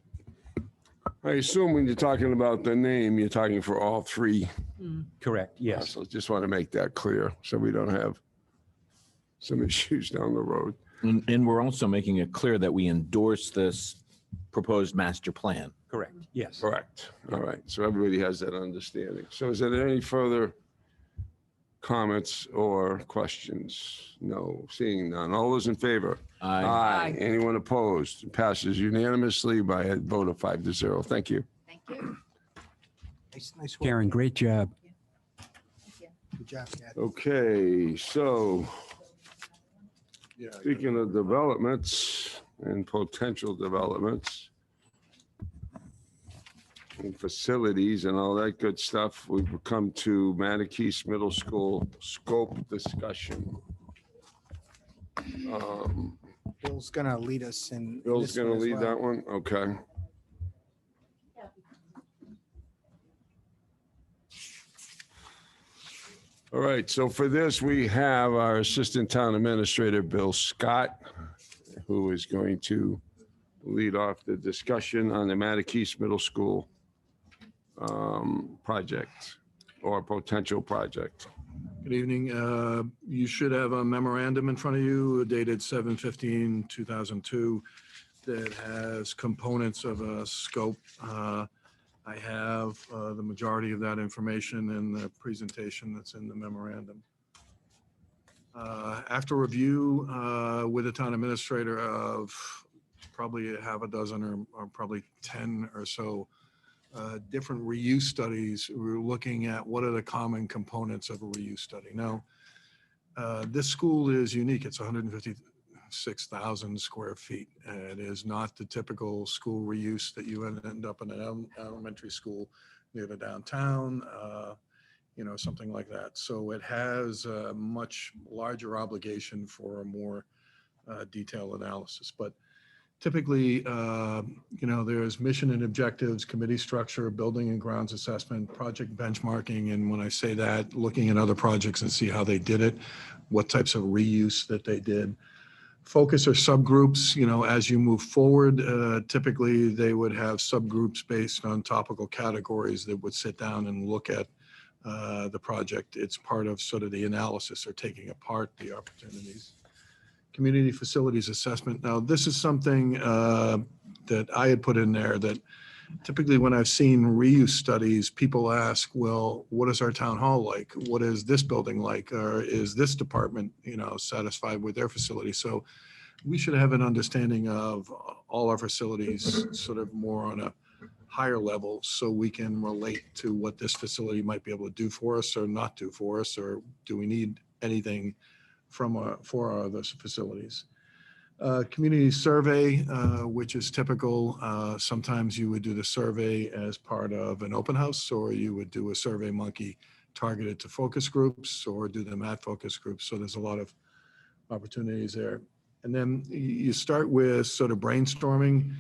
S3: I assume when you're talking about the name, you're talking for all three.
S6: Correct, yes.
S3: So just want to make that clear so we don't have some issues down the road.
S5: And we're also making it clear that we endorse this proposed master plan.
S6: Correct, yes.
S3: Correct. All right. So everybody has that understanding. So is there any further comments or questions? No, seeing none. All those in favor?
S5: Aye.
S3: Anyone opposed? Passes unanimously by a vote of 5-0. Thank you.
S9: Thank you.
S7: Nice work.
S6: Karen, great job.
S7: Good job, Kathy.
S3: Okay, so
S8: Yeah.
S3: speaking of developments and potential developments and facilities and all that good stuff, we've come to Manic Middle School scope discussion.
S7: Bill's gonna lead us in.
S3: Bill's
S7: this
S3: gonna
S7: one as
S3: lead
S7: well.
S3: that one? Okay. All right, so for this, we have our Assistant Town Administrator, Bill Scott, who is going to lead off the discussion on the Mattokees Middle School project or potential project.
S8: Good evening. You should have a memorandum in front of you dated 7/15/2002 that has components of a scope. I have the majority of that information in the presentation that's in the memorandum. After review with the town administrator of probably a half a dozen or probably 10 or so different reuse studies, we're looking at what are the common components of a reuse study. Now, this school is unique. It's 156,000 square feet. It is not the typical school reuse that you end up in an elementary school near the downtown, something like that. So it has a much larger obligation for a more detailed analysis. But typically, there's mission and objectives, committee structure, building and grounds assessment, project benchmarking. And when I say that, looking at other projects and see how they did it, what types of reuse that they did. Focus or subgroups, as you move forward, typically they would have subgroups based on topical categories that would sit down and look at the project. It's part of sort of the analysis or taking apart the opportunities. Community facilities assessment. Now, this is something that I had put in there that typically when I've seen reuse studies, people ask, well, what is our town hall like? What is this building like? Or is this department, satisfied with their facility? So we should have an understanding of all our facilities sort of more on a higher level so we can relate to what this facility might be able to do for us or not do for us, or do we need anything for our other facilities. Community survey, which is typical. Sometimes you would do the survey as part of an open house, or you would do a survey monkey targeted to focus groups, or do them at focus groups. So there's a lot of opportunities there. And then you start with sort of brainstorming.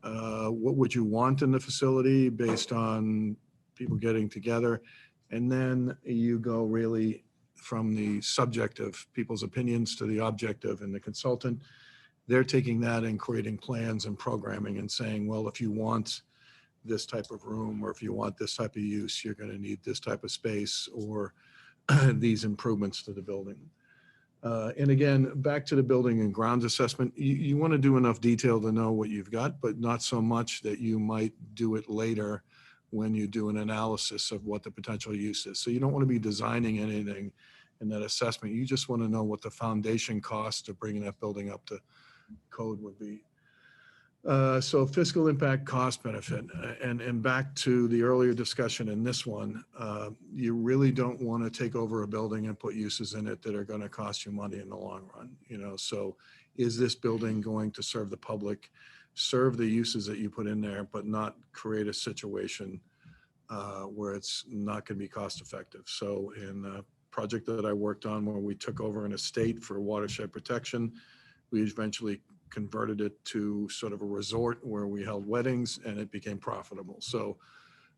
S8: What would you want in the facility based on people getting together? And then you go really from the subjective, people's opinions, to the objective and the consultant. They're taking that and creating plans and programming and saying, well, if you want this type of room, or if you want this type of use, you're going to need this type of space, or these improvements to the building. And again, back to the building and grounds assessment, you want to do enough detail to know what you've got, but not so much that you might do it later when you do an analysis of what the potential use is. So you don't want to be designing anything in that assessment. You just want to know what the foundation cost of bringing that building up to code would be. So fiscal impact, cost benefit, and back to the earlier discussion in this one, you really don't want to take over a building and put uses in it that are going to cost you money in the long run. So is this building going to serve the public, serve the uses that you put in there, but not create a situation where it's not going to be cost effective. So in a project that I worked on where we took over an estate for watershed protection, we eventually converted it to sort of a resort where we held weddings, and it became profitable. So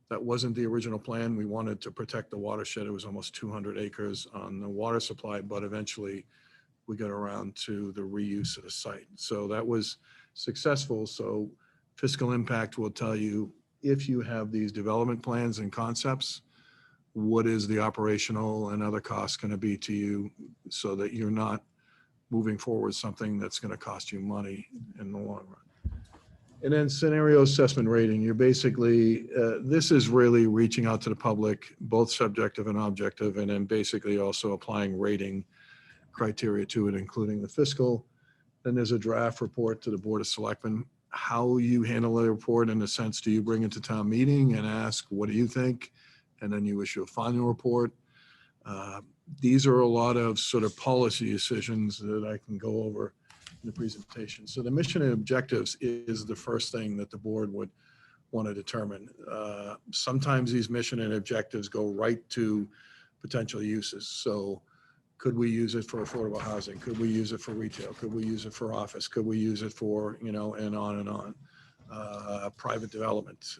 S8: that wasn't the original plan. We wanted to protect the watershed. It was almost 200 acres on the water supply, but eventually we got around to the reuse of the site. So that was successful. So Fiscal Impact will tell you, if you have these development plans and concepts, what is the operational and other costs going to be to you, so that you're not moving forward something that's going to cost you money in the long run. And then scenario assessment rating, you're basically, this is really reaching out to the public, both subjective and objective, and then basically also applying rating criteria to it, including the fiscal. Then there's a draft report to the Board of Selectmen. How you handle the report, in the sense, do you bring it to town meeting and ask, what do you think? And then you issue a final report. These are a lot of sort of policy decisions that I can go over in the presentation. So the mission and objectives is the first thing that the board would want to determine. Sometimes these mission and objectives go right to potential uses. So could we use it for affordable housing? Could we use it for retail? Could we use it for office? Could we use it for, and on and on. Private development,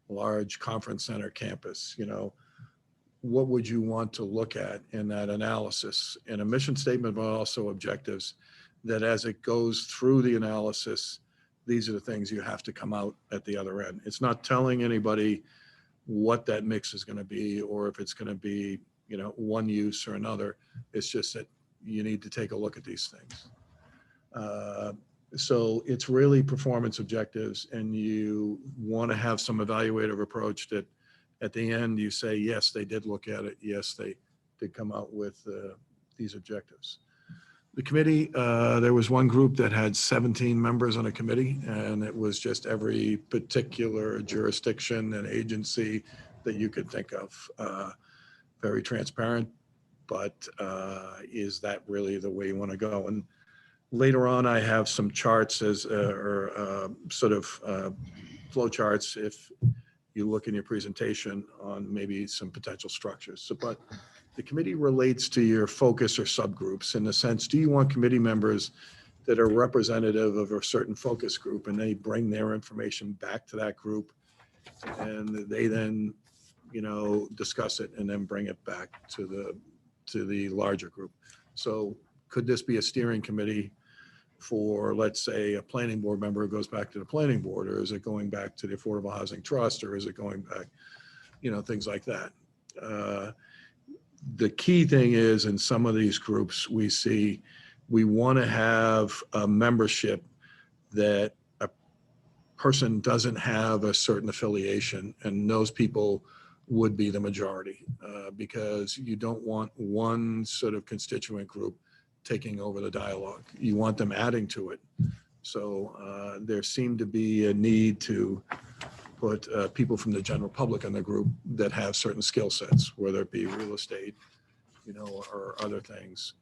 S8: large conference center campus, what would you want to look at in that analysis? And a mission statement, but also objectives, that as it goes through the analysis, these are the things you have to come out at the other end. It's not telling anybody what that mix is going to be, or if it's going to be, one use or another. It's just that you need to take a look at these things. So it's really performance objectives, and you want to have some evaluative approach that at the end you say, yes, they did look at it. Yes, they did come out with these objectives. The committee, there was one group that had 17 members on a committee, and it was just every particular jurisdiction and agency that you could think of. Very transparent, but is that really the way you want to go? And later on, I have some charts as flow charts, if you look in your presentation, on maybe some potential structures. So, but the committee relates to your focus or subgroups, in the sense, do you want committee members that are representative of a certain focus group, and they bring their information back to that group, and they then discuss it and then bring it back to the larger group. So could this be a steering committee for, let's say, a planning board member who goes back to the planning board, or is it going back to the Affordable Housing Trust, or is it going back, things like that. The key thing is, in some of these groups, we want to have a membership that a person doesn't have a certain affiliation, and those people would be the majority, because you don't want one sort of constituent group taking over the dialogue. You want them adding to it. So there seemed to be a need to put people from the general public in the group that have certain skill sets, whether it be real estate, or other things,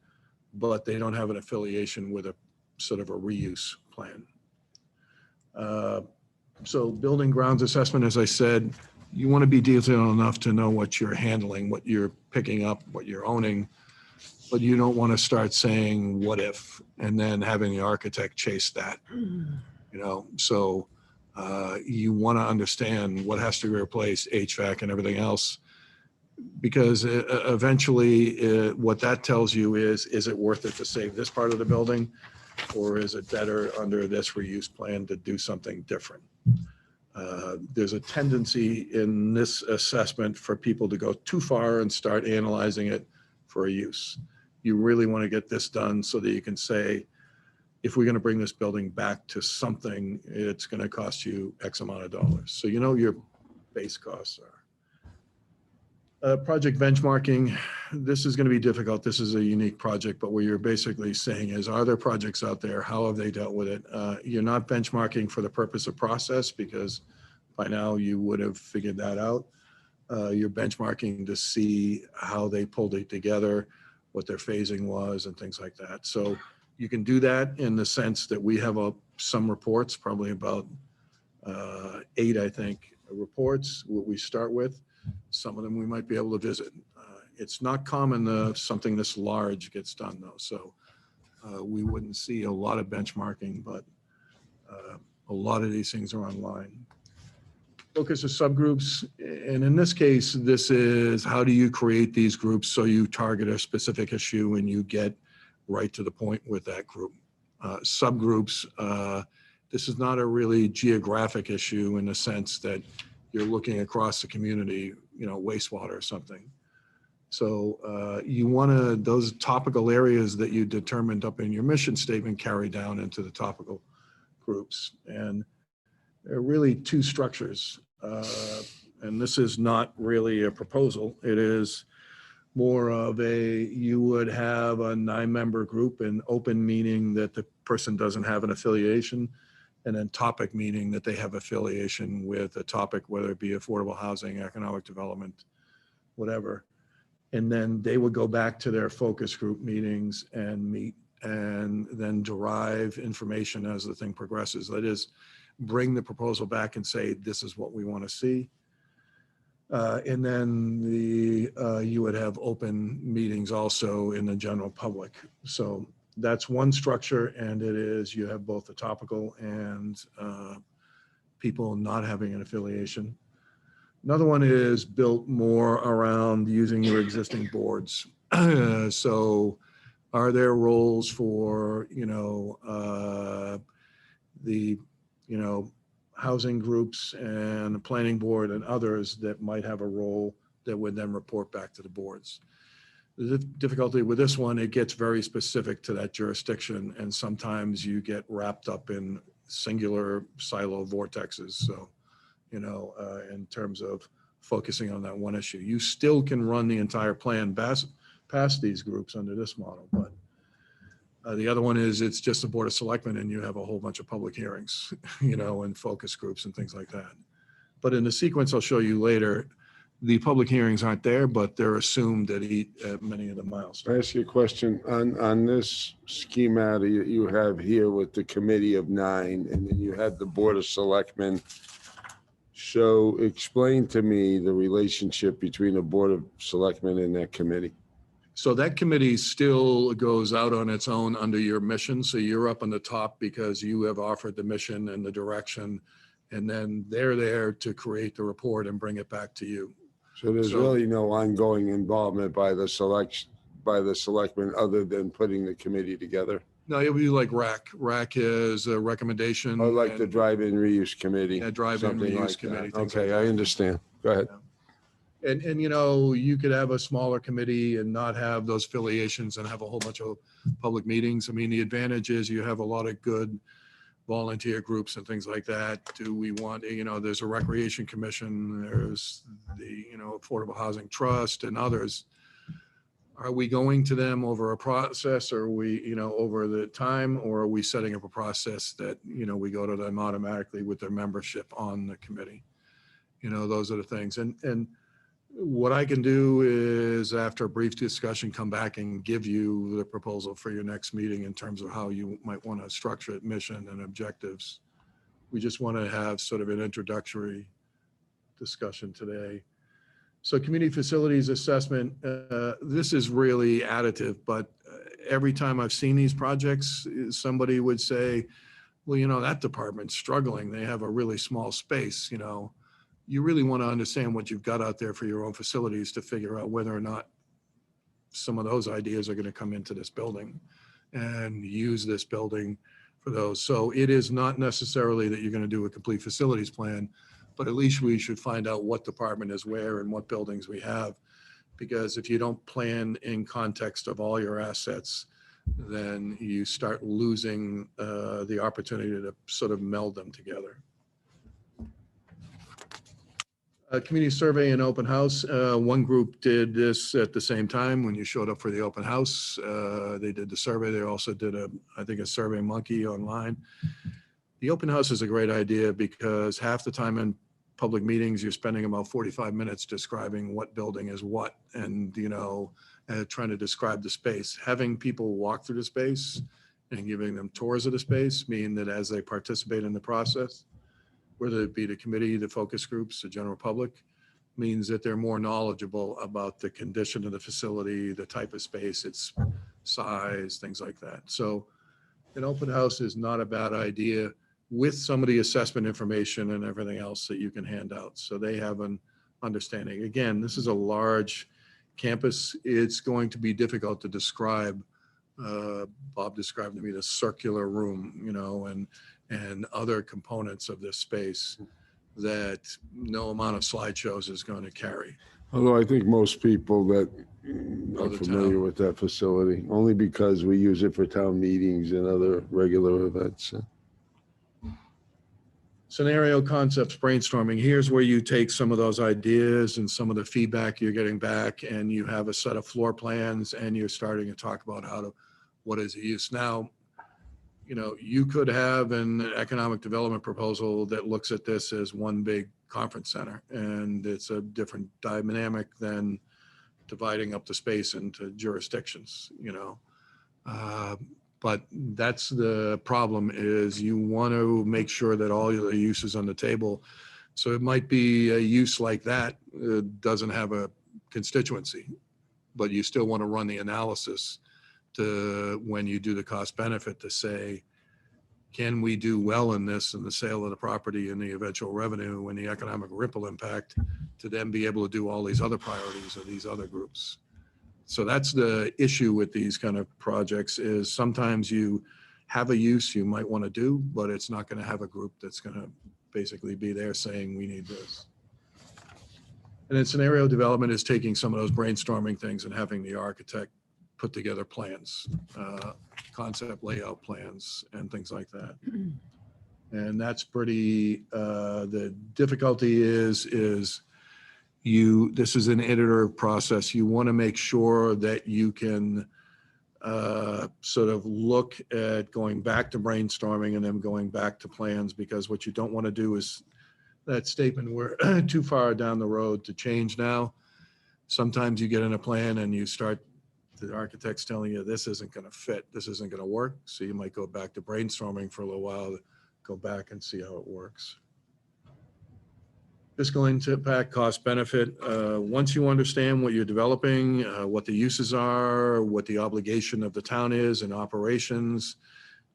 S8: but they don't have an affiliation with a sort of a reuse plan. So building grounds assessment, as I said, you want to be detailed enough to know what you're handling, what you're picking up, what you're owning, but you don't want to start saying what if, and then having the architect chase that, so you want to understand what has to be replaced, HVAC and everything else, because eventually what that tells you is it worth it to save this part of the building, or is it better under this reuse plan to do something different? There's a tendency in this assessment for people to go too far and start analyzing it for a use. You really want to get this done so that you can say, if we're going to bring this building back to something, it's going to cost you X amount of dollars. So your base costs are. Project benchmarking, this is going to be difficult. This is a unique project, but what you're basically saying is, are there projects out there? How have they dealt with it? You're not benchmarking for the purpose of process, because by now you would have figured that out. You're benchmarking to see how they pulled it together, what their phasing was, and things like that. So you can do that in the sense that we have some reports, probably about 8, I think, reports, what we start with. Some of them we might be able to visit. It's not common something this large gets done though, so we wouldn't see a lot of benchmarking, but a lot of these things are online. Focus of subgroups, and in this case, this is how do you create these groups so you target a specific issue and you get right to the point with that group. Subgroups, this is not a really geographic issue in the sense that you're looking across the community, wastewater or something. So you want to, those topical areas that you determined up in your mission statement carry down into the topical groups. And there are really two structures. And this is not really a proposal. It is more of you would have a 9-member group, an open meaning that the person doesn't have an affiliation, and then topic meaning that they have affiliation with a topic, whether it be affordable housing, economic development, whatever. And then they would go back to their focus group meetings and meet and then derive information as the thing progresses. That is, bring the proposal back and say, this is what we want to see. And then you would have open meetings also in the general public. So that's one structure, and it is you have both the topical and people not having an affiliation. Another one is built more around using your existing boards. So are there roles for, the, housing groups and the planning board and others that might have a role that would then report back to the boards? The difficulty with this one, it gets very specific to that jurisdiction, and sometimes you get wrapped up in singular silo vortexes. So, in terms of focusing on that one issue, you still can run the entire plan past these groups under this model, but the other one is it's just the Board of Selectmen and you have a whole bunch of public hearings, and focus groups and things like that. But in the sequence I'll show you later, the public hearings aren't there, but they're assumed at many of the milestones.
S3: Can I ask you a question on this schematic you have here with the committee of 9, and then you had the Board of Selectmen. So explain to me the relationship between the Board of Selectmen and that committee.
S8: So that committee still goes out on its own under your mission. So you're up on the top because you have offered the mission and the direction, and then they're there to create the report and bring it back to you.
S3: So there's really no ongoing involvement by the selectmen other than putting the committee together?
S8: No, it would be like RAC. RAC is a recommendation.
S3: Or like the drive-in reuse committee?
S8: Yeah, drive-in
S3: something
S8: reuse
S3: like
S8: committee.
S3: that. Okay, I understand. Go ahead.
S8: And you could have a smaller committee and not have those affiliations and have a whole bunch of public meetings. I mean, the advantage is you have a lot of good volunteer groups and things like that. Do we want, there's a recreation commission, there's the, Affordable Housing Trust and others. Are we going to them over a process, or are we, over the time, or are we setting up a process that, we go to them automatically with their membership on the committee? Those are the things. And what I can do is, after a brief discussion, come back and give you the proposal for your next meeting in terms of how you might want to structure it, mission and objectives. We just want to have sort of an introductory discussion today. So community facilities assessment, this is really additive, but every time I've seen these projects, somebody would say, well, that department's struggling. They have a really small space, You really want to understand what you've got out there for your own facilities to figure out whether or not some of those ideas are going to come into this building and use this building for those. So it is not necessarily that you're going to do a complete facilities plan, but at least we should find out what department is where and what buildings we have. Because if you don't plan in context of all your assets, then you start losing the opportunity to sort of meld them together. Community survey and open house. One group did this at the same time when you showed up for the open house. They did the survey. They also did I think a Survey Monkey online. The open house is a great idea because half the time in public meetings, you're spending about 45 minutes describing what building is what, and trying to describe the space. Having people walk through the space and giving them tours of the space mean that as they participate in the process, whether it be the committee, the focus groups, the general public, means that they're more knowledgeable about the condition of the facility, the type of space, its size, things like that. So an open house is not a bad idea with some of the assessment information and everything else that you can hand out. So they have an understanding. Again, this is a large campus. It's going to be difficult to describe. Bob described to me the circular room, you know, and other components of this space that no amount of slideshows is going to carry.
S3: Although I think most people that are
S8: the
S3: familiar
S8: town.
S3: with that facility, only because we use it for town meetings and other regular events.
S8: Scenario concepts brainstorming. Here's where you take some of those ideas and some of the feedback you're getting back, and you have a set of floor plans, and you're starting to talk about what is the use. Now, you know, you could have an economic development proposal that looks at this as one big conference center, and it's a different dynamic than dividing up the space into jurisdictions, you know. But that's the problem, is you want to make sure that all the uses on the table. So it might be a use like that doesn't have a constituency, but you still want to run the analysis to, when you do the cost benefit, to say, can we do well in this and the sale of the property and the eventual revenue and the economic ripple impact to then be able to do all these other priorities of these other groups. So that's the issue with these kind of projects, is sometimes you have a use you might want to do, but it's not going to have a group that's going to basically be there saying we need this. And then scenario development is taking some of those brainstorming things and having the architect put together plans, concept layout plans and things like that. And that's pretty, the difficulty is this is an iterative process. You want to make sure that you can sort of look at going back to brainstorming and then going back to plans, because what you don't want to do is that statement, we're too far down the road to change now. Sometimes you get in a plan and you start, the architect's telling you this isn't going to fit, this isn't going to work. So you might go back to brainstorming for a little while, to go back and see how it works. Fiscal impact, cost benefit. Once you understand what you're developing, what the uses are, what the obligation of the town is and operations,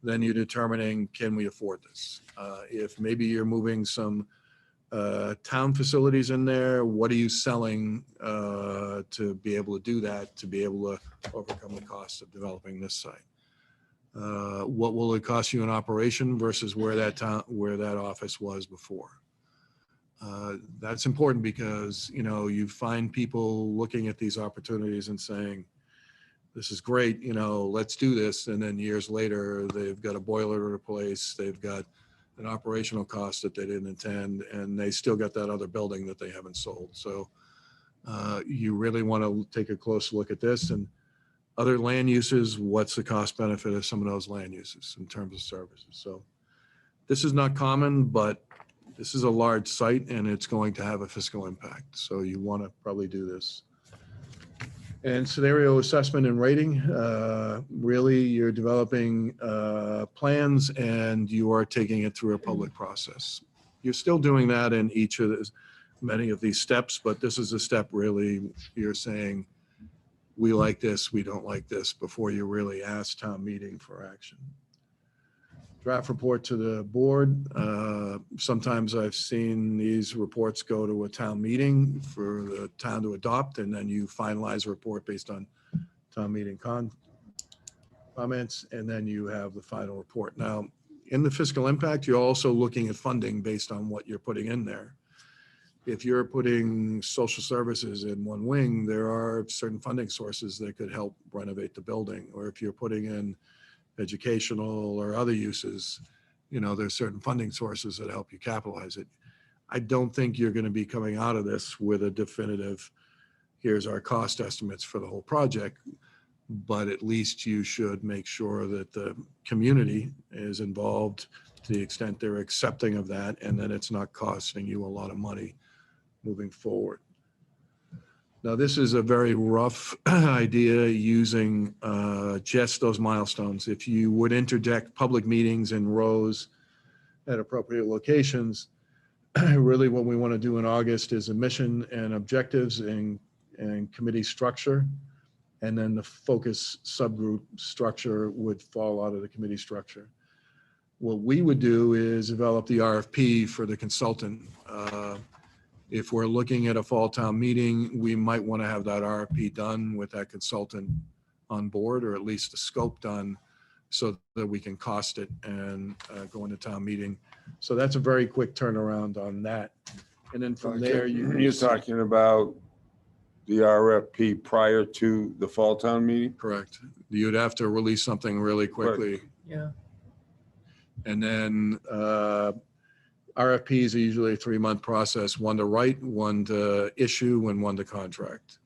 S8: then you're determining, can we afford this? If maybe you're moving some town facilities in there, what are you selling to be able to do that, to be able to overcome the cost of developing this site? What will it cost you in operation versus where that office was before? That's important, because, you know, you find people looking at these opportunities and saying, this is great, you know, let's do this. And then years later, they've got a boiler to replace, they've got an operational cost that they didn't intend, and they still got that other building that they haven't sold. So you really want to take a close look at this, and other land uses, what's the cost benefit of some of those land uses in terms of services. So this is not common, but this is a large site and it's going to have a fiscal impact. So you want to probably do this. And scenario assessment and rating, really you're developing plans and you are taking it through a public process. You're still doing that in each of many of these steps, but this is a step really you're saying, we like this, we don't like this, before you really ask town meeting for action. Draft report to the board. Sometimes I've seen these reports go to a town meeting for the town to adopt, and then you finalize a report based on town meeting comments, and then you have the final report. Now, in the fiscal impact, you're also looking at funding based on what you're putting in there. If you're putting social services in one wing, there are certain funding sources that could help renovate the building. Or if you're putting in educational or other uses, you know, there's certain funding sources that help you capitalize it. I don't think you're going to be coming out of this with a definitive, here's our cost estimates for the whole project, but at least you should make sure that the community is involved to the extent they're accepting of that, and that it's not costing you a lot of money moving forward. Now, this is a very rough idea using just those milestones. If you would interject public meetings in rows at appropriate locations, really what we want to do in August is a mission and objectives and committee structure. And then the focus subgroup structure would fall out of the committee structure. What we would do is develop the RFP for the consultant. If we're looking at a fall town meeting, we might want to have that RFP done with that consultant on board, or at least the scope done, so that we can cost it and go into town meeting. So that's a very quick turnaround on that. And then from there,
S3: You're talking about the RFP prior to the fall town meeting?
S8: correct. You'd have to release something really quickly.
S2: Yeah.
S8: And then RFPs are usually a 3-month process, one to write, one to issue, and one to contract.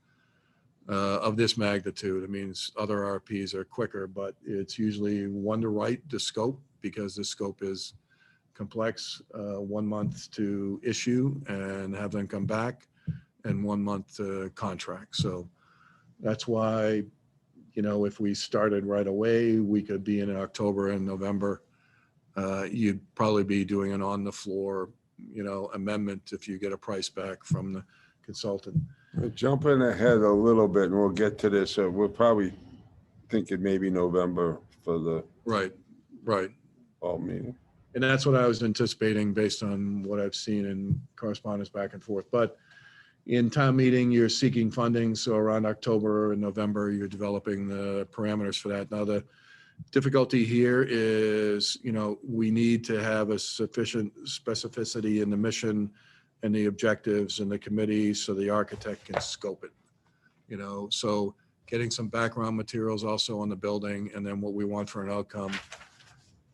S8: Of this magnitude, it means other RFPs are quicker, but it's usually one to write the scope, because the scope is complex, 1 month to issue and have them come back, and 1 month to contract. So that's why, if we started right away, we could be in October and November. You'd probably be doing an on the floor, amendment if you get a price back from the consultant.
S3: We're jumping ahead a little bit, and we'll get to this. We're probably thinking maybe November for the
S8: Right.
S3: fall meeting.
S8: And that's what I was anticipating based on what I've seen in correspondence back and forth. But in town meeting, you're seeking funding. So around October and November, you're developing the parameters for that. Now, the difficulty here is, we need to have a sufficient specificity in the mission and the objectives and the committee so the architect can scope it. So getting some background materials also on the building, and then what we want for an outcome.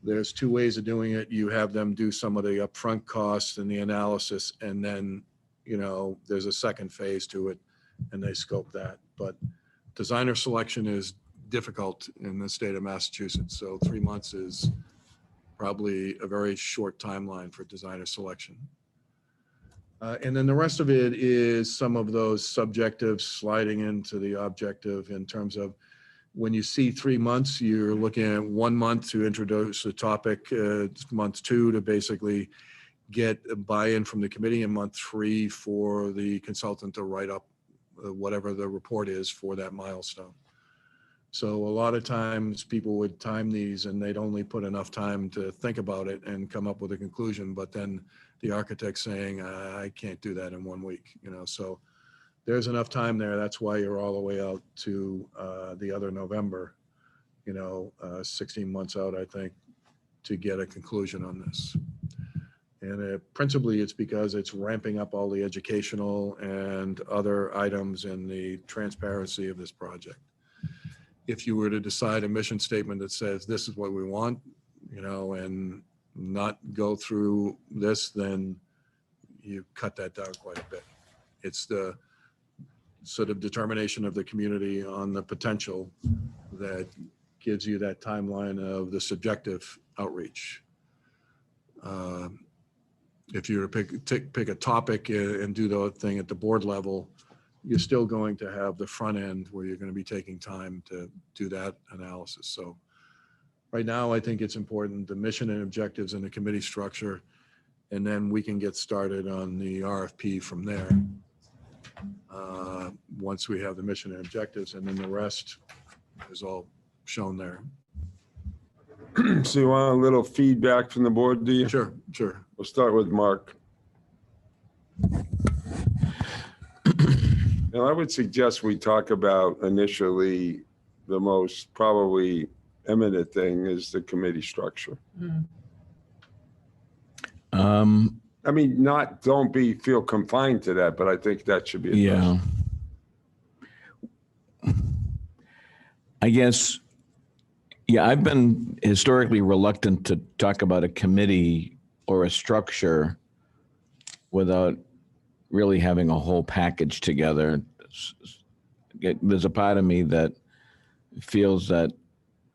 S8: There's 2 ways of doing it. You have them do some of the upfront costs and the analysis, and then, there's a second phase to it, and they scope that. But designer selection is difficult in the state of Massachusetts. So 3 months is probably a very short timeline for designer selection. And then the rest of it is some of those subjectives sliding into the objective, in terms of when you see 3 months, you're looking at 1 month to introduce the topic, month 2 to basically get a buy-in from the committee, and month 3 for the consultant to write up whatever the report is for that milestone. So a lot of times people would time these and they'd only put enough time to think about it and come up with a conclusion, but then the architect's saying, I can't do that in 1 week, so there's enough time there. That's why you're all the way out to the other November, 16 months out, I think, to get a conclusion on this. And principally, it's because it's ramping up all the educational and other items in the transparency of this project. If you were to decide a mission statement that says this is what we want, and not go through this, then you cut that down quite a bit. It's the sort of determination of the community on the potential that gives you that timeline of the subjective outreach. If you were to pick a topic and do the thing at the board level, you're still going to have the front end where you're going to be taking time to do that analysis. So right now, I think it's important, the mission and objectives and the committee structure, and then we can get started on the RFP from there. Once we have the mission and objectives, and then the rest is all shown there.
S3: So you want a little feedback from the board, do you?
S8: Sure.
S3: We'll start with Mark. Now, I would suggest we talk about initially the most probably eminent thing is the committee structure. I mean, don't feel confined to that, but I think that should be addressed.
S5: I guess, I've been historically reluctant to talk about a committee or a structure without really having a whole package together. There's a part of me that feels that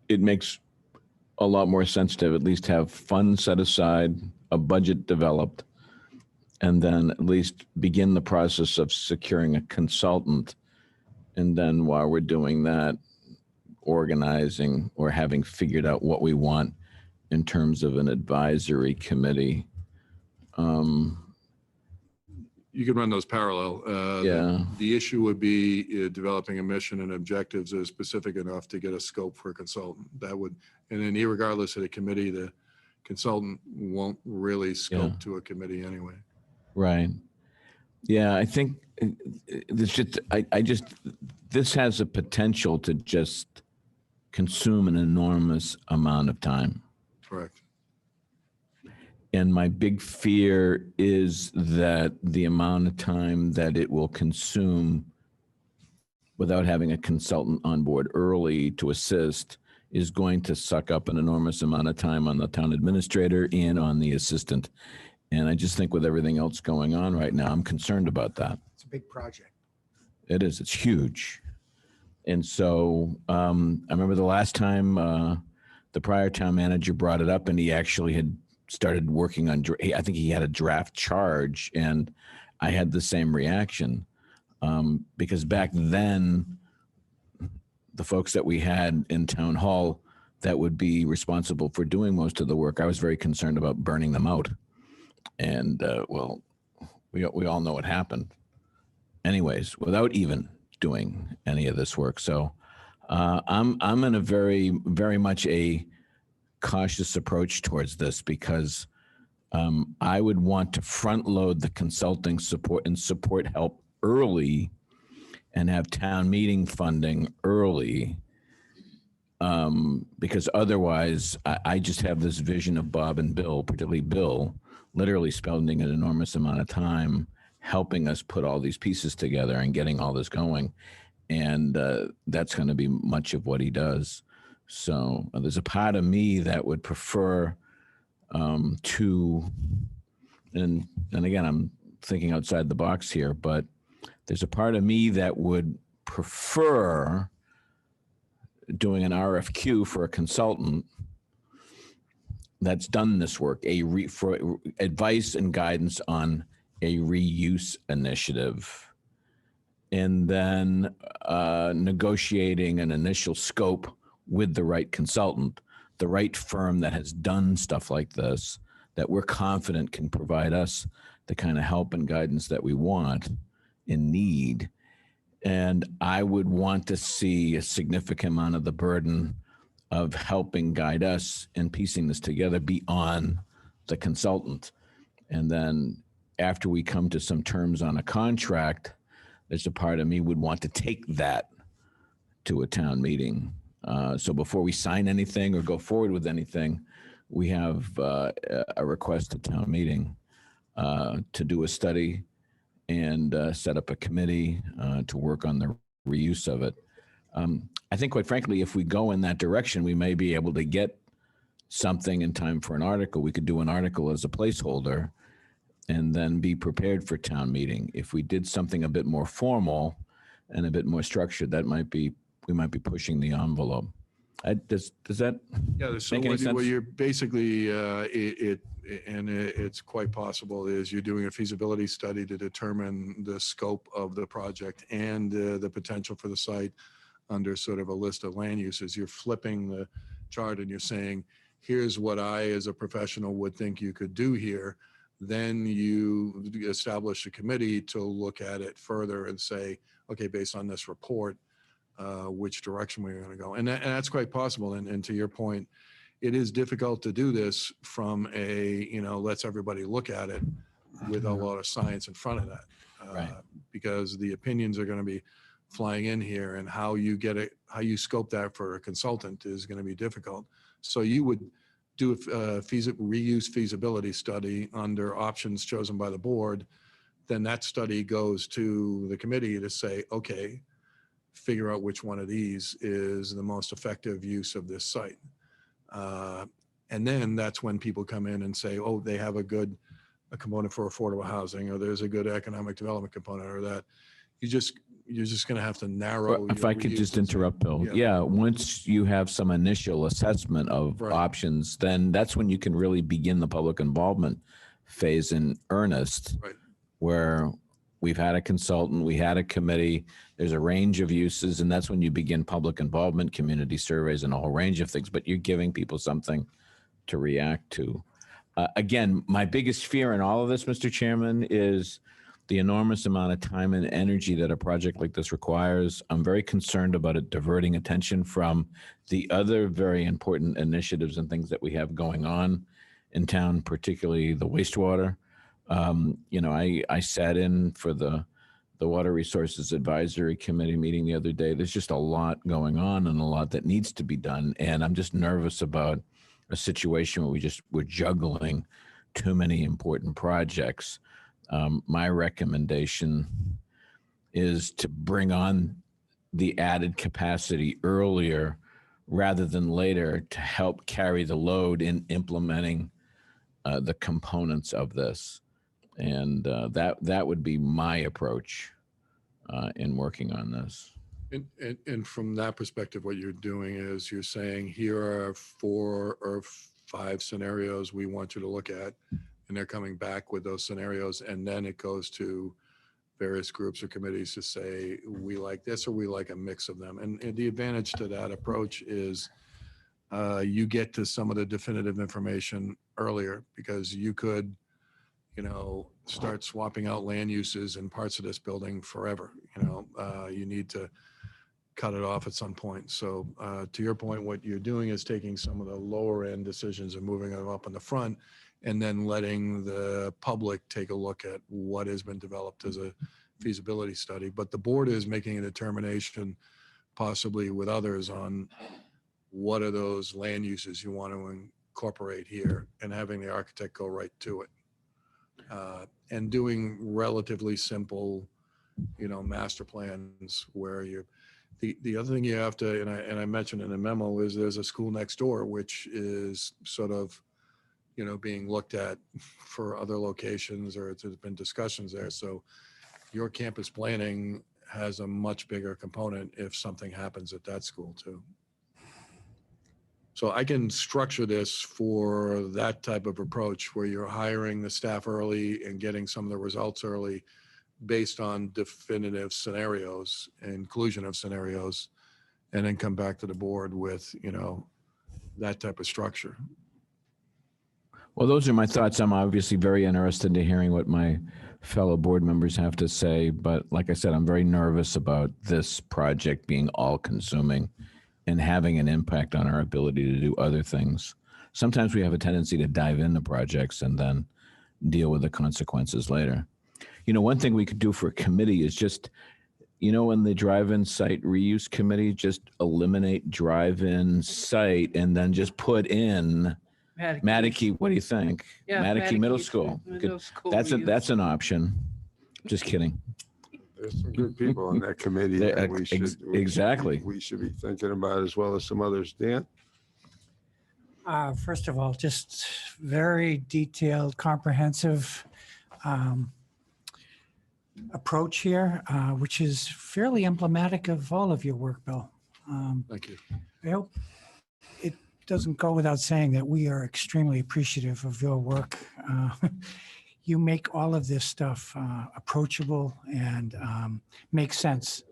S5: it makes a lot more sense to at least have funds set aside, a budget developed, and then at least begin the process of securing a consultant. And then while we're doing that, organizing or having figured out what we want in terms of an advisory committee.
S8: you could run those parallel.
S5: Yeah.
S8: The issue would be developing a mission and objectives that are specific enough to get a scope for a consultant. That would, and then irregardless of the committee, the consultant won't really scope
S5: Yeah.
S8: to a committee anyway.
S5: Right. Yeah, I think this just, I just, this has a potential to just consume an enormous amount of time.
S8: Correct.
S5: And my big fear is that the amount of time that it will consume without having a consultant on board early to assist is going to suck up an enormous amount of time on the town administrator and on the assistant. And I just think with everything else going on right now, I'm concerned about that.
S7: It's a big project.
S5: It is, it's huge. And so I remember the last time the prior town manager brought it up and he actually had started working on, I think he had a draft charge, and I had the same reaction because back then, the folks that we had in town hall that would be responsible for doing most of the work, I was very concerned about burning them out. And well, we all know what happened anyways, without even doing any of this work. So I'm in a very, very much a cautious approach towards this because I would want to front load the consulting support and support help early and have town meeting funding early because otherwise I just have this vision of Bob and Bill, particularly Bill, literally spending an enormous amount of time helping us put all these pieces together and getting all this going. And that's going to be much of what he does. So there's a part of me that would prefer to, and again, I'm thinking outside the box here, but there's a part of me that would prefer doing an RFQ for a consultant that's done this work, for advice and guidance on a reuse initiative, and then negotiating an initial scope with the right consultant, the right firm that has done stuff like this, that we're confident can provide us the kind of help and guidance that we want and need. And I would want to see a significant amount of the burden of helping guide us and piecing this together be on the consultant. And then after we come to some terms on a contract, there's a part of me would want to take that to a town meeting. So before we sign anything or go forward with anything, we have a request at town meeting to do a study and set up a committee to work on the reuse of it. I think, quite frankly, if we go in that direction, we may be able to get something in time for an article. We could do an article as a placeholder and then be prepared for town meeting. If we did something a bit more formal and a bit more structured, that might be, we might be pushing the envelope. Does that
S8: So
S5: make any
S8: what
S5: sense?
S8: you're basically, it's quite possible is you're doing a feasibility study to determine the scope of the project and the potential for the site under sort of a list of land uses. You're flipping the chart and you're saying, here's what I, as a professional, would think you could do here. Then you establish a committee to look at it further and say, okay, based on this report, which direction we're going to go. And that's quite possible. And to your point, it is difficult to do this from a, let's everybody look at it with a lot of science in front of that.
S5: Right.
S8: Because the opinions are going to be flying in here, and how you get it, how you scope that for a consultant is going to be difficult. So you would do a reuse feasibility study under options chosen by the board. Then that study goes to the committee to say, okay, figure out which one of these is the most effective use of this site. And then that's when people come in and say, oh, they have a component for affordable housing, or there's a good economic development component, or that you're just going to have to narrow.
S5: If I could just interrupt, Bill.
S8: Yeah.
S5: Yeah, once you have some initial assessment of
S8: Right.
S5: options, then that's when you can really begin the public involvement phase in earnest.
S8: Right.
S5: Where we've had a consultant, we had a committee, there's a range of uses, and that's when you begin public involvement, community surveys, and a whole range of things, but you're giving people something to react to. Again, my biggest fear in all of this, Mr. Chairman, is the enormous amount of time and energy that a project like this requires. I'm very concerned about it diverting attention from the other very important initiatives and things that we have going on in town, particularly the wastewater. I sat in for the Water Resources Advisory Committee meeting the other day. There's just a lot going on and a lot that needs to be done. And I'm just nervous about a situation where we're juggling too many important projects. My recommendation is to bring on the added capacity earlier rather than later to help carry the load in implementing the components of this. And that would be my approach in working on this.
S8: And from that perspective, what you're doing is you're saying, here are 4 or 5 scenarios we want you to look at, and they're coming back with those scenarios, and then it goes to various groups or committees to say, we like this or we like a mix of them. And the advantage to that approach is you get to some of the definitive information earlier, because you could, start swapping out land uses in parts of this building forever. You need to cut it off at some point. So to your point, what you're doing is taking some of the lower end decisions and moving them up in the front, and then letting the public take a look at what has been developed as a feasibility study. But the board is making a determination, possibly with others, on what are those land uses you want to incorporate here, and having the architect go right to it. And doing relatively simple, master plans where the other thing you have to, and I mentioned in the memo, is there's a school next door, which is sort of, being looked at for other locations, or there's been discussions there. So your campus planning has a much bigger component if something happens at that school too. So I can structure this for that type of approach, where you're hiring the staff early and getting some of the results early based on definitive scenarios, inclusion of scenarios, and then come back to the board with, that type of structure.
S5: Well, those are my thoughts. I'm obviously very interested in hearing what my fellow board members have to say. But like I said, I'm very nervous about this project being all consuming and having an impact on our ability to do other things. Sometimes we have a tendency to dive into projects and then deal with the consequences later. One thing we could do for a committee is just, in the drive-in site reuse committee, just eliminate drive-in site and then just put in Manic. What do you think?
S2: Yeah,
S5: Manic Middle School.
S2: Middle school
S5: That's
S2: reuse.
S5: an option. Just kidding.
S3: There's some good people on that committee that
S5: Exactly.
S3: we should be thinking about, as well as some others. Dan?
S1: First of all, just very detailed, comprehensive approach here, which is fairly emblematic of all of your work, Bill.
S8: Thank you.
S1: I hope it doesn't go without saying that we are extremely appreciative of your work. You make all of this stuff approachable and make sense.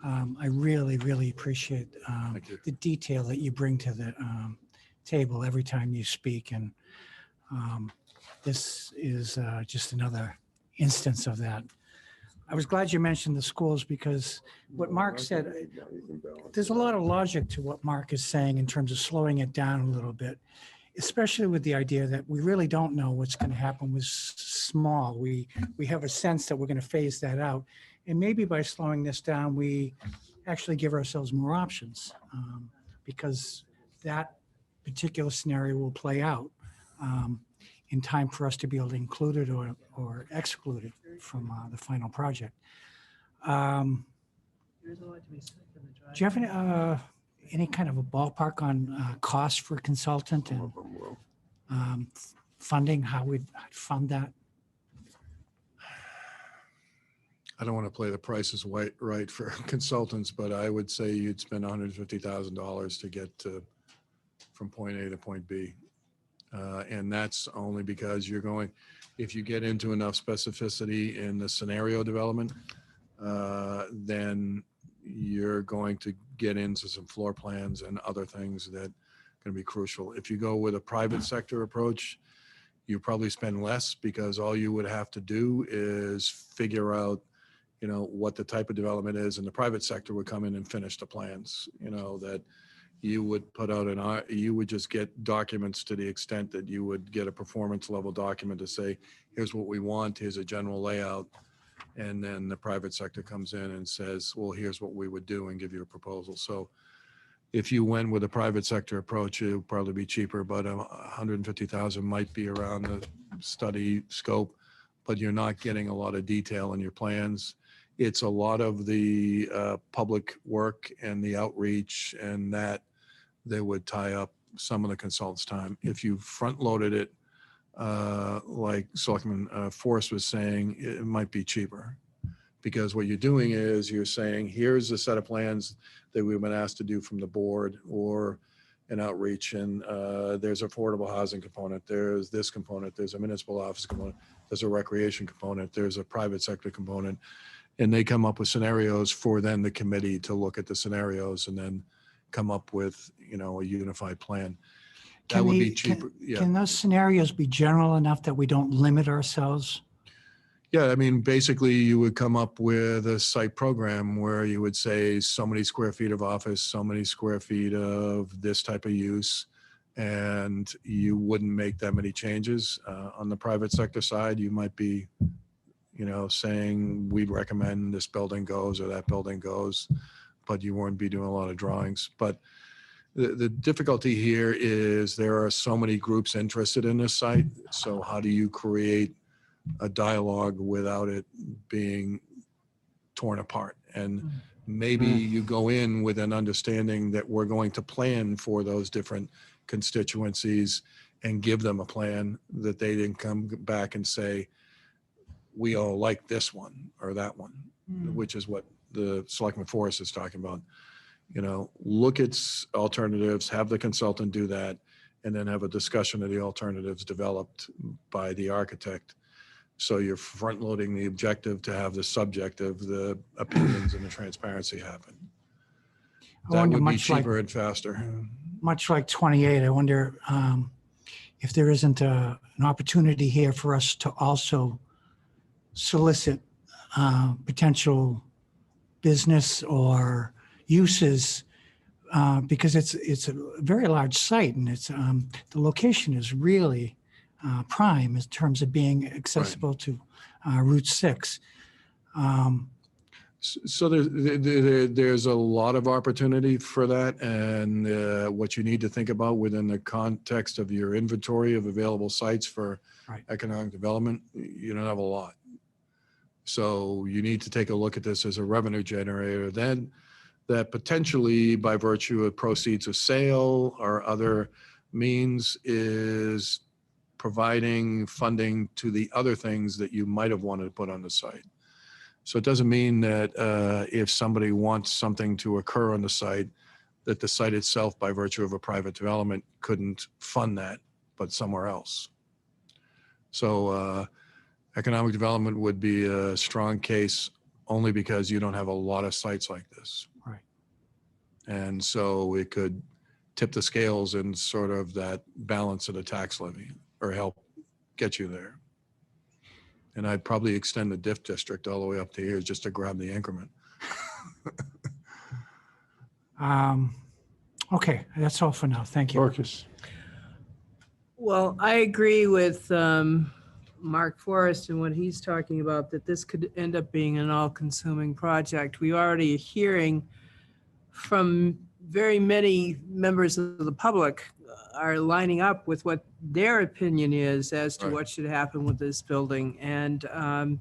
S1: I really, really appreciate
S8: Thank you.
S1: the detail that you bring to the table every time you speak. And this is just another instance of that. I was glad you mentioned the schools, because what Mark said, there's a lot of logic to what Mark is saying in terms of slowing it down a little bit, especially with the idea that we really don't know what's going to happen with small. We have a sense that we're going to phase that out. And maybe by slowing this down, we actually give ourselves more options, because that particular scenario will play out in time for us to be able to include it or exclude it from the final project.
S2: There's a lot to be said for the drive.
S1: Do you have any kind of a ballpark on cost for consultant and funding, how we'd fund that?
S8: I don't want to play the price is right for consultants, but I would say you'd spend $150,000 to get from point A to point B. And that's only because if you get into enough specificity in the scenario development, then you're going to get into some floor plans and other things that are going to be crucial. If you go with a private sector approach, You probably spend less because all you would have to do is figure out, what the type of development is, and the private sector would come in and finish the plans, that you would put out you would just get documents to the extent that you would get a performance level document to say, here's what we want, here's a general layout. And then the private sector comes in and says, well, here's what we would do, and give you a proposal. So if you went with a private sector approach, it would probably be cheaper, but 150,000 might be around the study scope, but you're not getting a lot of detail in your plans. It's a lot of the public work and the outreach, and that they would tie up some of the consultants' time. If you front loaded it, like Selectman Forrest was saying, it might be cheaper. Because what you're doing is you're saying, here's a set of plans that we've been asked to do from the board or an outreach, and there's affordable housing component, there's this component, there's a municipal office component, there's a recreation component, there's a private sector component, and they come up with scenarios for then the committee to look at the scenarios and then come up with, a unified plan. That would be cheaper. Yeah.
S1: Can those scenarios be general enough that we don't limit ourselves?
S8: Yeah, I mean, basically you would come up with a site program where you would say so many square feet of office, so many square feet of this type of use, and you wouldn't make that many changes. On the private sector side, you might be, saying we'd recommend this building goes or that building goes, but you wouldn't be doing a lot of drawings. But the difficulty here is there are so many groups interested in this site. So how do you create a dialogue without it being torn apart? And maybe you go in with an understanding that we're going to plan for those different constituencies and give them a plan that they didn't come back and say, we all like this one or that one, which is what the Selectman Forrest is talking about. Look at alternatives, have the consultant do that, and then have a discussion of the alternatives developed by the architect. So you're front loading the objective to have the subjective, the opinions and the transparency happen. That would be cheaper and faster.
S1: Much like 28, I wonder if there isn't an opportunity here for us to also solicit potential business or uses, because it's a very large site, and it's the location is really prime in terms of being accessible to Route 6.
S8: So there's a lot of opportunity for that, and what you need to think about within the context of your inventory of available sites for economic development, you don't have a lot. So you need to take a look at this as a revenue generator, then that potentially by virtue of proceeds of sale or other means is providing funding to the other things that you might have wanted to put on the site. So it doesn't mean that if somebody wants something to occur on the site, that the site itself, by virtue of a private development, couldn't fund that, but somewhere else. So economic development would be a strong case only because you don't have a lot of sites like this.
S1: Right.
S8: And so it could tip the scales in sort of that balance of the tax levy or help get you there. And I'd probably extend the DIF district all the way up to here just to grab the increment.
S1: Okay, that's all for now. Thank you.
S3: Dorcas.
S2: Well, I agree with Mark Forrest and what he's talking about, that this could end up being an all-consuming project. We already are hearing from very many members of the public are lining up with what their opinion is as to what should happen with this building. And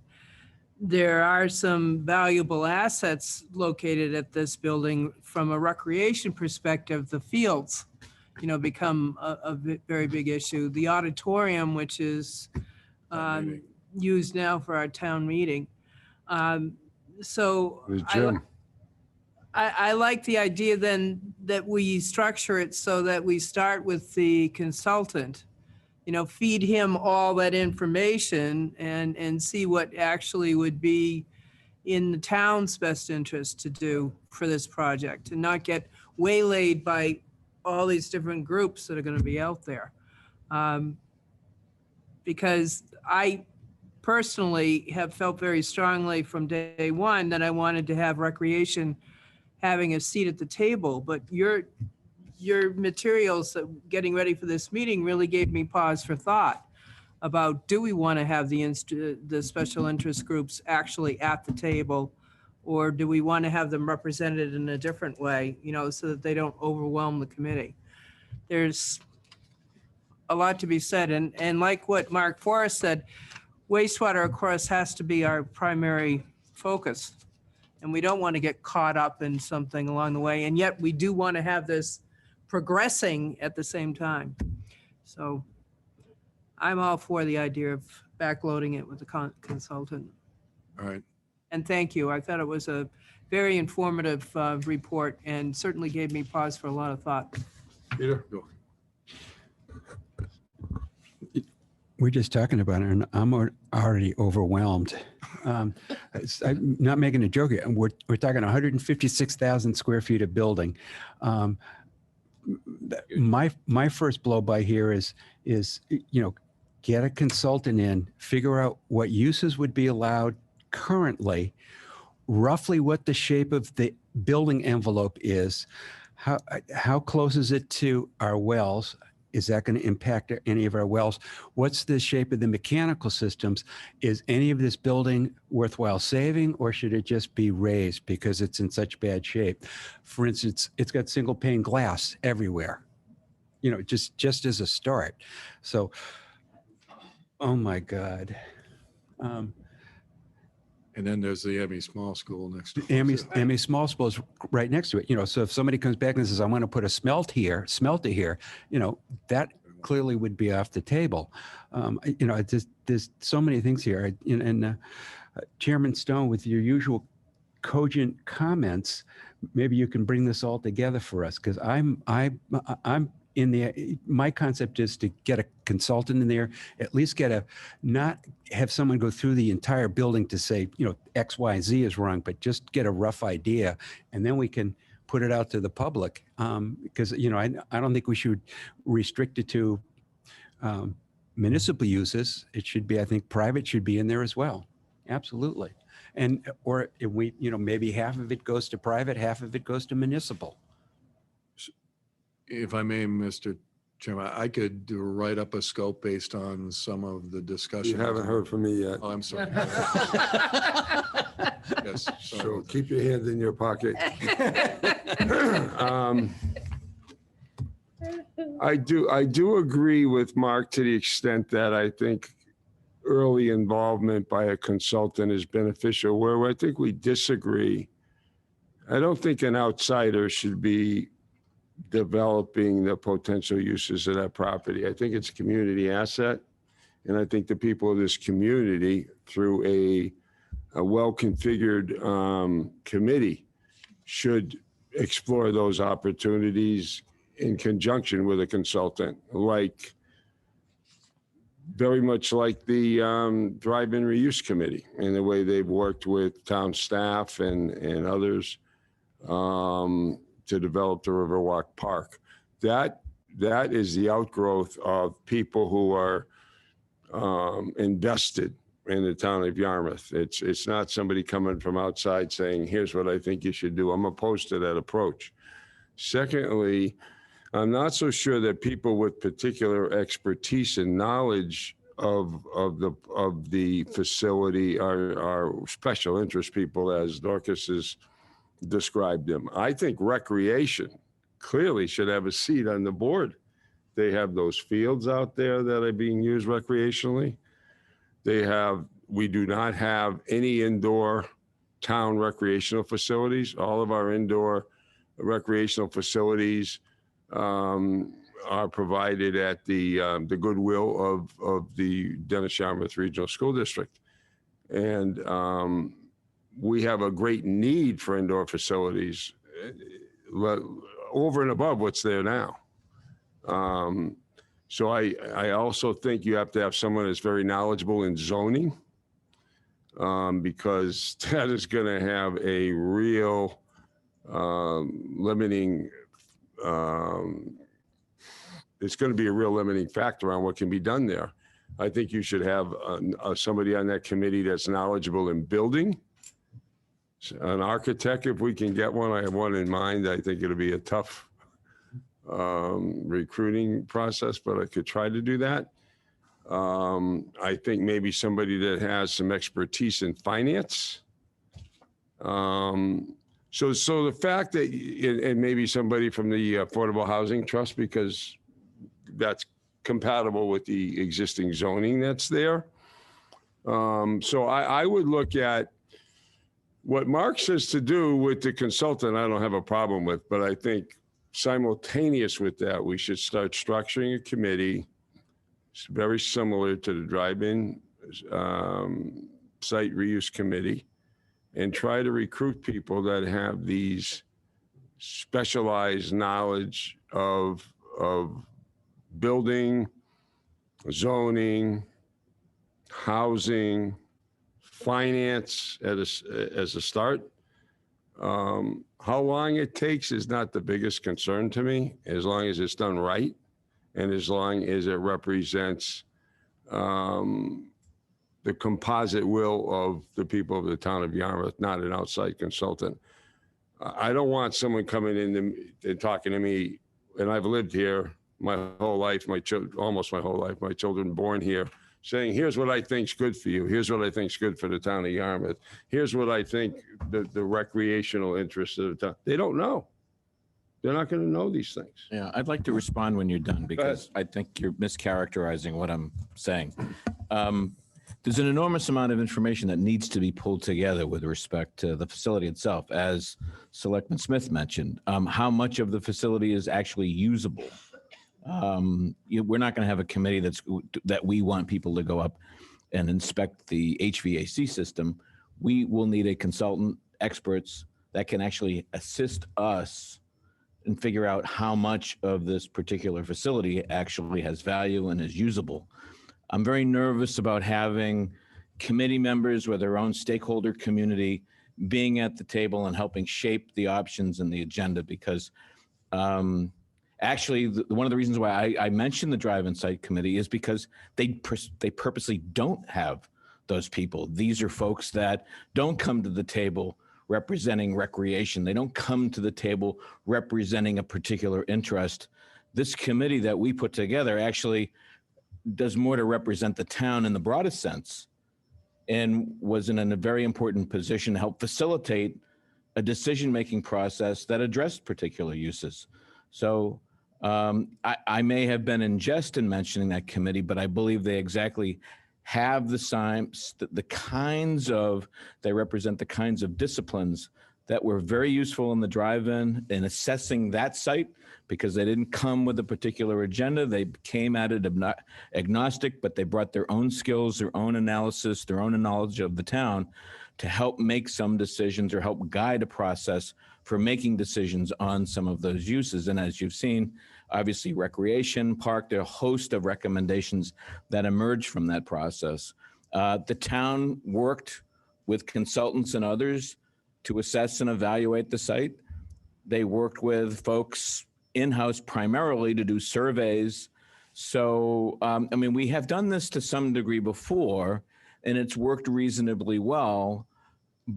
S2: there are some valuable assets located at this building from a recreation perspective. The fields, become a very big issue. The auditorium, which is used now for our town meeting. So
S3: The gym.
S2: I like the idea then that we structure it so that we start with the consultant, feed him all that information and see what actually would be in the town's best interest to do for this project, and not get waylaid by all these different groups that are going to be out there. because I personally have felt very strongly from day one that I wanted to have recreation having a seat at the table, but your materials getting ready for this meeting really gave me pause for thought about, do we want to have the special interest groups actually at the table? Or do we want to have them represented in a different way, so that they don't overwhelm the committee? There's a lot to be said. And like what Mark Forrest said, wastewater, of course, has to be our primary focus. And we don't want to get caught up in something along the way. And yet we do want to have this progressing at the same time. So I'm all for the idea of backloading it with the consultant.
S8: All right.
S2: And thank you. I thought it was a very informative report and certainly gave me pause for a lot of thought.
S3: Peter?
S6: We're just talking about it, and I'm already overwhelmed. I'm not making a joke here. We're talking 156,000 square feet of building. My first blow by here is get a consultant in, figure out what uses would be allowed currently, roughly what the shape of the building envelope is, how close is it to our wells? Is that going to impact any of our wells? What's the shape of the mechanical systems? Is any of this building worthwhile saving, or should it just be raised because it's in such bad shape? For instance, it's got single pane glass everywhere, just as a start. So, oh my God.
S8: And then there's the Emmy Small School next to it.
S6: Emmy Small School is right next to it, so if somebody comes back and says, I want to put a smelter here, that clearly would be off the table. There's so many things here. And Chairman Stone, with your usual cogent comments, maybe you can bring this all together for us, because I'm my concept is to get a consultant in there, at least not have someone go through the entire building to say, X, Y, Z is wrong, but just get a rough idea. And then we can put it out to the public. Because, I don't think we should restrict it to municipal uses. It should be, I think private should be in there as well. Absolutely. Or if we, maybe half of it goes to private, half of it goes to municipal.
S8: If I may, Mr. Chairman, I could write up a scope based on some of the discussion.
S3: You haven't heard from me yet,
S8: Oh, I'm sorry. Yes,
S3: so
S8: sorry.
S3: keep your hand in your pocket. I do agree with Mark to the extent that I think early involvement by a consultant is beneficial. Where I think we disagree, I don't think an outsider should be developing the potential uses of that property. I think it's a community asset. And I think the people of this community, through a well-configured committee, should explore those opportunities in conjunction with a consultant, very much like the Drive-In Reuse Committee, in the way they've worked with town staff and others to develop the Riverwalk Park. That is the outgrowth of people who are invested in the town of Yarmouth. It's not somebody coming from outside saying, here's what I think you should do. I'm opposed to that approach. Secondly, I'm not so sure that people with particular expertise and knowledge of the facility are special interest people, as Dorcas has described them. I think recreation clearly should have a seat on the board. They have those fields out there that are being used recreationally. We do not have any indoor town recreational facilities. All of our indoor recreational facilities are provided at the goodwill of the Dennis Yarmouth Regional School District. And we have a great need for indoor facilities over and above what's there now. So I also think you have to have someone that's very knowledgeable in zoning, because that is going to have a real limiting, it's going to be a real limiting factor on what can be done there. I think you should have somebody on that committee that's knowledgeable in building. An architect, if we can get one. I have one in mind. I think it'll be a tough recruiting process, but I could try to do that. I think maybe somebody that has some expertise in finance. So the fact that, and maybe somebody from the Affordable Housing Trust, because that's compatible with the existing zoning that's there. So I would look at what Mark says to do with the consultant. I don't have a problem with, but I think simultaneous with that, we should start structuring a committee very similar to the drive-in site reuse committee, and try to recruit people that have these specialized knowledge of building, zoning, housing, finance as a start. How long it takes is not the biggest concern to me, as long as it's done right and as long as it represents the composite will of the people of the town of Yarmouth, not an outside consultant. I don't want someone coming in and talking to me, and I've lived here my whole life, almost my whole life, my children born here, saying, here's what I think's good for you. Here's what I think's good for the town of Yarmouth. Here's what I think the recreational interests of the town. They don't know. They're not going to know these things.
S5: Yeah, I'd like to respond when you're done, because I think you're mischaracterizing what I'm saying. There's an enormous amount of information that needs to be pulled together with respect to the facility itself. As Selectman Smith mentioned, how much of the facility is actually usable? We're not going to have a committee that we want people to go up and inspect the HVAC system. We will need a consultant, experts that can actually assist us and figure out how much of this particular facility actually has value and is usable. I'm very nervous about having committee members with their own stakeholder community being at the table and helping shape the options and the agenda, because actually one of the reasons why I mentioned the drive-in site committee is because they purposely don't have those people. These are folks that don't come to the table representing recreation. They don't come to the table representing a particular interest. This committee that we put together actually does more to represent the town in the broadest sense, and was in a very important position to help facilitate a decision-making process that addressed particular uses. So I may have been in jest in mentioning that committee, but I believe they exactly have the kinds of, they represent the kinds of disciplines that were very useful in the drive-in in assessing that site, because they didn't come with a particular agenda. They came at it agnostic, but they brought their own skills, their own analysis, their own knowledge of the town to help make some decisions or help guide a process for making decisions on some of those uses. And as you've seen, obviously recreation, park, there are a host of recommendations that emerged from that process. The town worked with consultants and others to assess and evaluate the site. They worked with folks in-house primarily to do surveys. So, I mean, we have done this to some degree before, and it's worked reasonably well,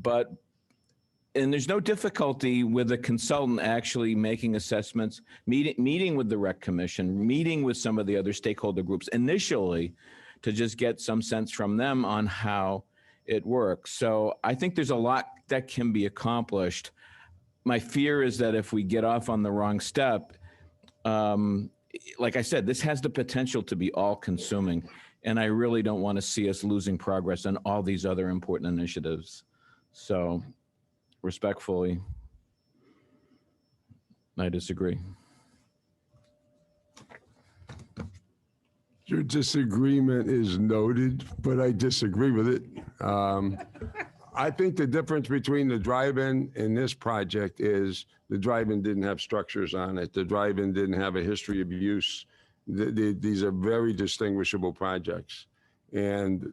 S5: and there's no difficulty with a consultant actually making assessments, meeting with the Rec Commission, meeting with some of the other stakeholder groups initially to just get some sense from them on how it works. So I think there's a lot that can be accomplished. My fear is that if we get off on the wrong step, like I said, this has the potential to be all-consuming, and I really don't want to see us losing progress on all these other important initiatives. So respectfully, I disagree.
S3: Your disagreement is noted, but I disagree with it. I think the difference between the drive-in and this project is the drive-in didn't have structures on it. The drive-in didn't have a history of use. These are very distinguishable projects. And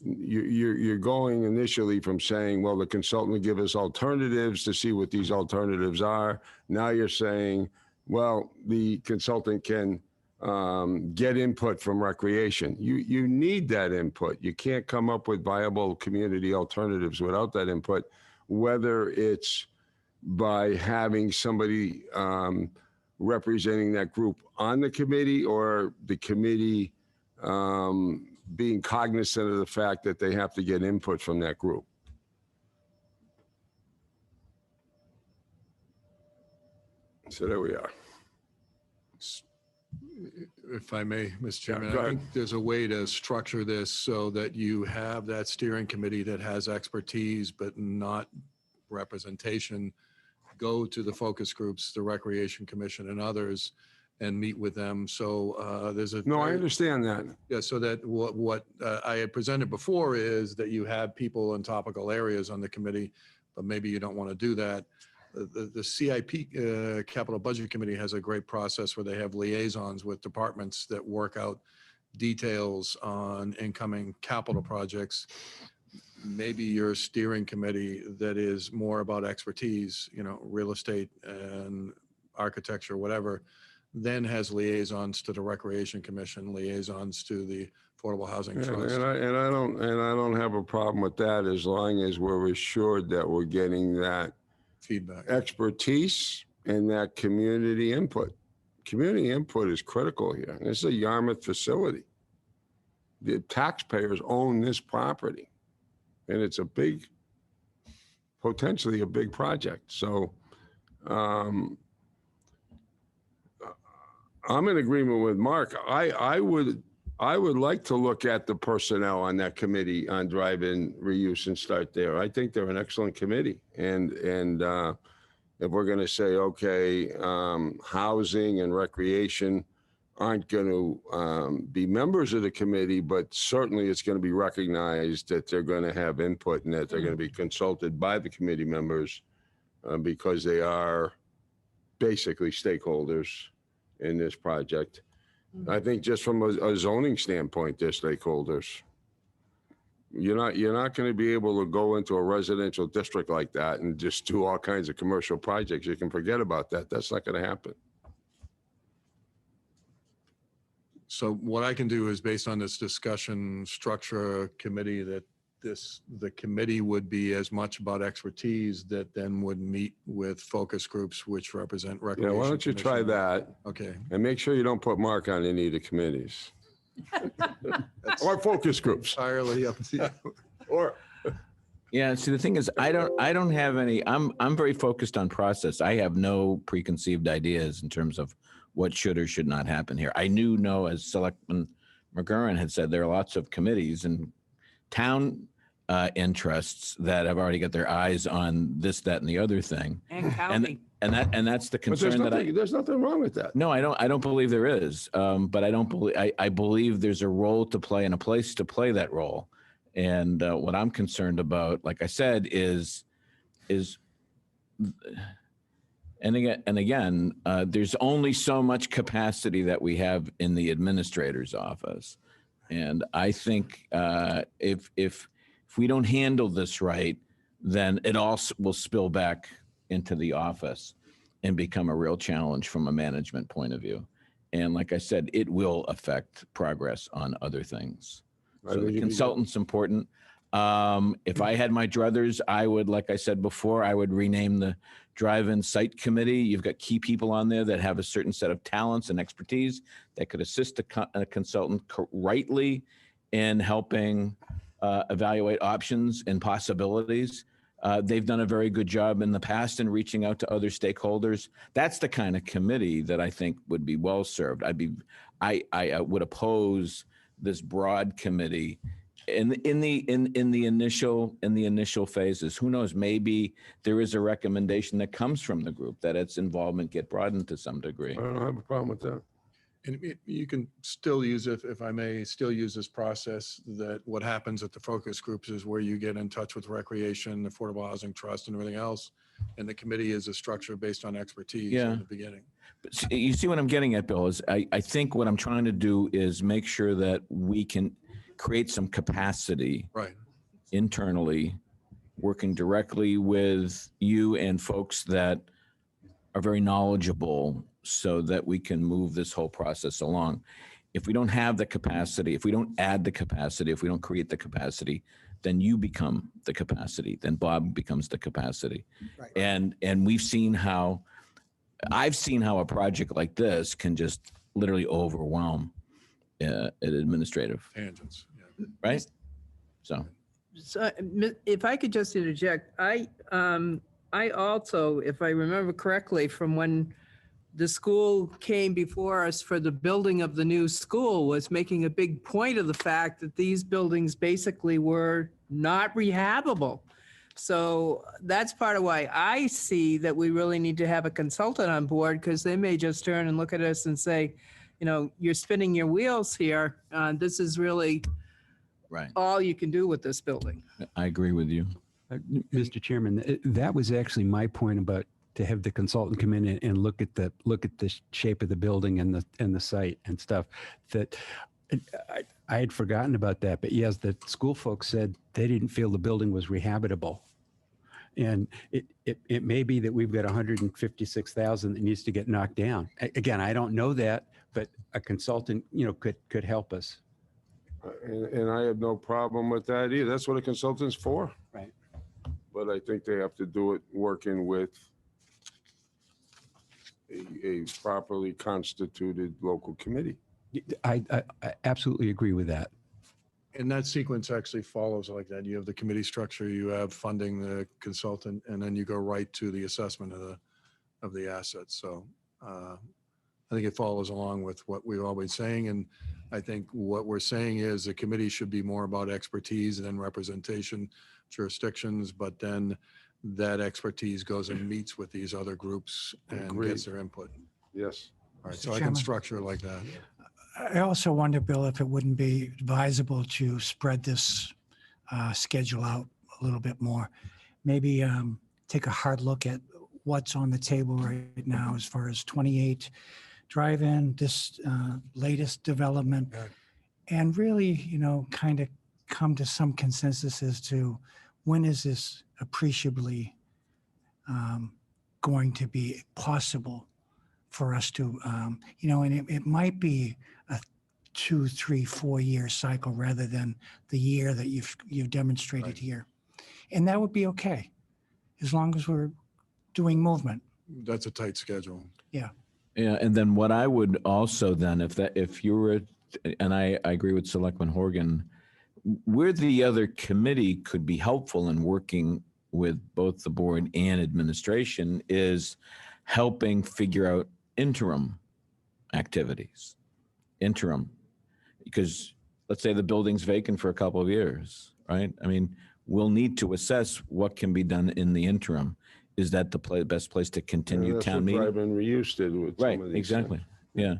S3: you're going initially from saying, well, the consultant will give us alternatives to see what these alternatives are. Now you're saying, well, the consultant can get input from recreation. You need that input. You can't come up with viable community alternatives without that input, whether it's by having somebody representing that group on the committee or the committee being cognizant of the fact that they have to get input from that group. So there we are.
S8: If I may, Mr. Chairman,
S3: go
S8: I
S3: ahead.
S8: think there's a way to structure this so that you have that steering committee that has expertise but not representation, go to the focus groups, the Recreation Commission and others, and meet with them. So there's a.
S3: No, I understand that.
S8: Yeah, so that what I had presented before is that you have people in topical areas on the committee, but maybe you don't want to do that. The CIP, Capital Budget Committee, has a great process where they have liaisons with departments that work out details on incoming capital projects. Maybe your steering committee that is more about expertise, real estate and architecture, whatever, then has liaisons to the Recreation Commission, liaisons to the Affordable Housing Trust.
S3: And I don't have a problem with that as long as we're assured that we're getting that
S8: Feedback.
S3: expertise and that community input. Community input is critical here. This is a Yarmouth facility. The taxpayers own this property, and it's potentially a big project. So I'm in agreement with Mark. I would like to look at the personnel on that committee on drive-in reuse and start there. I think they're an excellent committee. And if we're going to say, okay, housing and recreation aren't going to be members of the committee, but certainly it's going to be recognized that they're going to have input and that they're going to be consulted by the committee members because they are basically stakeholders in this project. I think just from a zoning standpoint, they're stakeholders. You're not going to be able to go into a residential district like that and just do all kinds of commercial projects. You can forget about that. That's not going to happen.
S8: So what I can do is, based on this discussion, structure a committee that the committee would be as much about expertise that then would meet with focus groups which represent
S3: Yeah,
S8: recreation.
S3: why don't you try
S8: Commission.
S3: that?
S8: Okay.
S3: And make sure you don't put Mark on any of the committees. Or focus groups.
S8: Entirely up to you.
S3: Or
S5: Yeah, see, the thing is, I don't have any, I'm very focused on process. I have no preconceived ideas in terms of what should or should not happen here. I know, as Selectman McGurran had said, there are lots of committees and town interests that have already got their eyes on this, that, and the other thing.
S2: And county.
S5: And that's the
S3: but there's
S5: concern
S3: there's nothing wrong with that.
S5: No, I don't believe there is. But I believe there's a role to play and a place to play that role. And what I'm concerned about, like I said, is and again, there's only so much capacity that we have in the administrator's office. And I think if we don't handle this right, then it all will spill back into the office and become a real challenge from a management point of view. And like I said, it will affect progress on other things. So the consultant's important. If I had my druthers, I would, like I said before, I would rename the drive-in site committee. You've got key people on there that have a certain set of talents and expertise that could assist a consultant rightly in helping evaluate options and possibilities. They've done a very good job in the past in reaching out to other stakeholders. That's the kind of committee that I think would be well served. I would oppose this broad committee in the initial phases. Who knows? Maybe there is a recommendation that comes from the group that its involvement get broadened to some degree.
S3: I don't have a problem with that.
S8: And you can still use, if I may, still use this process, that what happens at the focus groups is where you get in touch with Recreation, Affordable Housing Trust, and everything else. And the committee is a structure based on expertise in the beginning.
S5: But you see what I'm getting at, Bill, is I think what I'm trying to do is make sure that we can create some capacity
S8: Right.
S5: internally, working directly with you and folks that are very knowledgeable so that we can move this whole process along. If we don't have the capacity, if we don't add the capacity, if we don't create the capacity, then you become the capacity, then Bob becomes the capacity.
S7: Right.
S5: And we've seen how, I've seen how a project like this can just literally overwhelm an administrative,
S8: Tangents, yeah.
S5: right? So,
S2: So, if I could just interject, I also, if I remember correctly, from when the school came before us for the building of the new school, was making a big point of the fact that these buildings basically were not rehabable. So that's part of why I see that we really need to have a consultant on board, because they may just turn and look at us and say, you know, you're spinning your wheels here. This is really
S5: right.
S2: all you can do with this building.
S5: I agree with you.
S6: Mr. Chairman, that was actually my point about to have the consultant come in and look at the shape of the building and the site and stuff. That I had forgotten about that, but yes, the school folks said they didn't feel the building was rehabitable. And it may be that we've got 156,000 that needs to get knocked down. Again, I don't know that, but a consultant, could help us.
S3: And I have no problem with that either. That's what a consultant's for.
S6: Right.
S3: But I think they have to do it working with a properly constituted local committee.
S6: I absolutely agree with that.
S8: And that sequence actually follows like that. You have the committee structure, you have funding the consultant, and then you go right to the assessment of the assets. So I think it follows along with what we've always saying. And I think what we're saying is the committee should be more about expertise and representation jurisdictions, but then that expertise goes and meets with these other groups and
S3: Agreed.
S8: gets their input.
S3: Yes.
S8: All right,
S1: Mr.
S8: so I can
S1: Chairman.
S8: structure it like that.
S1: I also wonder, Bill, if it wouldn't be advisable to spread this schedule out a little bit more. Maybe take a hard look at what's on the table right now as far as 28 drive-in, this latest development, and really, kind of come to some consensus as to when is this appreciably going to be possible for us to, and it might be a 2, 3, 4 year cycle rather than the year that you've demonstrated
S8: Right.
S1: here. And that would be okay, as long as we're doing movement.
S8: That's a tight schedule.
S5: Yeah, and then what I would also then, if you were, and I agree with Selectman Horgan, where the other committee could be helpful in working with both the board and administration is helping figure out interim activities. Interim, because let's say the building's vacant for a couple of years, right? I mean, we'll need to assess what can be done in the interim. Is that the best place to continue town meeting?
S3: That's what Drive-in reuse did with some
S5: Right,
S3: of these
S5: exactly.
S3: things.
S5: Yeah.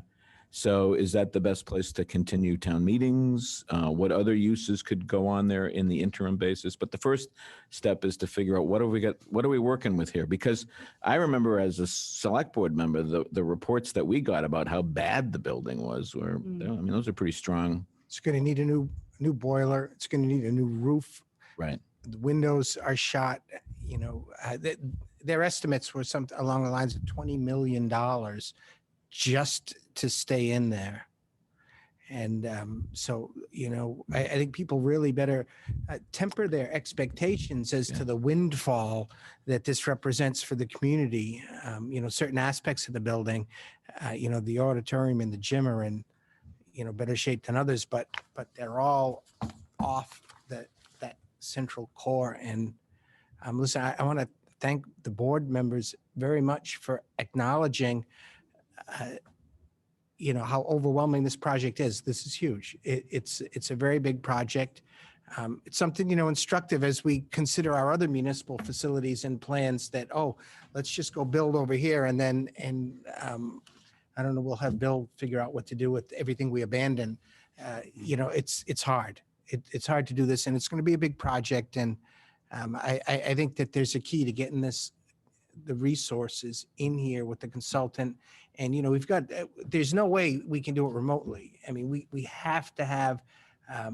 S5: So is that the best place to continue town meetings? What other uses could go on there in the interim basis? But the first step is to figure out what have we got, what are we working with here? Because I remember as a select board member, the reports that we got about how bad the building was were, I mean, those are pretty strong.
S7: It's going to need a new boiler. It's going to need a new roof.
S5: Right.
S7: The windows are shot, their estimates were something along the lines of $20 million just to stay in there. And so, I think people really better temper their expectations as to the windfall that this represents for the community. Certain aspects of the building, the auditorium and the gym are in, better shape than others, but they're all off that central core. And listen, I want to thank the board members very much for acknowledging how overwhelming this project is. This is huge. It's a very big project. It's something, instructive as we consider our other municipal facilities and plans that, let's just go build over here. And then, I don't know, we'll have Bill figure out what to do with everything we abandon. It's hard. It's hard to do this, and it's going to be a big project. And I think that there's a key to getting the resources in here with the consultant. And, there's no way we can do it remotely. I mean, we have to have, a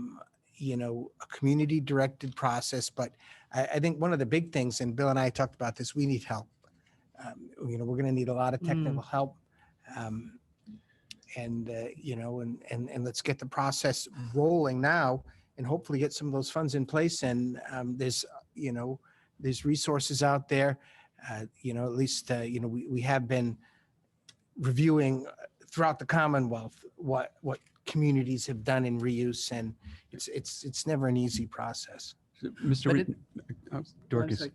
S7: community directed process. But I think one of the big things, and Bill and I talked about this, we need help. We're going to need a lot of technical help. You know, and let's get the process rolling now and hopefully get some of those funds in place. And there's, you know, there's resources out there. You know, at least, you know, we have been reviewing throughout the Commonwealth what communities have done in reuse, and it's never an easy process.
S6: Mr.
S2: But
S6: Reed, Dorcas.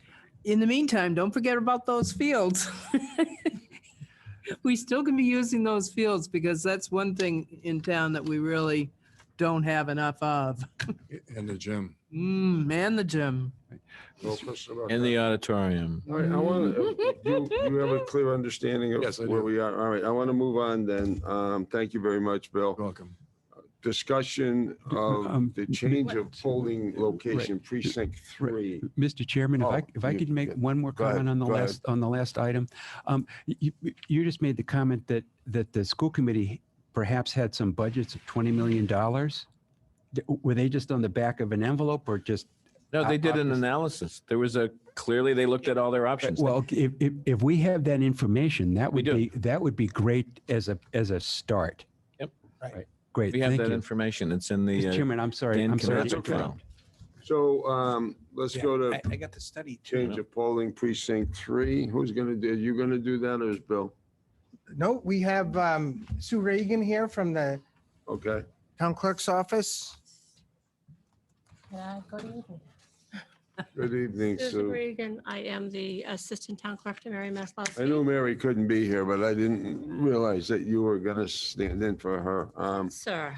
S2: In the meantime, don't forget about those fields. We still can be using those fields because that's one thing in town that we really don't have enough of.
S8: And the gym.
S2: And the gym.
S3: No question about
S5: In
S3: that.
S5: the auditorium.
S3: All right, I want to, you have a clear understanding of
S8: Yes, I
S3: where
S8: do.
S3: we are. All right, I want to move on then. Thank you very much, Bill.
S8: Welcome.
S3: Discussion of the change of polling location precinct 3.
S6: Mr. Chairman,
S3: Oh,
S6: if I
S3: you-
S6: could make one more
S3: go ahead,
S6: comment on the last item. You just made the comment that the school committee perhaps had some budgets of $20 million. Were they just on the back of an envelope or just?
S5: No, they did an
S6: Obvious-
S5: analysis. There was clearly they looked at all their options.
S6: Well, if we have that information, that
S5: We
S6: would be great as a start.
S5: Yep.
S6: Right. Great.
S5: We have
S6: Thank
S5: that
S6: you.
S5: information. It's in the.
S6: Mr. Chairman, I'm sorry.
S5: Dan
S6: I'm sorry.
S3: That's
S6: to
S3: okay.
S6: interrupt.
S3: So let's
S1: Yeah,
S3: go to
S1: I got the study too.
S3: change of polling precinct 3. Who's going to do, you going to do that or is Bill?
S7: No, we have Sue Reagan here from the
S3: Okay.
S7: town clerk's office.
S10: Good evening.
S3: Good evening,
S10: Susan
S3: Sue.
S10: Regan. I am the Assistant Town Clerk to Mary
S3: I
S10: Maslowski.
S3: knew Mary couldn't be here, but I didn't realize that you were going to stand in for her.
S10: Sir,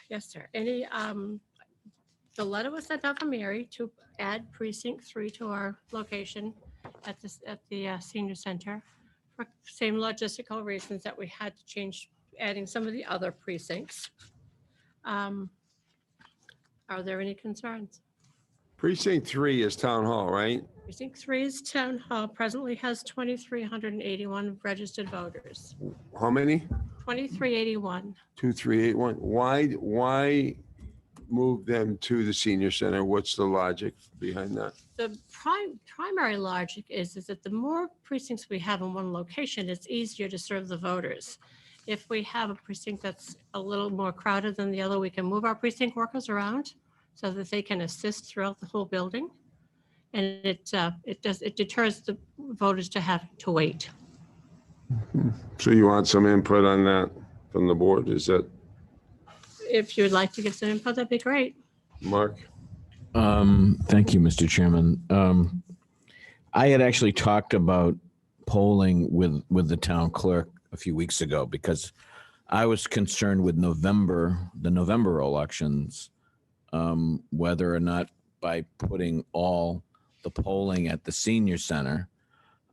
S10: yes, sir. The letter was sent out from Mary to add precinct 3 to our location at the senior center for same logistical reasons that we had to change, adding some of the other precincts. Are there any concerns?
S3: Precinct 3 is town hall, right?
S10: Precinct 3's town hall presently has 2,381 registered voters.
S3: How many?
S10: 2,381.
S3: 2381. Why move them to the senior center? What's the logic behind that?
S10: The primary logic is that the more precincts we have in one location, it's easier to serve the voters. If we have a precinct that's a little more crowded than the other, we can move our precinct workers around so that they can assist throughout the whole building. And it deters the voters to have to wait.
S3: So you want some input on that from the board? Is that
S10: If you'd like to give some input, that'd be great.
S3: Mark?
S5: Thank you, Mr. Chairman. I had actually talked about polling with the town clerk a few weeks ago because I was concerned with the November elections, whether or not by putting all the polling at the senior center,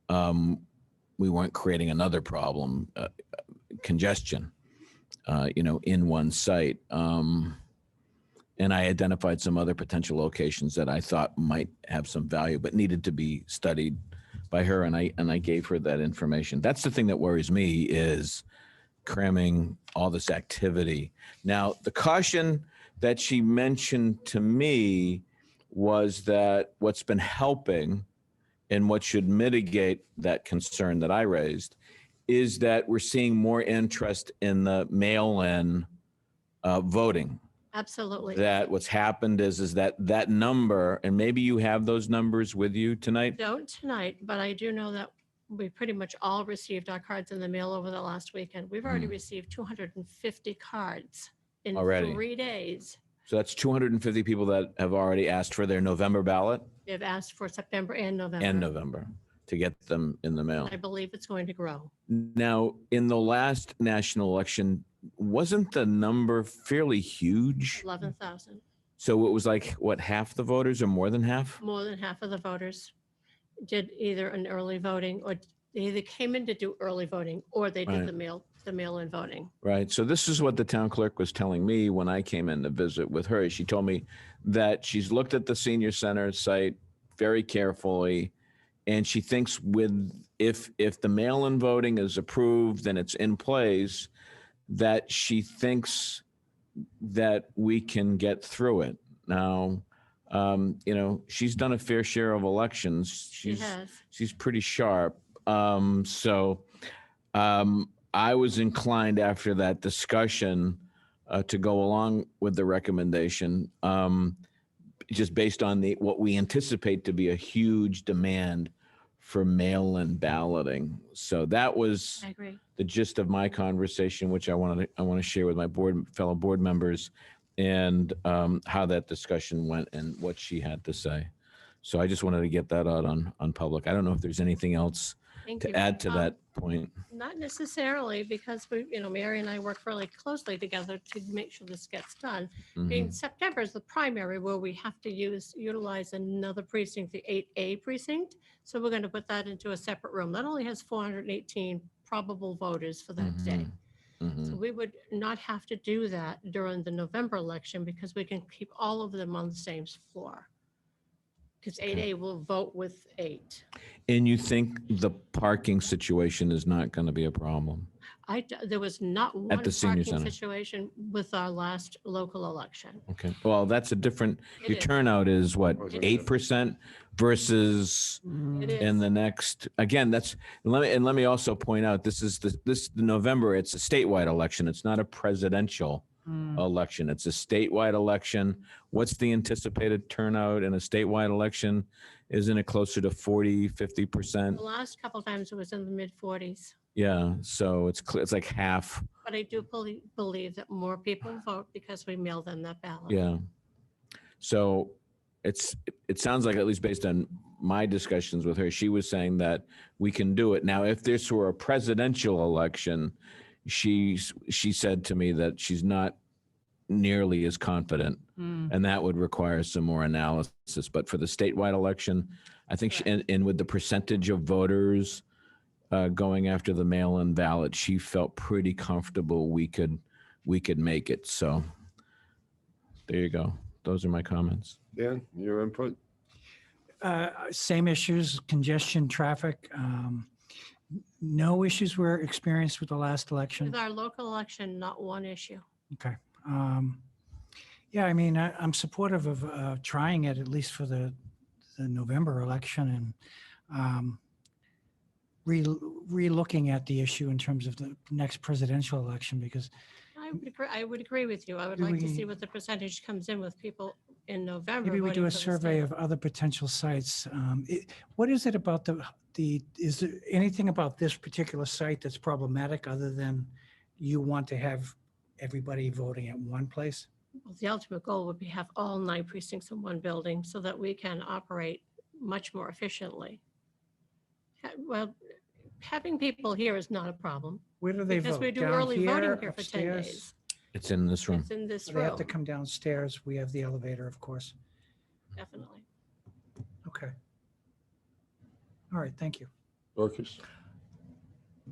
S5: we weren't creating another problem, congestion, in one site. And I identified some other potential locations that I thought might have some value, but needed to be studied by her. And I gave her that information. That's the thing that worries me is cramming all this activity. Now, the caution that she mentioned to me was that what's been helping and what should mitigate that concern that I raised is that we're seeing more interest in the mail-in voting.
S10: Absolutely.
S5: That what's happened is that number, and maybe you have those numbers with you tonight.
S10: Don't tonight, but I do know that we pretty much all received our cards in the mail over the last weekend. We've already received 250 cards in
S5: Already.
S10: 3 days.
S5: So that's 250 people that have already asked for their November ballot
S10: They've asked for September and November.
S5: and November to get them in the mail.
S10: I believe it's going to grow.
S5: Now, in the last national election, wasn't the number fairly huge?
S10: 11,000.
S5: So it was like, what, half the voters or more than half?
S10: More than half of the voters did either an early voting or they either came in to do early voting or they did
S5: Right.
S10: the mail-in voting.
S5: Right. So this is what the town clerk was telling me when I came in to visit with her. She told me that she's looked at the senior center site very carefully, and she thinks if the mail-in voting is approved and it's in place, that she thinks that we can get through it. Now, she's done a fair share of elections.
S10: She has.
S5: She's pretty sharp. I was inclined after that discussion to go along with the recommendation, just based on what we anticipate to be a huge demand for mail-in balloting. So that was
S10: I agree.
S5: the gist of my conversation, which I want to share with my fellow board members, and how that discussion went and what she had to say. So I just wanted to get that out on public. I don't know if there's anything else
S10: Thank
S5: to
S10: you.
S5: add to that point.
S10: Not necessarily, because we, Mary and I work really closely together to make sure this gets done. Being September is the primary where we have to utilize another precinct, the 8A precinct. So we're going to put that into a separate room. That only has 418 probable voters for that day. So we would not have to do that during the November election because we can keep all of them on the same floor. Because 8A will vote with 8.
S5: And you think the parking situation is not going to be a problem?
S10: There was not one
S5: the senior
S10: parking
S5: center.
S10: situation with our last local election.
S5: Okay, well, that's a different,
S10: It
S5: your
S10: is.
S5: turnout is what, 8% versus
S10: It
S5: in
S10: is.
S5: the next, again, that's, let me also point out, this November, it's a statewide election. It's not a presidential election. It's a statewide election. What's the anticipated turnout in a statewide election? Isn't it closer to 40, 50%?
S10: The last couple of times it was in the mid 40s.
S5: Yeah, so it's like half.
S10: But I do believe that more people vote because we mail them that ballot.
S5: Yeah. So it sounds like, at least based on my discussions with her, she was saying that we can do it. Now, if this were a presidential election, she said to me that she's not nearly as confident, and that would require some more analysis. But for the statewide election, I think and with the percentage of voters going after the mail-in ballot, she felt pretty comfortable we could make it. So there you go. Those are my comments.
S3: Dan, your input?
S1: Same issues, congestion, traffic. No issues were experienced with the last election.
S10: With our local election, not one issue.
S1: Okay. Yeah, I mean, I'm supportive of trying it, at least for the November election, and re-looking at the issue in terms of the next presidential election, because
S10: I would agree with you. I would like to see what the percentage comes in with people in November.
S1: maybe we do
S10: voting
S1: a
S10: for the
S1: survey
S10: state.
S1: of other potential sites. What is it about is there anything about this particular site that's problematic other than you want to have everybody voting at one place?
S10: Well, the ultimate goal would be have all 9 precincts in one building so that we can operate much more efficiently. Well, having people here is not a problem
S1: Where do they
S10: because
S1: vote?
S10: we do
S1: Down
S10: early voting
S1: here,
S10: here for 10
S1: upstairs?
S10: days.
S5: It's in this room.
S10: It's in this
S1: They have to
S10: room,
S1: come downstairs. We have the elevator, of course.
S10: definitely.
S1: Okay. All right, thank you.
S3: Dorcas?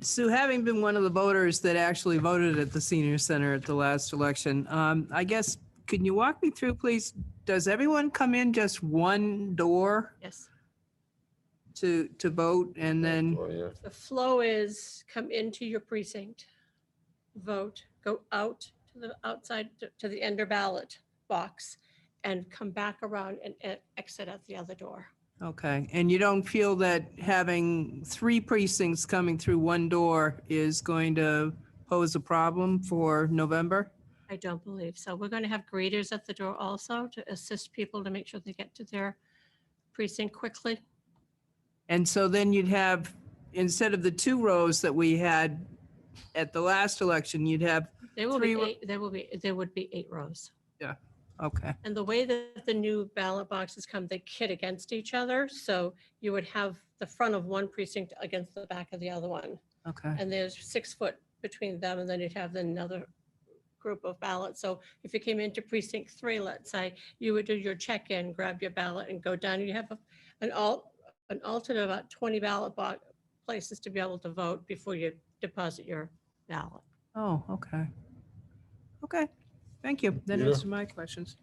S2: Sue, having been one of the voters that actually voted at the senior center at the last election, I guess, can you walk me through, please? Does everyone come in just one door
S10: Yes.
S2: to vote and then?
S3: Oh, yeah.
S10: The flow is come into your precinct, vote, go out to the outside, to the ender ballot box, and come back around and exit at the other door.
S2: Okay, and you don't feel that having 3 precincts coming through one door is going to pose a problem for November?
S10: I don't believe so. We're going to have greeters at the door also to assist people to make sure they get to their precinct quickly.
S2: And so then you'd have, instead of the 2 rows that we had at the last election, you'd have,
S10: There will be
S2: 3
S10: 8, there would be 8 rows.
S2: okay,
S10: And the way that the new ballot boxes come, they kit against each other. So you would have the front of one precinct against the back of the other one.
S2: okay.
S10: And there's 6 foot between them, and then you'd have another group of ballots. So if you came into precinct 3, let's say, you would do your check-in, grab your ballot and go down. You have an alternate about 20 ballot places to be able to vote before you deposit your ballot.
S2: Oh, okay. Okay, thank you. That
S3: Yeah.
S2: answers my questions.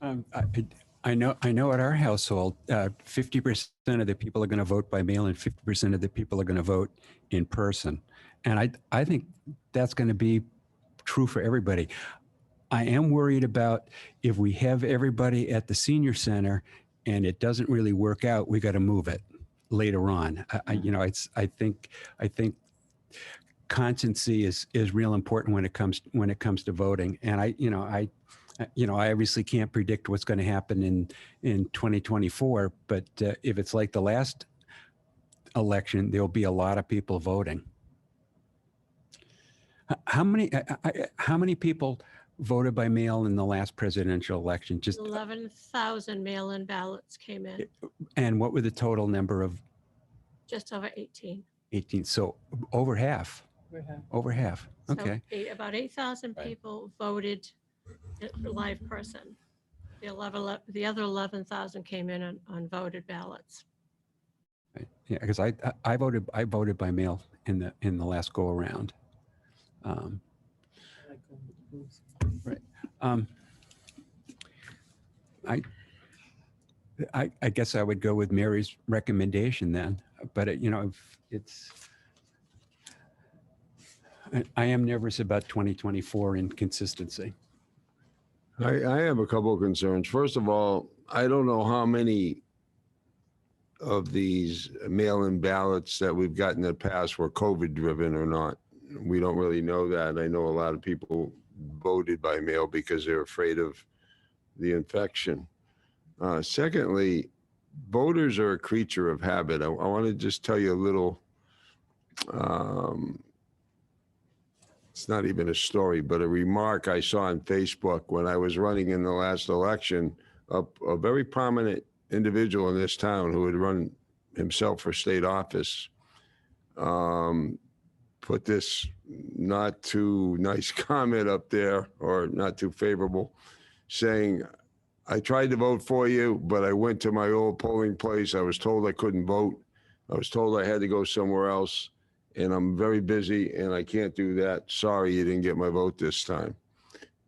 S6: I know at our household, 50% of the people are going to vote by mail and 50% of the people are going to vote in person. And I think that's going to be true for everybody. I am worried about if we have everybody at the senior center and it doesn't really work out, we got to move it later on. I think constancy is real important when it comes to voting. And I obviously can't predict what's going to happen in 2024, but if it's like the last election, there'll be a lot of people voting. How many people voted by mail in the last presidential election? Just
S10: 11,000 mail-in ballots came in,
S6: and what were the total number of
S10: just over 18.
S6: 18? So over half. Over half.
S10: So
S6: Okay.
S10: about 8,000
S5: Right.
S10: people voted live person. The other 11,000 came in on voted ballots.
S6: Yeah, because I voted by mail in the last go around. Right. I guess I would go with Mary's recommendation then, but I am nervous about 2024 inconsistency.
S3: I have a couple of concerns. First of all, I don't know how many of these mail-in ballots that we've got in the past were COVID driven or not. We don't really know that. I know a lot of people voted by mail because they're afraid of the infection. Secondly, voters are a creature of habit. I want to just tell you a little, it's not even a story, but a remark I saw on Facebook when I was running in the last election. A very prominent individual in this town who had run himself for state office put this not too nice comment up there, or not too favorable, saying, I tried to vote for you, but I went to my old polling place. I was told I couldn't vote. I was told I had to go somewhere else, and I'm very busy and I can't do that. Sorry, you didn't get my vote this time.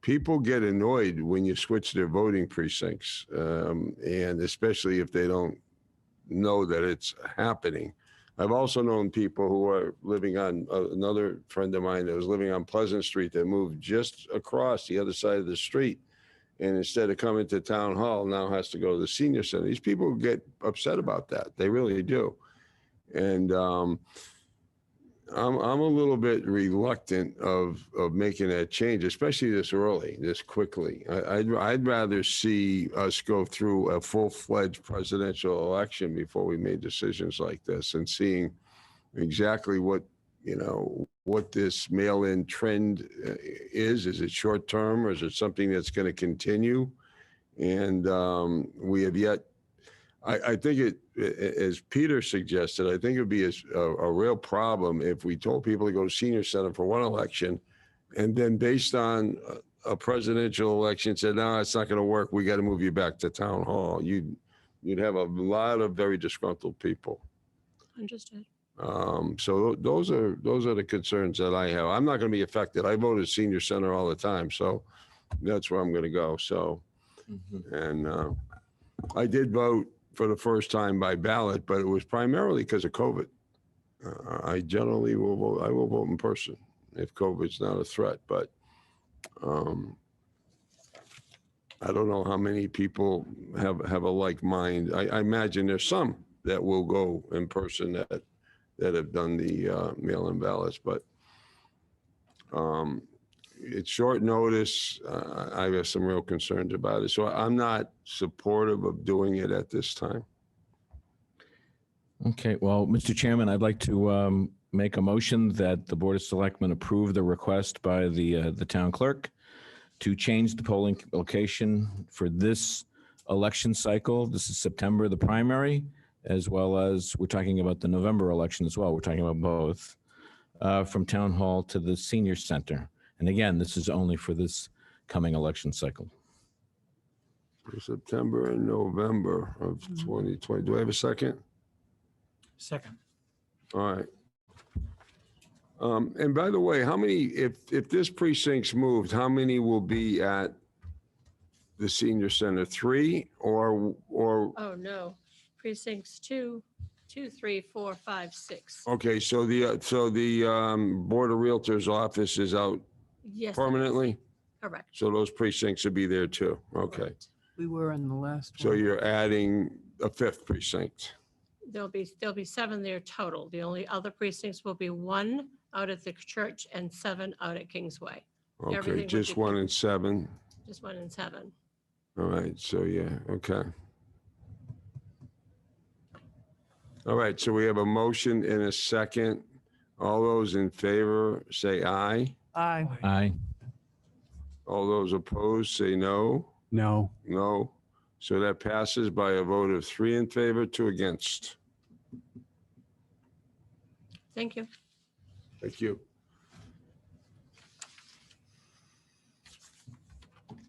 S3: People get annoyed when you switch their voting precincts, and especially if they don't know that it's happening. I've also known people who are living on, another friend of mine that was living on Pleasant Street that moved just across the other side of the street. And instead of coming to town hall, now has to go to the senior center. These people get upset about that. They really do. And I'm a little bit reluctant of making that change, especially this early, this quickly. I'd rather see us go through a full-fledged presidential election before we made decisions like this, and seeing exactly what this mail-in trend is. Is it short-term, or is it something that's going to continue? And we have yet, I think as Peter suggested, I think it would be a real problem if we told people to go to senior center for one election, and then based on a presidential election said, no, it's not going to work. We got to move you back to town hall. You'd have a lot of very disgruntled people.
S10: Understood.
S3: So those are the concerns that I have. I'm not going to be affected. I vote at senior center all the time, so that's where I'm going to go. So, and I did vote for the first time by ballot, but it was primarily because of COVID. I generally will vote. I will vote in person if COVID's not a threat, but I don't know how many people have a like mind. I imagine there's some that will go in person that have done the mail-in ballots, but it's short notice. I have some real concerns about it. So I'm not supportive of doing it at this time.
S5: Okay, well, Mr. Chairman, I'd like to make a motion that the Board of Selectmen approve the request by the town clerk to change the polling location for this election cycle. This is September, the primary, as well as we're talking about the November election as well. We're talking about both, from town hall to the senior center. And again, this is only for this coming election cycle.
S3: For September and November of 2020. Do I have a second?
S1: Second.
S3: All right. And by the way, how many, if this precinct's moved, how many will be at the senior center? 3 or?
S10: Oh, no. Precincts 2, 3, 4, 5, 6.
S3: Okay, so the Board of Realtors office is out
S10: Yes.
S3: permanently?
S10: Correct.
S3: So those precincts will be there too? Okay.
S10: Correct.
S2: We were in the last
S3: So
S2: one.
S3: you're adding a 5th precinct?
S10: There'll be 7 there total. The only other precincts will be 1 out at the church and 7 out at Kingsway.
S3: Okay,
S10: Everything would
S3: just
S10: be
S3: 1 and 7.
S10: Just 1 and 7.
S3: All right, so yeah, okay. All right, so we have a motion and a second. All those in favor, say aye.
S2: Aye.
S5: Aye.
S3: All those opposed, say no.
S6: No.
S3: No. So that passes by a vote of 3 in favor, 2 against.
S10: Thank you.
S3: Thank you.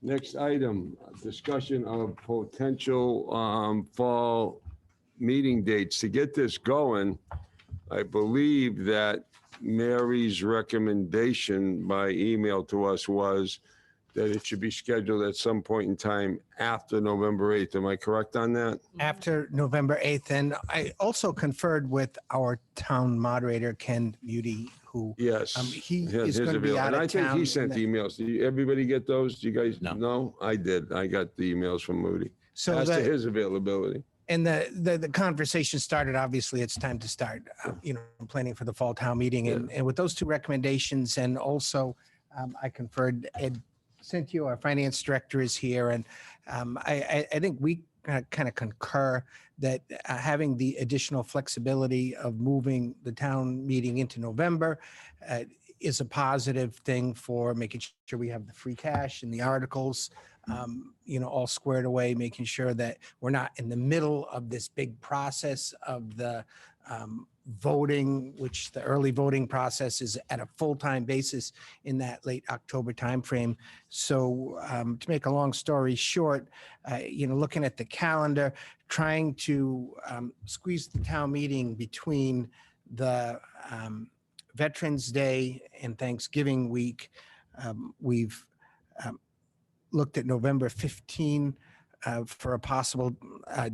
S3: Next item, discussion of potential fall meeting dates. To get this going, I believe that Mary's recommendation by email to us was that it should be scheduled at some point in time after November 8th. Am I correct on that?
S7: After November 8th. And I also conferred with our town moderator, Ken Muty, who
S3: Yes.
S7: he
S3: His
S7: is gonna be
S3: avail-
S7: out
S3: And
S7: of
S3: I think he
S7: town
S3: sent
S7: and
S3: emails. Do you, everybody get those? Do you guys
S5: No.
S3: know? I did. I got the emails from Moody.
S7: so
S3: As to
S7: the,
S3: his availability.
S7: and the conversation started, obviously it's time to start, planning for the fall town meeting. And with those two recommendations, and also I conferred, Ed Cintio, our finance director, is here. And I think we kind of concur that having the additional flexibility of moving the town meeting into November is a positive thing for making sure we have the free cash and the articles, all squared away, making sure that we're not in the middle of this big process of the voting, which the early voting process is at a full-time basis in that late October timeframe. So to make a long story short, looking at the calendar, trying to squeeze the town meeting between the Veterans Day and Thanksgiving week. We've looked at November 15 for a possible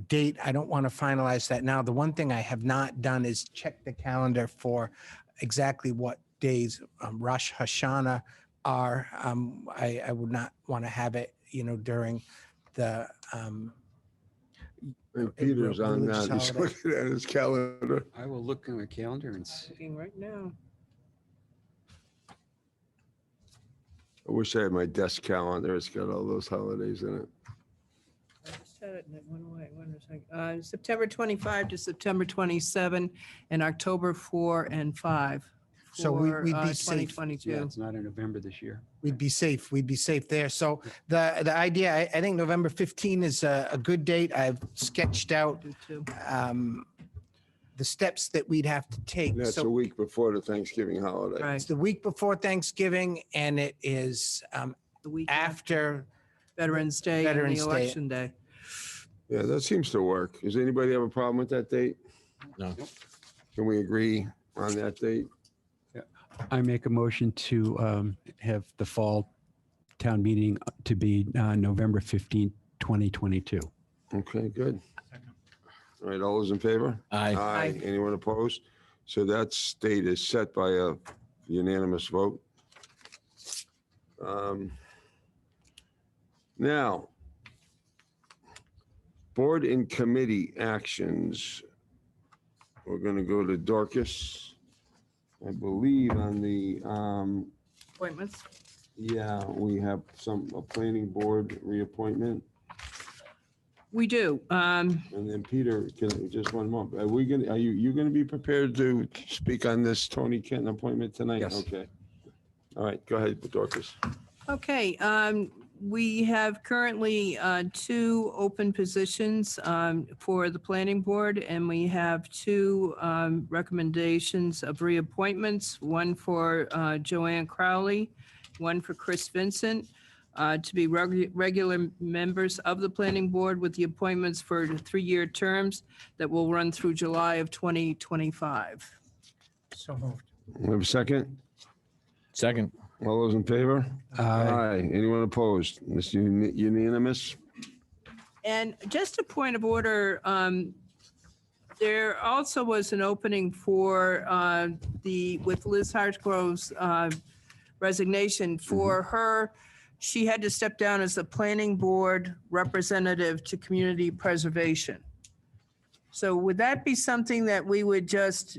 S7: date. I don't want to finalize that now. The one thing I have not done is check the calendar for exactly what days Rosh Hashanah are. I would not want to have it, during the
S3: And Peter's on
S7: religious
S3: that. He's
S7: holiday.
S3: looking at his calendar.
S6: I will look on the calendar and see.
S2: Looking right now.
S3: I wish I had my desk calendar. It's got all those holidays in it.
S2: I just had it and it went away. When was I? September 25 to September 27 and October 4 and 5.
S7: So
S2: for,
S7: we'd be safe.
S2: 2022.
S6: Yeah, it's not in November this year.
S7: We'd be safe. We'd be safe there. So the idea, I think November 15 is a good date. I've sketched out
S2: Do too.
S7: the steps that we'd have to take.
S3: That's a
S7: So
S3: week before the Thanksgiving holiday.
S2: Right.
S7: it's the week before Thanksgiving, and it is
S2: The week
S7: after.
S2: Veterans Day and
S7: Veterans
S2: the
S7: Day.
S2: Election Day.
S3: Yeah, that seems to work. Does anybody have a problem with that date?
S5: No.
S3: Can we agree on that date?
S6: I make a motion to have the fall town meeting to be November 15, 2022.
S3: Okay, good. All right, all those in favor?
S5: Aye.
S2: Aye.
S3: Anyone opposed? So that date is set by a unanimous vote. Now, board and committee actions. We're going to go to Dorcas. I believe on the,
S2: Appointments.
S3: yeah, we have a planning board reappointment.
S2: We do.
S3: And then Peter, just one moment. Are you going to be prepared to speak on this Tony Kenton appointment tonight?
S6: Yes.
S3: Okay. All right, go ahead, Dorcas.
S2: Okay, we have currently 2 open positions for the planning board, and we have 2 recommendations of reappointments, one for Joanne Crowley, one for Chris Vincent, to be regular members of the planning board with the appointments for 3-year terms that will run through July of 2025.
S7: So moved.
S3: We have a second?
S5: Second.
S3: All those in favor?
S6: Aye.
S3: Anyone opposed? This unanimous?
S2: And just a point of order, there also was an opening for with Liz Hartgrove's resignation for her. She had to step down as the planning board representative to community preservation. So would that be something that we would just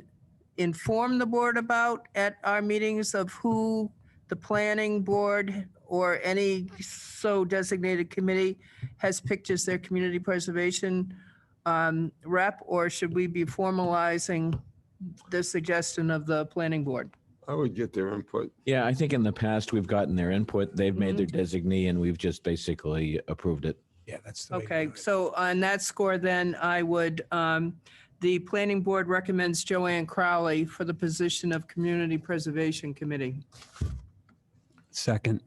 S2: inform the board about at our meetings of who the planning board or any so designated committee has picked as their community preservation rep, or should we be formalizing the suggestion of the planning board?
S3: I would get their input.
S5: Yeah, I think in the past, we've gotten their input. They've made their designee and we've just basically approved it.
S1: Yeah, that's the way to
S2: Okay,
S1: do it.
S2: so on that score, then I would, the planning board recommends Joanne Crowley for the position of Community Preservation Committee.
S6: Second.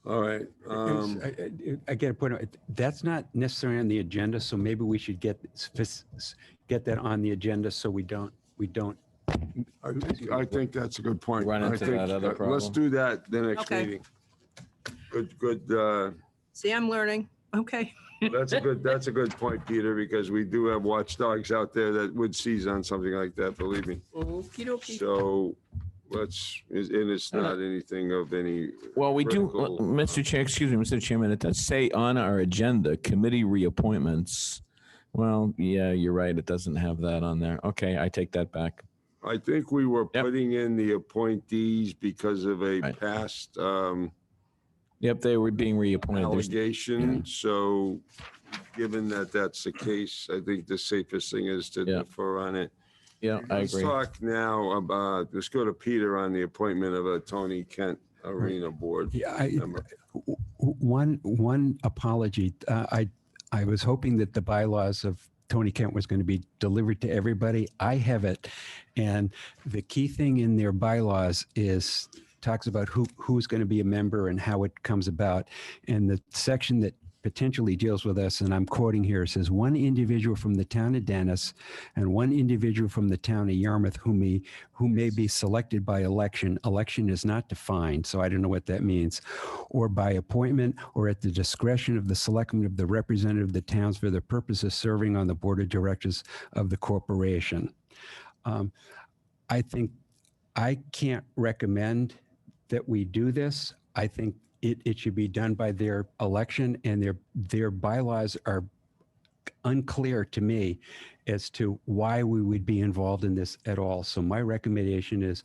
S3: All right.
S6: I get a point. That's not necessarily on the agenda, so maybe we should get that on the agenda so we don't.
S3: I think that's a good point.
S5: Run into
S3: I think,
S5: that other
S3: Let's
S5: problem.
S3: do that the next
S2: Okay.
S3: meeting. Good.
S2: See, I'm learning. Okay.
S3: That's a good point, Peter, because we do have watchdogs out there that would seize on something like that, believe me.
S2: Okey dokey.
S3: So and it's not anything of any.
S5: Well, we do,
S3: critical-
S5: Mr. Chair, excuse me, Mr. Chairman, it does say on our agenda, committee reappointments. Well, yeah, you're right. It doesn't have that on there. Okay, I take that back.
S3: I think we were
S5: Yep.
S3: putting in the appointees because of a
S5: Right.
S3: past
S5: Yep, they were being reappointed. There's-
S3: allegation. So given that that's the case, I think the safest thing is to
S5: Yeah.
S3: defer on it.
S5: Yeah, I
S3: Let's
S5: agree.
S3: talk now about, let's go to Peter on the appointment of a Tony Kent Arena Board
S6: Yeah,
S3: member.
S6: one apology. I was hoping that the bylaws of Tony Kent was going to be delivered to everybody. I have it, and the key thing in their bylaws is talks about who's going to be a member and how it comes about. And the section that potentially deals with us, and I'm quoting here, says one individual from the town of Dennis and one individual from the town of Yarmouth who may be selected by election. Election is not defined, so I don't know what that means. Or by appointment or at the discretion of the selectmen of the representative of the towns for the purpose of serving on the board of directors of the corporation. I think I can't recommend that we do this. I think it should be done by their election, and their bylaws are unclear to me as to why we would be involved in this at all. So my recommendation is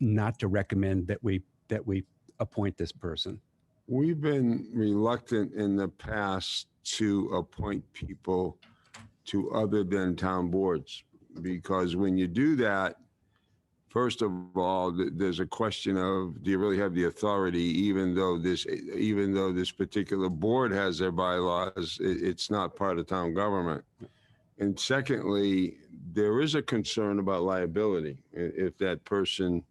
S6: not to recommend that we appoint this person.
S3: We've been reluctant in the past to appoint people to other than town boards, because when you do that, first of all, there's a question of, do you really have the authority, even though this particular board has their bylaws, it's not part of town government. And secondly, there is a concern about liability. If that person,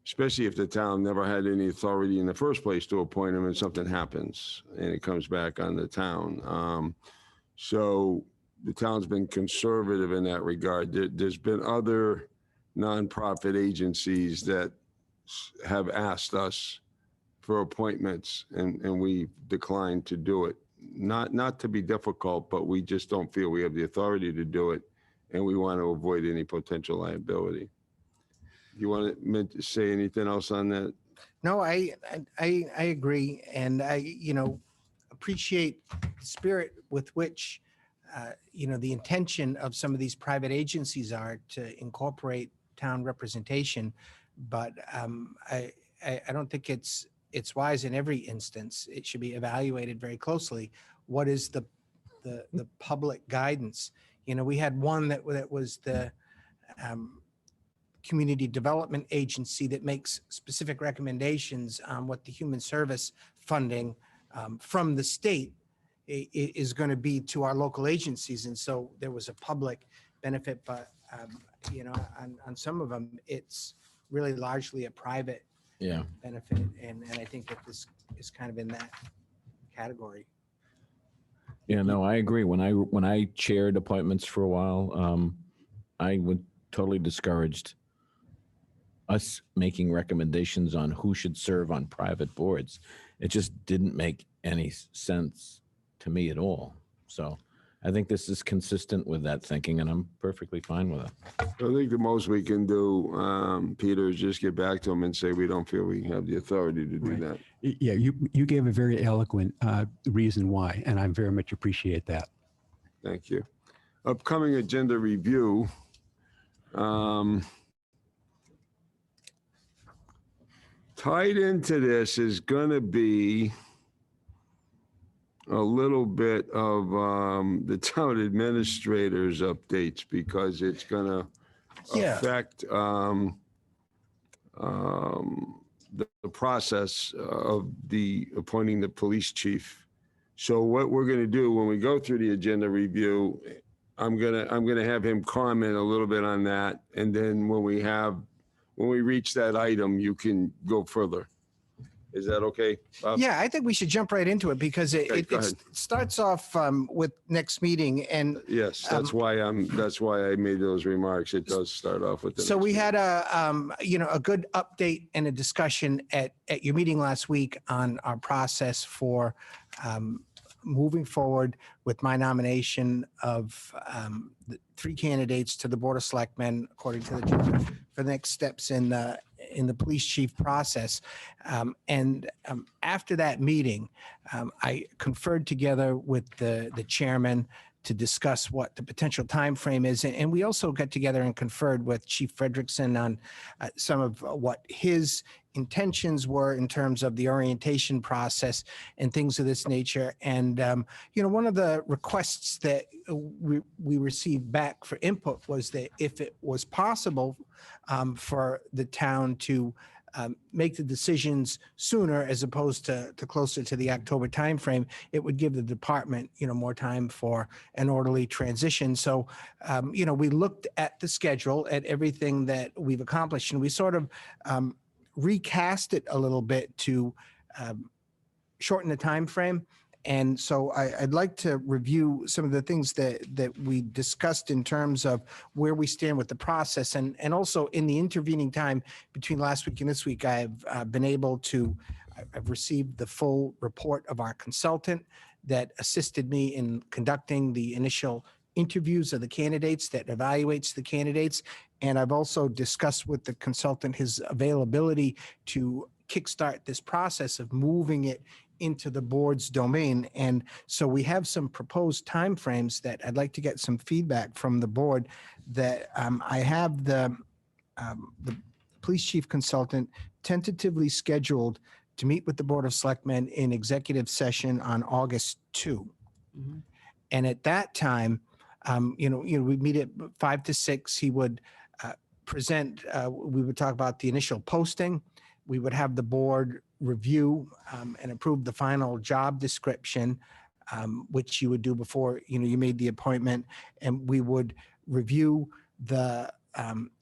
S3: especially if the town never had any authority in the first place to appoint him and something happens and it comes back on the town. So the town's been conservative in that regard. There's been other nonprofit agencies that have asked us for appointments, and we declined to do it. Not to be difficult, but we just don't feel we have the authority to do it, and we want to avoid any potential liability. You want to say anything else on that?
S7: No, I agree, and I appreciate the spirit with which the intention of some of these private agencies are to incorporate town representation, but I don't think it's wise in every instance. It should be evaluated very closely. What is the public guidance? We had one that was the community development agency that makes specific recommendations on what the human service funding from the state is going to be to our local agencies. And so there was a public benefit, but on some of them, it's really largely a private benefit. And I think that this is kind of in that category.
S5: Yeah, no, I agree. When I chaired appointments for a while, I would totally discouraged us making recommendations on who should serve on private boards. It just didn't make any sense to me at all. So I think this is consistent with that thinking, and I'm perfectly fine with it.
S3: I think the most we can do, Peter, is just get back to them and say we don't feel we have the authority to do
S6: Right.
S3: that.
S6: Yeah, you gave a very eloquent reason why, and I very much appreciate that.
S3: Thank you. Upcoming agenda review. Tied into this is going to be a little bit of the town administrators updates, because it's going to affect the process of the appointing the police chief. So what we're going to do when we go through the agenda review, I'm gonna have him comment a little bit on that, and then when we reach that item, you can go further. Is that okay, Bob?
S7: Yeah, I think we should jump right into it because
S3: Okay, go
S7: it
S3: ahead.
S7: starts off with next meeting. And
S3: Yes, that's why I made those remarks. It does start off with the
S7: so
S3: next
S7: we
S3: meeting.
S7: had a good update and a discussion at your meeting last week on our process for moving forward with my nomination of the 3 candidates to the Board of Selectmen, according to the agenda, for the next steps in the police chief process. After that meeting, I conferred together with the chairman to discuss what the potential time frame is. And we also got together and conferred with Chief Frederickson on some of what his intentions were in terms of the orientation process and things of this nature. And, one of the requests that we received back for input was that if it was possible for the town to make the decisions sooner as opposed to closer to the October timeframe, it would give the department, more time for an orderly transition. So, we looked at the schedule, at everything that we've accomplished, and we sort of recast it a little bit to shorten the time frame. And so I'd like to review some of the things that we discussed in terms of where we stand with the process. And also in the intervening time between last week and this week, I've received the full report of our consultant that assisted me in conducting the initial interviews of the candidates, that evaluates the candidates. And I've also discussed with the consultant his availability to kickstart this process of moving it into the board's domain. And so we have some proposed timeframes that I'd like to get some feedback from the board. That I have the police chief consultant tentatively scheduled to meet with the Board of Selectmen in executive session on August 2.
S2: Mhm.
S7: And at that time, we meet at 5 to 6. He would present, we would talk about the initial posting. We would have the board review and approve the final job description, which you would do before, you made the appointment. And we would review the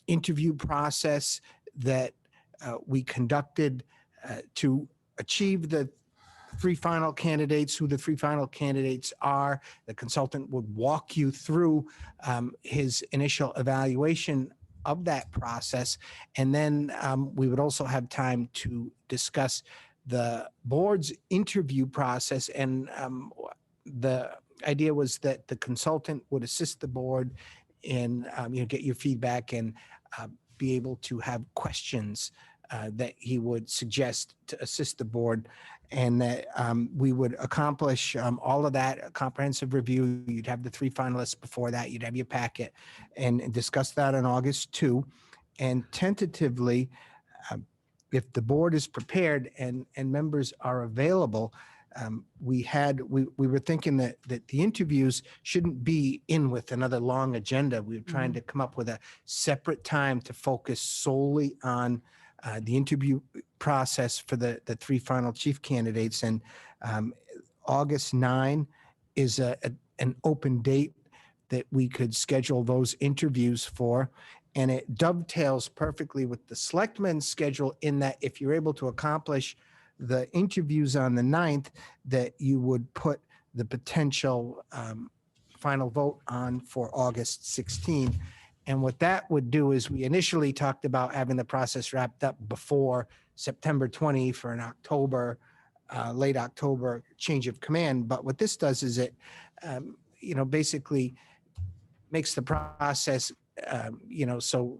S7: interview process that we conducted to achieve the 3 final candidates, who the 3 final candidates are. The consultant would walk you through his initial evaluation of that process. And then we would also have time to discuss the board's interview process. And the idea was that the consultant would assist the board in, get your feedback and be able to have questions that he would suggest to assist the board. And that we would accomplish all of that, a comprehensive review. You'd have the 3 finalists before that. You'd have your packet and discuss that on August 2. And tentatively, if the board is prepared and members are available, we were thinking that the interviews shouldn't be in with another long agenda. We were trying to come up with a separate time to focus solely on the interview process for the 3 final chief candidates. And August 9 is an open date that we could schedule those interviews for. And it dovetails perfectly with the selectmen's schedule in that if you're able to accomplish the interviews on the 9th, that you would put the potential final vote on for August 16. And what that would do is we initially talked about having the process wrapped up before September 20 for an October, late October change of command. But what this does is it, basically makes the process, so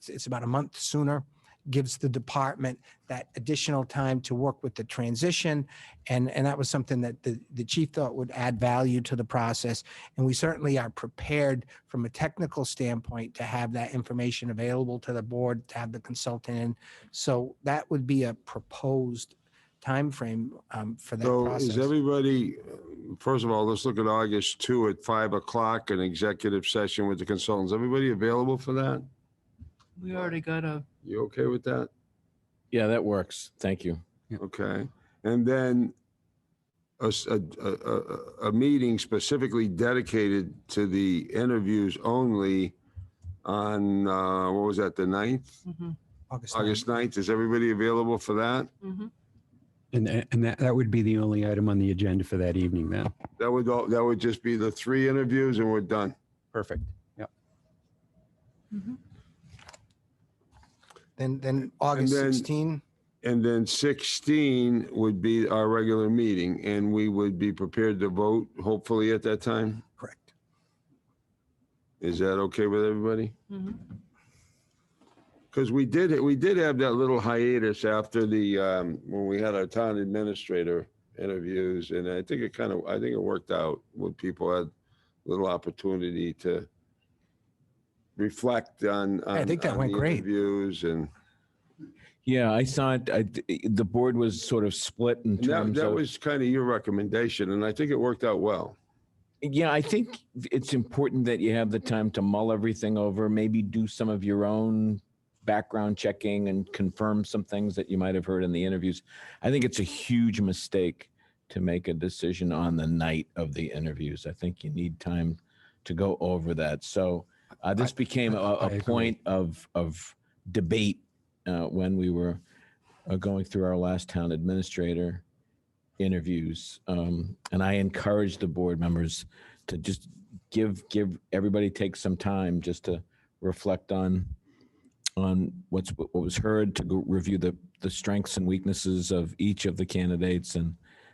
S7: it's about a month sooner. gives the department that additional time to work with the transition. And that was something that the chief thought would add value to the process. And we certainly are prepared from a technical standpoint to have that information available to the board, to have the consultant in. So that would be a proposed timeframe for that
S3: So
S7: process.
S3: is everybody, first of all, let's look at August 2 at 5 o'clock, an executive session with the consultants. Everybody available for that?
S2: We already got a,
S3: You okay with that?
S5: Yeah, that works. Thank you.
S3: Okay. And then a meeting specifically dedicated to the interviews only on, what was that, the 9th?
S7: August
S3: August 9th. Is everybody available for that?
S6: And that would be the only item on the agenda for that evening then.
S3: That would just be the 3 interviews and we're done.
S6: Perfect. Yep.
S7: Then August
S3: then-
S7: 16.
S3: And then 16 would be our regular meeting and we would be prepared to vote hopefully at that time.
S7: Correct.
S3: Is that okay with everybody? Because we did have that little hiatus after the, when we had our town administrator interviews, and I think it worked out when people had a little opportunity to reflect on
S7: I think that
S3: on
S7: went
S3: the
S7: great.
S3: interviews, and
S5: Yeah, I thought the board was sort of split in terms
S3: that
S5: of.
S3: was kind of your recommendation, and I think it worked out well.
S5: Yeah, I think it's important that you have the time to mull everything over, maybe do some of your own background checking and confirm some things that you might have heard in the interviews. I think it's a huge mistake to make a decision on the night of the interviews. I think you need time to go over that. So this became
S6: I
S5: a
S6: agree.
S5: point of debate when we were going through our last town administrator interviews. And I encourage the board members to just give everybody take some time just to reflect on what was heard, to go review the strengths and weaknesses of each of the candidates and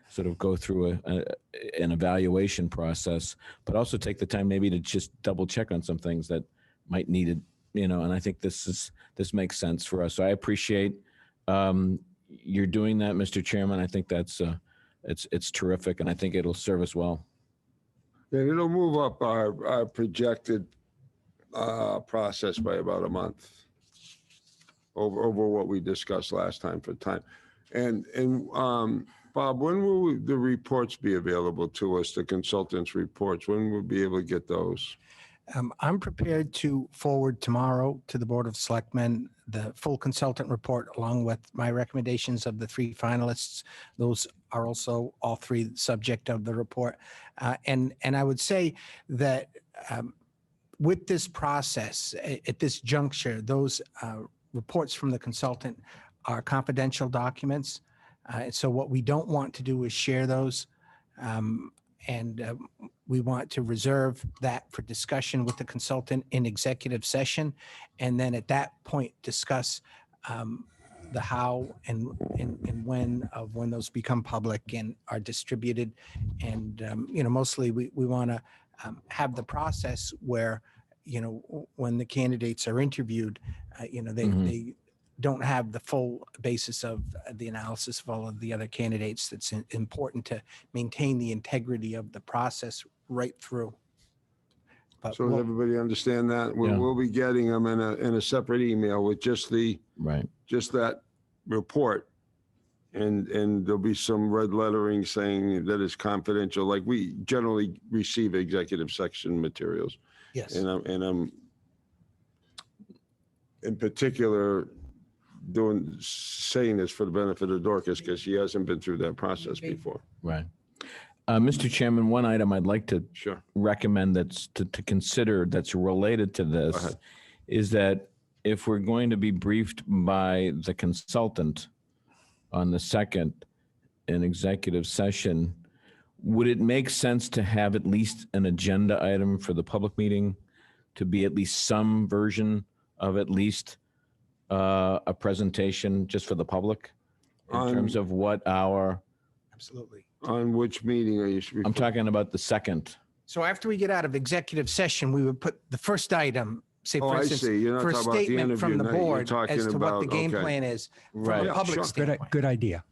S5: sort of go through an evaluation process, but also take the time maybe to just double check on some things that might need it, and I think this makes sense for us. So I appreciate you're doing that, Mr. Chairman. I think that's it's terrific, and I think it'll serve us well.
S3: And it'll move up our projected process by about a month over what we discussed last time for time. And Bob, when will the reports be available to us, the consultants' reports? When we'll be able to get those?
S7: I'm prepared to forward tomorrow to the Board of Selectmen the full consultant report along with my recommendations of the 3 finalists. Those are also all 3 subject of the report. And I would say that with this process, at this juncture, those reports from the consultant are confidential documents. So what we don't want to do is share those. And we want to reserve that for discussion with the consultant in executive session. And then at that point, discuss the how and when those become public and are distributed. And, mostly we want to have the process where, when the candidates are interviewed, they don't have the full basis of the analysis of all of the other candidates. That's important to maintain the integrity of the process right through. But
S3: So does everybody understand that? We'll be getting them in a separate email with just that report. And there'll be some red lettering saying that it's confidential, like we generally receive executive section materials.
S7: yes,
S3: And I'm in particular saying this for the benefit of Dorcas because she hasn't been through that process before.
S5: Right. Mr. Chairman, one item I'd like to
S3: Sure.
S5: recommend that's to consider that's related to
S3: Go
S5: this
S3: ahead.
S5: is that if we're going to be briefed by the consultant on the 2nd in executive session, would it make sense to have at least an agenda item for the public meeting to be at least some version of at least a presentation just for the public in terms of what
S7: absolutely.
S3: On which meeting are you?
S5: I'm talking about the 2nd.
S7: So after we get out of executive session, we would put the first item say,
S3: Oh,
S7: for
S3: I
S7: instance,
S3: see. You're not
S7: for a
S3: talking about the
S7: statement from
S3: interview
S7: the
S3: night. You're
S7: board
S3: talking
S7: as to what the
S3: about-
S7: game
S3: okay.
S7: plan is from
S5: Right.
S7: a public
S3: sure.
S7: standpoint.
S6: Good idea.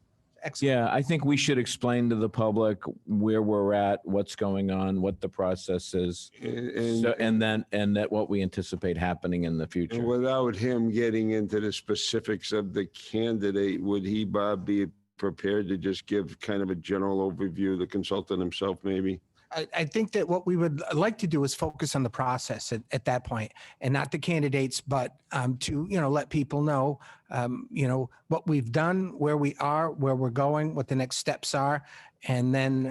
S7: Excellent.
S5: Yeah, I think we should explain to the public where we're at, what's going on, what the process is.
S3: And
S5: And that what we anticipate happening in the
S3: and
S5: future.
S3: without him getting into the specifics of the candidate, would he, Bob, be prepared to just give kind of a general overview, the consultant himself, maybe?
S7: I think that what we would like to do is focus on the process at that point, and not the candidates, but to, let people know, what we've done, where we are, where we're going, what the next steps are. And then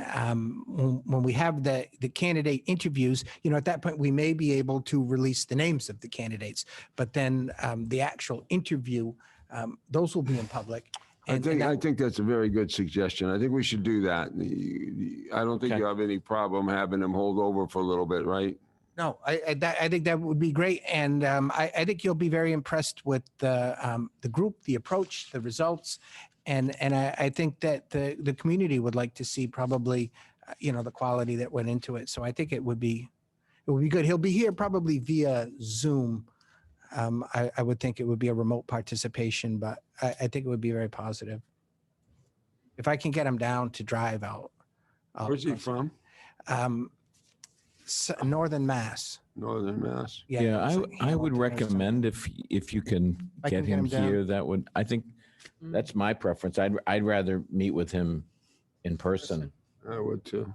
S7: when we have the candidate interviews, at that point, we may be able to release the names of the candidates. But then the actual interview, those will be in public.
S3: I think that's a very good suggestion. I think we should do that. I don't think
S5: Okay.
S3: you have any problem having him hold over for a little bit, right?
S7: No, I think that would be great, and I think you'll be very impressed with the group, the approach, the results, and I think that the community would like to see probably, the quality that went into it. So I think it would be good. He'll be here probably via Zoom. I would think it would be a remote participation, but I think it would be very positive. If I can get him down to drive out.
S3: Where's he from?
S7: Northern Mass.
S3: Northern Mass.
S5: Yeah,
S7: so he
S5: I would
S7: wanted to know
S5: recommend if you can
S7: I can
S5: get
S7: get
S5: him
S7: him down.
S5: here, that would, I think that's my preference. I'd rather meet with him in person.
S3: I would too.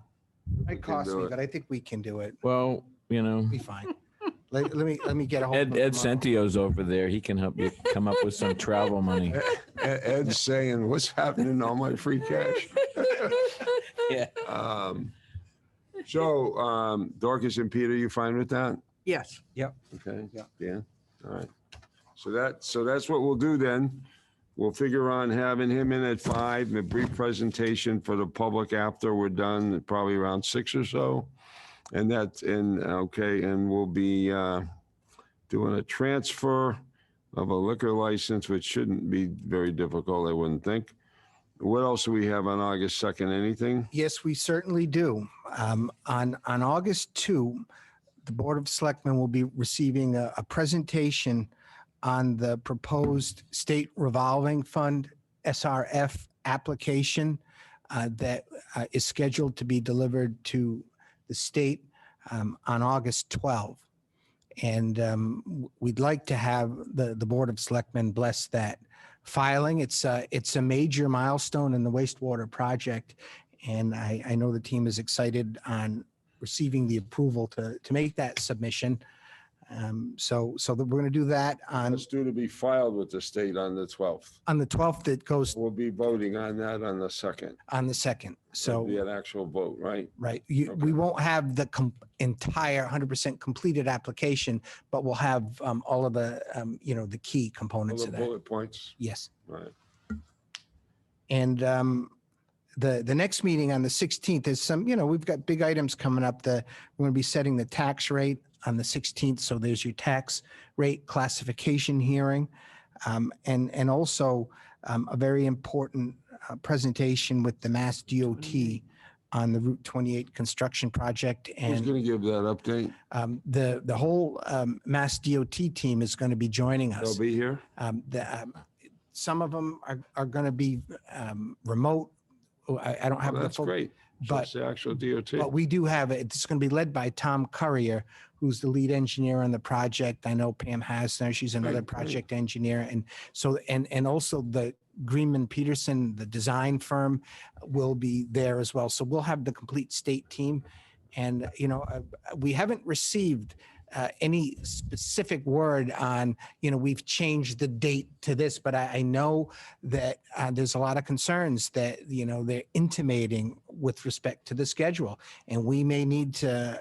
S7: It might cost
S3: do
S7: me,
S3: it.
S7: but I think we can do it.
S5: Well,
S7: Be fine. Let me get a hold of
S5: Ed
S7: him.
S5: Centio's over there. He can help you come up with some travel money.
S3: Ed's saying, what's happening to all my free cash?
S5: Yeah.
S3: So, Dorcas and Peter, you fine with that?
S2: Yes.
S3: Okay.
S7: Yeah.
S3: Dan? All right. So that's what we'll do then. We'll figure on having him in at 5, a brief presentation for the public after we're done, probably around 6 or so. And we'll be doing a transfer of a liquor license, which shouldn't be very difficult, I wouldn't think. What else do we have on August 2nd? Anything?
S7: Yes, we certainly do. On August 2, the Board of Selectmen will be receiving a presentation on the proposed state revolving fund SRF application that is scheduled to be delivered to the state on August 12. And we'd like to have the Board of Selectmen bless that filing. It's a major milestone in the wastewater project. And I know the team is excited on receiving the approval to make that submission. So that we're going to do that on
S3: It's due to be filed with the state on the 12th.
S7: the 12th. It goes
S3: We'll be voting on that on the 2nd.
S7: on the 2nd.
S3: It'll be
S7: So,
S3: an actual vote, right?
S7: right,
S3: Okay.
S7: we won't have the entire 100% completed application, but we'll have all of the, the key
S3: All
S7: components
S3: the
S7: of that.
S3: bullet points,
S7: Yes.
S3: right?
S7: And the next meeting on the 16th is we've got big items coming up. We're going to be setting the tax rate on the 16th. So there's your tax rate classification hearing. And also a very important presentation with the Mass DOT on the Route 28 construction project.
S3: Who's
S7: And
S3: going to give that update?
S7: the whole Mass DOT team is going to be joining us.
S3: They'll be here?
S7: Some of them are going to be remote. I don't have
S3: Oh,
S7: the
S3: that's
S7: full,
S3: great.
S7: but-
S3: Just the actual DOT.
S7: but we do have it. It's going to be led by Tom Currier, who's the lead engineer on the project. I know Pam Hasner, she's another
S3: Great, great.
S7: project engineer. And so, and also the Greenman Peterson, the design firm, will be there as well. So we'll have the complete state team. And, we haven't received any specific word on, we've changed the date to this, but I know that there's a lot of concerns that, they're intimating with respect to the schedule. And we may need to,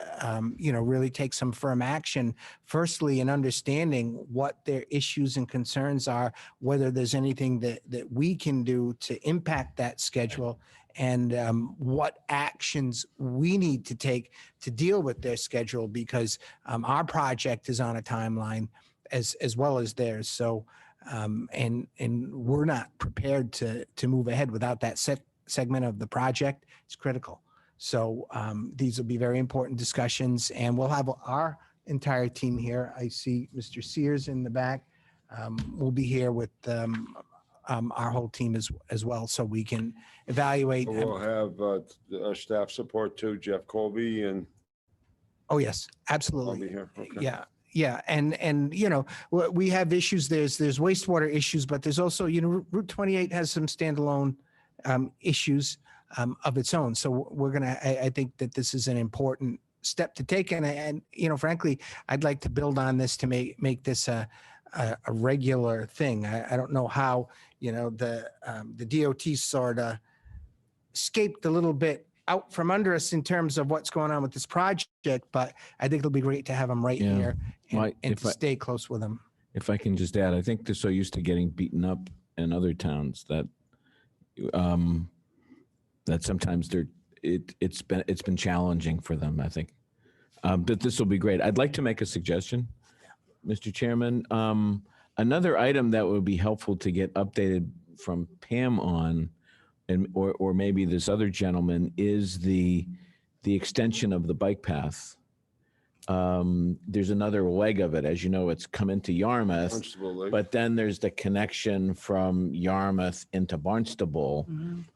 S7: really take some firm action, firstly, in understanding what their issues and concerns are, whether there's anything that we can do to impact that schedule, and what actions we need to take to deal with their schedule, because our project is on a timeline as well as theirs. So, and we're not prepared to move ahead without that segment of the project. It's critical. So these will be very important discussions, and we'll have our entire team here. I see Mr. Sears in the back. We'll be here with our whole team as well, so we can evaluate.
S3: We'll have our staff support too, Jeff Colby, and
S7: Oh, yes,
S3: I'll
S7: absolutely.
S3: be here. Okay.
S7: Yeah, yeah, and you know, we have issues. There's wastewater issues, but there's also, you know, Route 28 has some standalone issues of its own. So we're gonna. I think that this is an important step to take, and you know, frankly, I'd like to build on this to make this a regular thing. I don't know how, you know, the DOT sort of escaped a little bit out from under us in terms of what's going on with this project, but I think it'll be great to have them right
S5: Yeah.
S7: here and,
S5: Well,
S7: and
S5: if
S7: to
S5: I-
S7: stay close with them.
S5: If I can just add, I think they're so used to getting beaten up in other towns that that sometimes it's been challenging for them, I think. But this will be great. I'd like to make a suggestion, Mr. Chairman. Another item that would be helpful to get updated from Pam on, and or maybe this other gentleman, is the extension of the bike path. There's another leg of it. As you know, it's come into Yarmouth,
S3: Constable Lake.
S5: but then there's the connection from Yarmouth into Barnstable.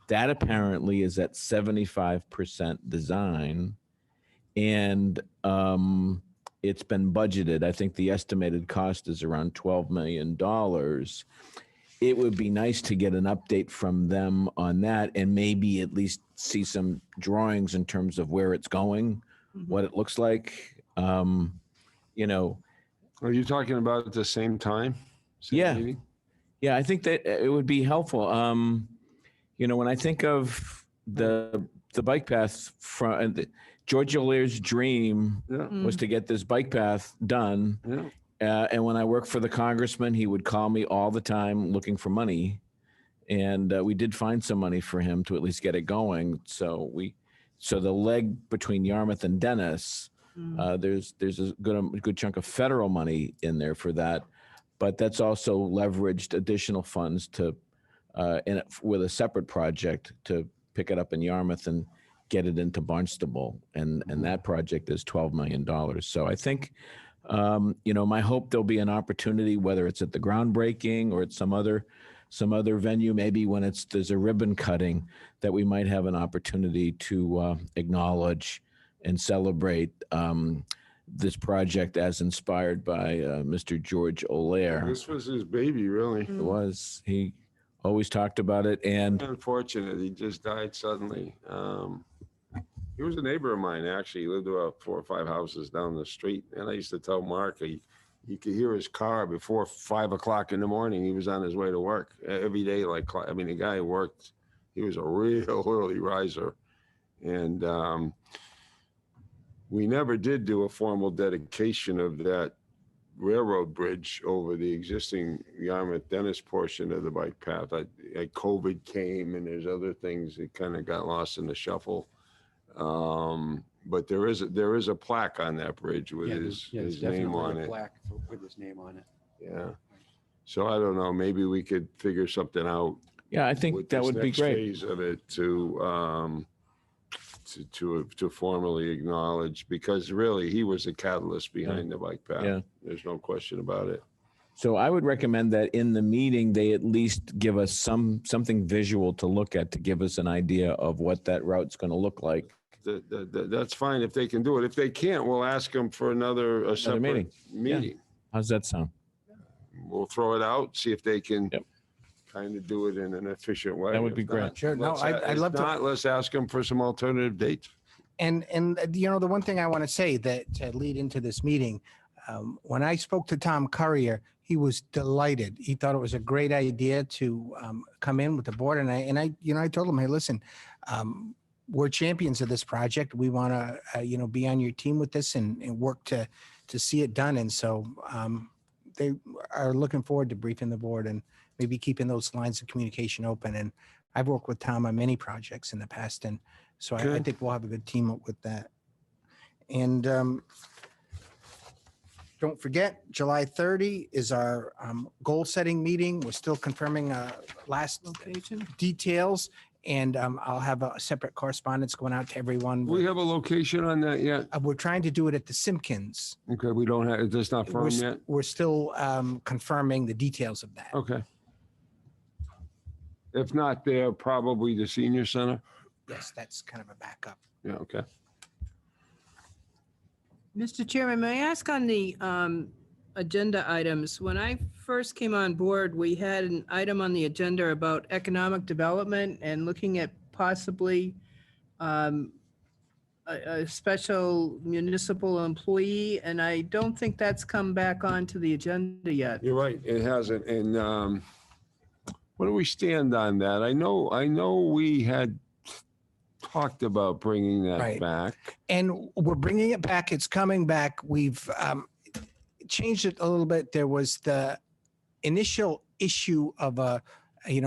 S5: That apparently is at 75% design, and it's been budgeted. I think the estimated cost is around $12 million. It would be nice to get an update from them on that, and maybe at least see some drawings in terms of where it's going, what it looks like. You know,
S3: Are you talking about at the same time? Same
S5: Yeah.
S3: meeting?
S5: yeah, I think that it would be helpful. You know, when I think of the bike path from George O'Leary's dream
S3: Yeah,
S5: was to get this bike path done.
S3: yeah.
S5: And when I worked for the congressman, he would call me all the time looking for money. And we did find some money for him to at least get it going. So the leg between Yarmouth and Dennis, there's a good chunk of federal money in there for that. But that's also leveraged additional funds to, with a separate project to pick it up in Yarmouth and get it into Barnstable. And that project is $12 million. So I think, you know, my hope there'll be an opportunity, whether it's at the groundbreaking or at some other venue, maybe when there's a ribbon cutting, that we might have an opportunity to acknowledge and celebrate this project as inspired by Mr. George O'Leary.
S3: This was his baby, really.
S5: It was. He always talked about it, and
S3: Unfortunate, he just died suddenly. He was a neighbor of mine, actually. He lived about 4 or 5 houses down the street. And I used to tell Mark, you could hear his car before 5 o'clock in the morning. He was on his way to work every day. The guy worked, he was a real early riser. And we never did do a formal dedication of that railroad bridge over the existing Yarmouth Dennis portion of the bike path. COVID came and there's other things that kind of got lost in the shuffle. But there is a plaque on that bridge with his name on it.
S6: Plaque with his name on it.
S3: Yeah. So I don't know, maybe we could figure something out.
S5: yeah, I think
S3: with
S5: that
S3: this
S5: would be
S3: next
S5: great.
S3: phase of it to formally acknowledge, because really he was the catalyst behind the bike path.
S5: Yeah.
S3: There's no question about it.
S5: So I would recommend that in the meeting, they at least give us something visual to look at, to give us an idea of what that route's going to look like.
S3: That's fine if they can do it. If they can't, we'll ask them for a separate
S5: meeting.
S3: meeting.
S5: How's that sound?
S3: We'll throw it out, see if they can
S5: Yep.
S3: kind of do it in an efficient way.
S5: That would
S3: If
S5: be great.
S3: not,
S7: Sure. No, I'd love to.
S3: Let's ask them for some alternative dates.
S7: And you know, the one thing I want to say that to lead into this meeting, when I spoke to Tom Currier, he was delighted. He thought it was a great idea to come in with the board. And I told him, hey, listen, we're champions of this project. We want to, be on your team with this and work to see it done. And so they are looking forward to briefing the board and maybe keeping those lines of communication open. And I've worked with Tom on many projects in the past. And so I think we'll have a good team up with that. And don't forget, July 30 is our goal setting meeting. We're still confirming last
S2: Location?
S7: details. And I'll have a separate correspondence going out to everyone.
S3: We have a location on that yet?
S7: We're trying to do it at the Simpkins.
S3: Okay, we don't have, it's not
S7: We're,
S3: firm yet?
S7: we're still confirming the details of that.
S3: Okay. If not there, probably the senior center?
S7: Yes, that's kind of a backup.
S3: Yeah, okay.
S2: Mr. Chairman, may I ask on the agenda items, when I first came on board, we had an item on the agenda about economic development and looking at possibly a special municipal employee, and I don't think that's come back onto the agenda yet.
S3: You're right, it hasn't. And where do we stand on that? I know we had talked about bringing that
S7: Right.
S3: back.
S7: And we're bringing it back. It's coming back. We've changed it a little bit. There was the initial issue of a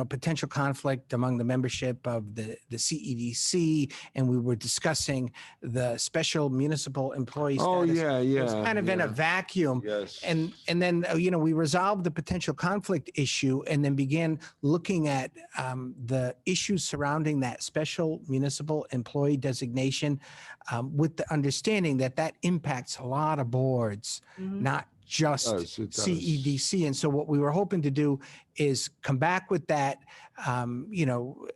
S7: potential conflict among the membership of the CEDC, and we were discussing the special municipal employee
S3: Oh,
S7: status.
S3: yeah,
S7: It was
S3: yeah.
S7: kind of in a
S3: yeah.
S7: vacuum.
S3: Yes.
S7: And then, we resolved the potential conflict issue and then began looking at the issues surrounding that special municipal employee designation with the understanding that that impacts a lot of boards, not just
S3: It does.
S7: CEDC. And so what we were hoping to do is come back with that,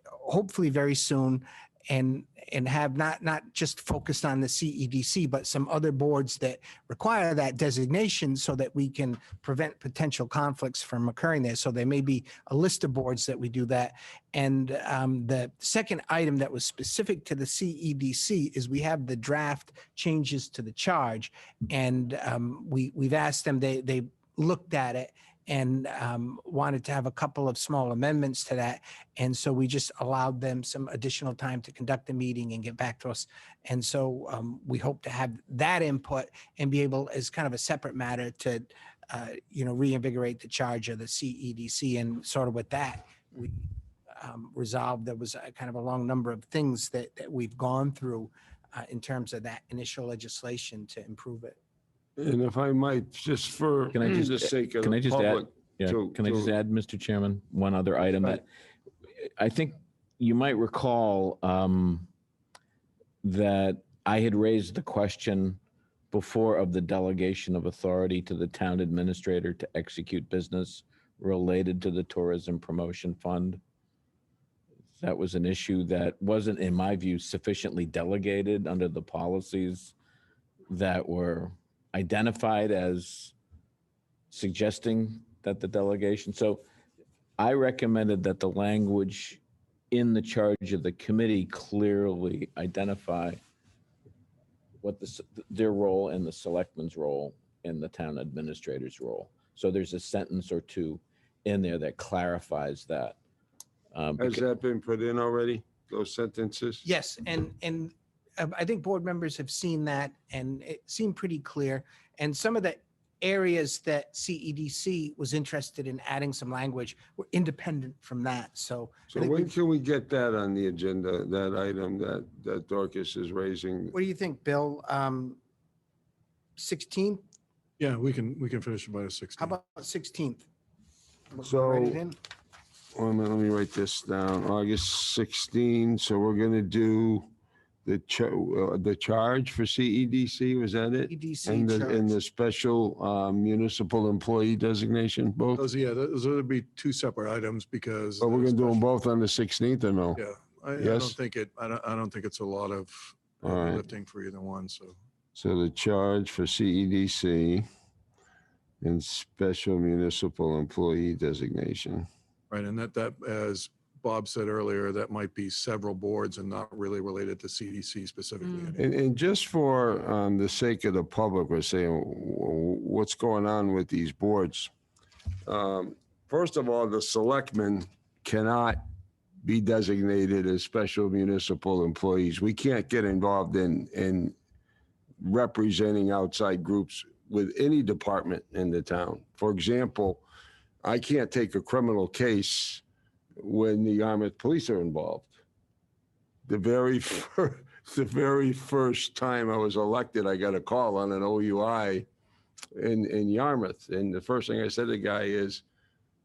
S7: hopefully very soon, and have not just focused on the CEDC, but some other boards that require that designation so that we can prevent potential conflicts from occurring there. So there may be a list of boards that we do that. And the second item that was specific to the CEDC is we have the draft changes to the charge. And we've asked them, they looked at it and wanted to have a couple of small amendments to that. And so we just allowed them some additional time to conduct the meeting and get back to us. And so we hope to have that input and be able, as kind of a separate matter, to reinvigorate the charge of the CEDC. And sort of with that, we resolved, there was a kind of a long number of things that we've gone through in terms of that initial legislation to improve it.
S3: And if I might, just for
S5: Can I just-
S3: the sake of
S5: can I
S3: the
S5: just add-
S3: public.
S5: Yeah,
S3: to-
S5: can I just
S3: to-
S5: add, Mr. Chairman, one other item
S3: Right.
S5: that I think you might recall that I had raised the question before of the delegation of authority to the town administrator to execute business related to the Tourism Promotion Fund. That was an issue that wasn't, in my view, sufficiently delegated under the policies that were identified as suggesting that the delegation. So I recommended that the language in the charge of the committee clearly identify what their role and the selectman's role and the town administrator's role. So there's a sentence or two in there that clarifies that.
S3: Has that been put in already, those sentences?
S7: Yes, and I think board members have seen that, and it seemed pretty clear. And some of the areas that CEDC was interested in adding some language were independent from that. So I
S3: So
S7: think
S3: when can we get that on the agenda, that item that Dorcas is raising?
S7: what do you think, Bill? 16th?
S8: Yeah, we can finish it by the 16th.
S7: How about 16th?
S3: So-
S7: Write it in?
S3: Wait a minute, let me write this down. August 16, so we're gonna do the charge for CEDC, was that it?
S7: CEDC
S3: And the
S7: charge.
S3: special municipal employee designation, both?
S8: Those would be two separate items because.
S3: But we're gonna do them both on the 16th or no?
S8: Yeah, I
S3: Yes?
S8: don't think I don't think it's a lot of
S3: All right.
S8: lifting for either one, so.
S3: So the charge for CEDC and special municipal employee designation.
S8: Right, and that, as Bob said earlier, that might be several boards and not really related to CDC specifically.
S3: And just for the sake of the public, we're saying what's going on with these boards. First of all, the selectmen cannot be designated as special municipal employees. We can't get involved in representing outside groups with any department in the town. For example, I can't take a criminal case when the Yarmouth police are involved. The very first time I was elected, I got a call on an OUI in Yarmouth. And the first thing I said to the guy is,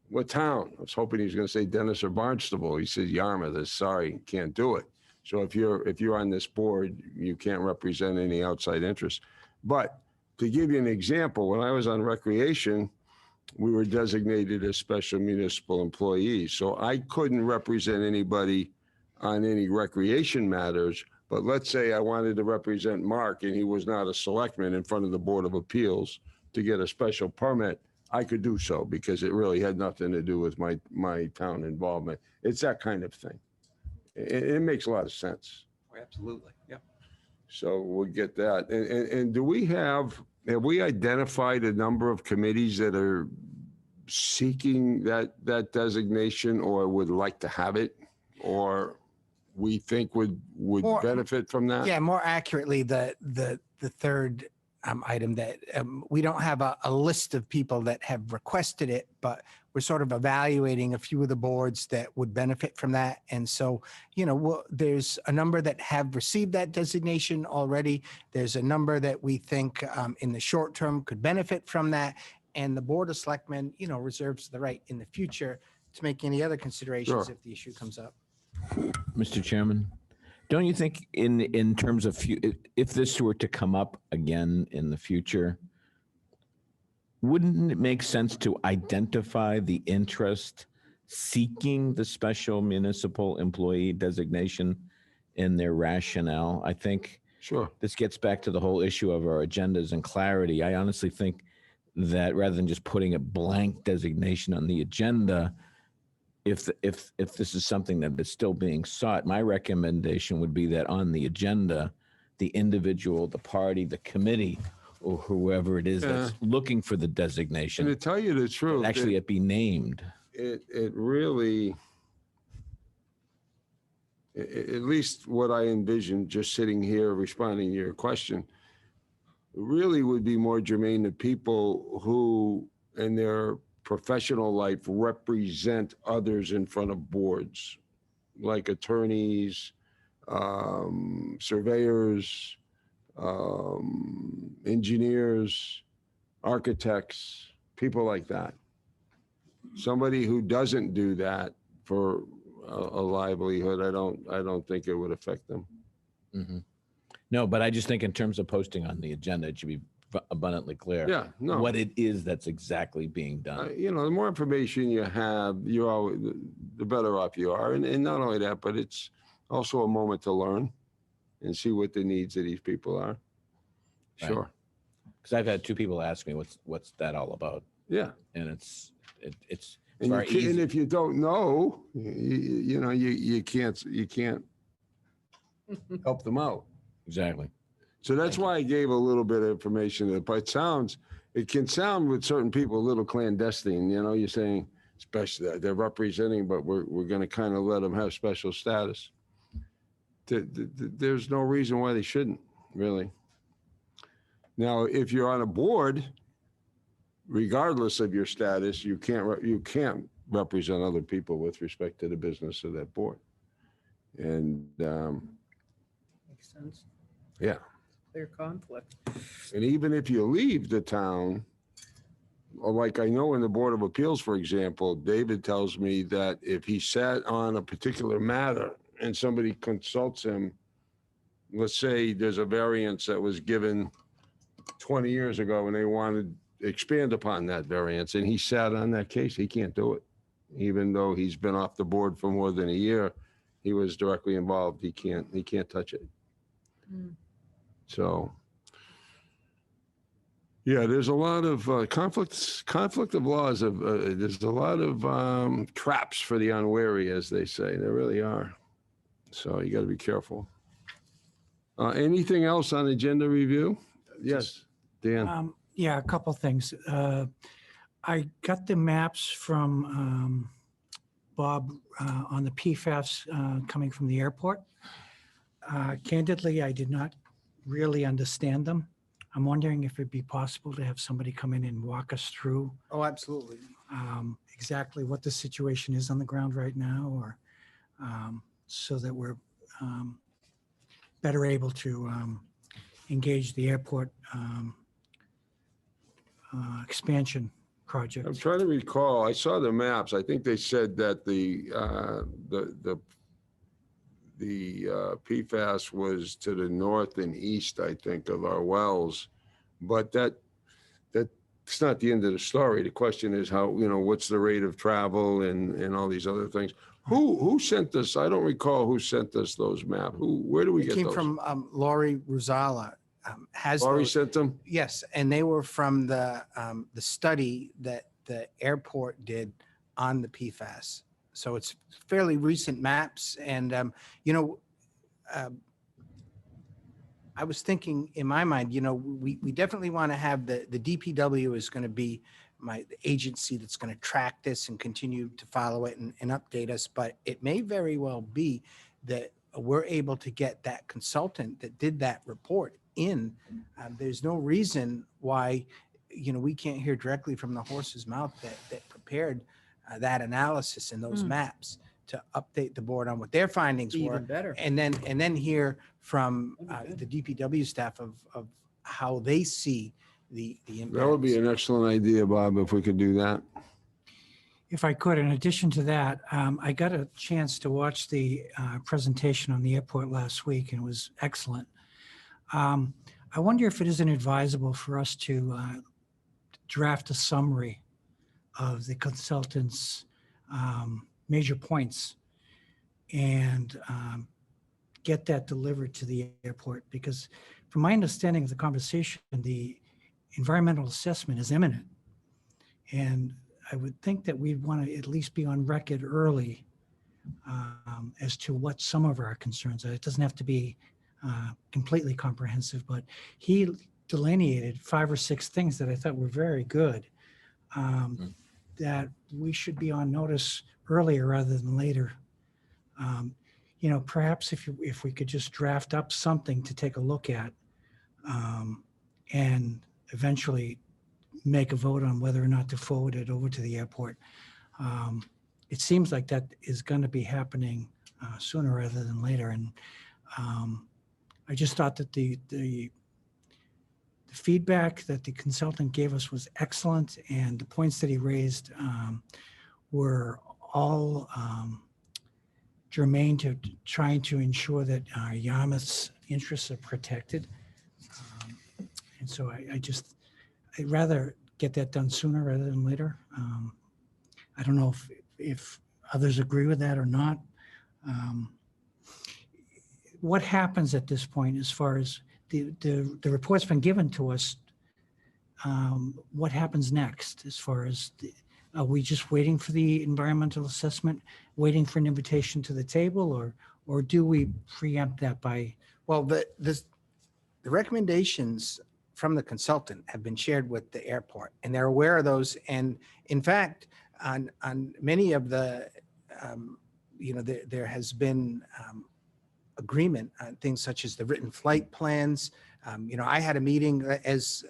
S3: What town? I was hoping he was going to say Dennis or Barnstable. He says Yarmouth. Sorry, can't do it. So if you're on this board, you can't represent any outside interests. But to give you an example, when I was on recreation, we were designated as special municipal employees. So I couldn't represent anybody on any recreation matters. But let's say I wanted to represent Mark and he was not a selectman in front of the Board of Appeals to get a special permit, I could do so because it really had nothing to do with my town involvement. It's that kind of thing. It makes a lot of sense.
S6: Absolutely. Yep.
S3: So we'll get that. And do we have we identified a number of committees that are seeking that designation or would like to have it, or we think would benefit from that?
S7: Yeah, more accurately, the third item that we don't have a list of people that have requested it, but we're sort of evaluating a few of the boards that would benefit from that. And so, there's a number that have received that designation already. There's a number that we think in the short term could benefit from that. And the Board of Selectmen, reserves the right in the future to make any other considerations
S3: Sure.
S7: if the issue comes up.
S5: Mr. Chairman, don't you think in terms of if this were to come up again in the future, wouldn't it make sense to identify the interest seeking the special municipal employee designation in their rationale? I think
S3: Sure.
S5: this gets back to the whole issue of our agendas and clarity. I honestly think that rather than just putting a blank designation on the agenda, if this is something that is still being sought, my recommendation would be that on the agenda, the individual, the party, the committee, or whoever it is that's looking for the
S3: And
S5: designation,
S3: to tell you the truth,
S5: actually it be named.
S3: it really, at least what I envision just sitting here responding to your question, really would be more germane to people who in their professional life represent others in front of boards, like attorneys, surveyors, engineers, architects, people like that. Somebody who doesn't do that for a livelihood, I don't think it would affect them.
S5: Mhm. No, but I just think in terms of posting on the agenda, it should be abundantly clear
S3: Yeah, no.
S5: what it is that's exactly being done.
S3: The more information you have, you're always, the better off you are. And not only that, but it's also a moment to learn and see what the needs of these people are.
S5: Right.
S3: Sure.
S5: Because I've had two people ask me what's that all about,
S3: Yeah.
S5: and it's
S3: And,
S5: very
S3: and
S5: easy.
S3: if you don't know, you can't help them out.
S5: Exactly.
S3: So that's why I gave a little bit of information. But it can sound with certain people a little clandestine. You're saying, especially that they're representing, but we're going to kind of let them have special status. There's no reason why they shouldn't, really. Now, if you're on a board, regardless of your status, you can't represent other people with respect to the business of that board. And
S2: Makes sense.
S3: yeah.
S2: Clear conflict.
S3: And even if you leave the town, or like I know in the Board of Appeals, for example, David tells me that if he sat on a particular matter and somebody consults him, let's say there's a variance that was given 20 years ago and they wanted to expand upon that variance and he sat on that case, he can't do it. Even though he's been off the board for more than a year, he was directly involved. He can't touch it. So, yeah, there's a lot of conflict of laws. There's a lot of traps for the unwary, as they say. There really are. So you got to be careful. Anything else on agenda review? Yes, Dan.
S1: Yeah, a couple things. I got the maps from Bob on the PFAS coming from the airport. Candidly, I did not really understand them. I'm wondering if it'd be possible to have somebody come in and walk us through
S7: Oh, absolutely.
S1: exactly what the situation is on the ground right now, or so that we're better able to engage the airport expansion project.
S3: I'm trying to recall, I saw the maps. I think they said that the PFAS was to the north and east, I think, of our wells. But that's not the end of the story. The question is how, what's the rate of travel and all these other things. Who sent us? I don't recall who sent us those maps. Where do we
S7: It
S3: get
S7: came
S3: those?
S7: from Laurie Rosala. Has
S3: Laurie
S7: those-
S3: sent them?
S7: Yes, and they were from the study that the airport did on the PFAS. So it's fairly recent maps, and I was thinking in my mind, we definitely want to have the DPW is going to be the agency that's going to track this and continue to follow it and update us. But it may very well be that we're able to get that consultant that did that report in. There's no reason why, we can't hear directly from the horse's mouth that prepared that analysis and those maps to update the board on what their findings were.
S2: Even better.
S7: And then hear from the DPW staff of how they see the impact.
S3: That would be an excellent idea, Bob, if we could do that.
S1: If I could, in addition to that, I got a chance to watch the presentation on the airport last week, and it was excellent. I wonder if it isn't advisable for us to draft a summary of the consultant's major points and get that delivered to the airport, because from my understanding of the conversation, the environmental assessment is imminent. And I would think that we'd want to at least be on record early as to what some of our concerns are. It doesn't have to be completely comprehensive, but he delineated 5 or 6 things that I thought were very good, that we should be on notice earlier rather than later. Perhaps if we could just draft up something to take a look at and eventually make a vote on whether or not to forward it over to the airport. It seems like that is going to be happening sooner rather than later. And I just thought that the feedback that the consultant gave us was excellent, and the points that he raised were all germane to trying to ensure that Yarmouth's interests are protected. And so I'd rather get that done sooner rather than later. I don't know if others agree with that or not. What happens at this point as far as the report's been given to us? What happens next as far as are we just waiting for the environmental assessment, waiting for an invitation to the table, or do we preempt that by?
S7: Well, the recommendations from the consultant have been shared with the airport, and they're aware of those. And in fact, on many of the, there has been agreement on things such as the written flight plans. I had a meeting as,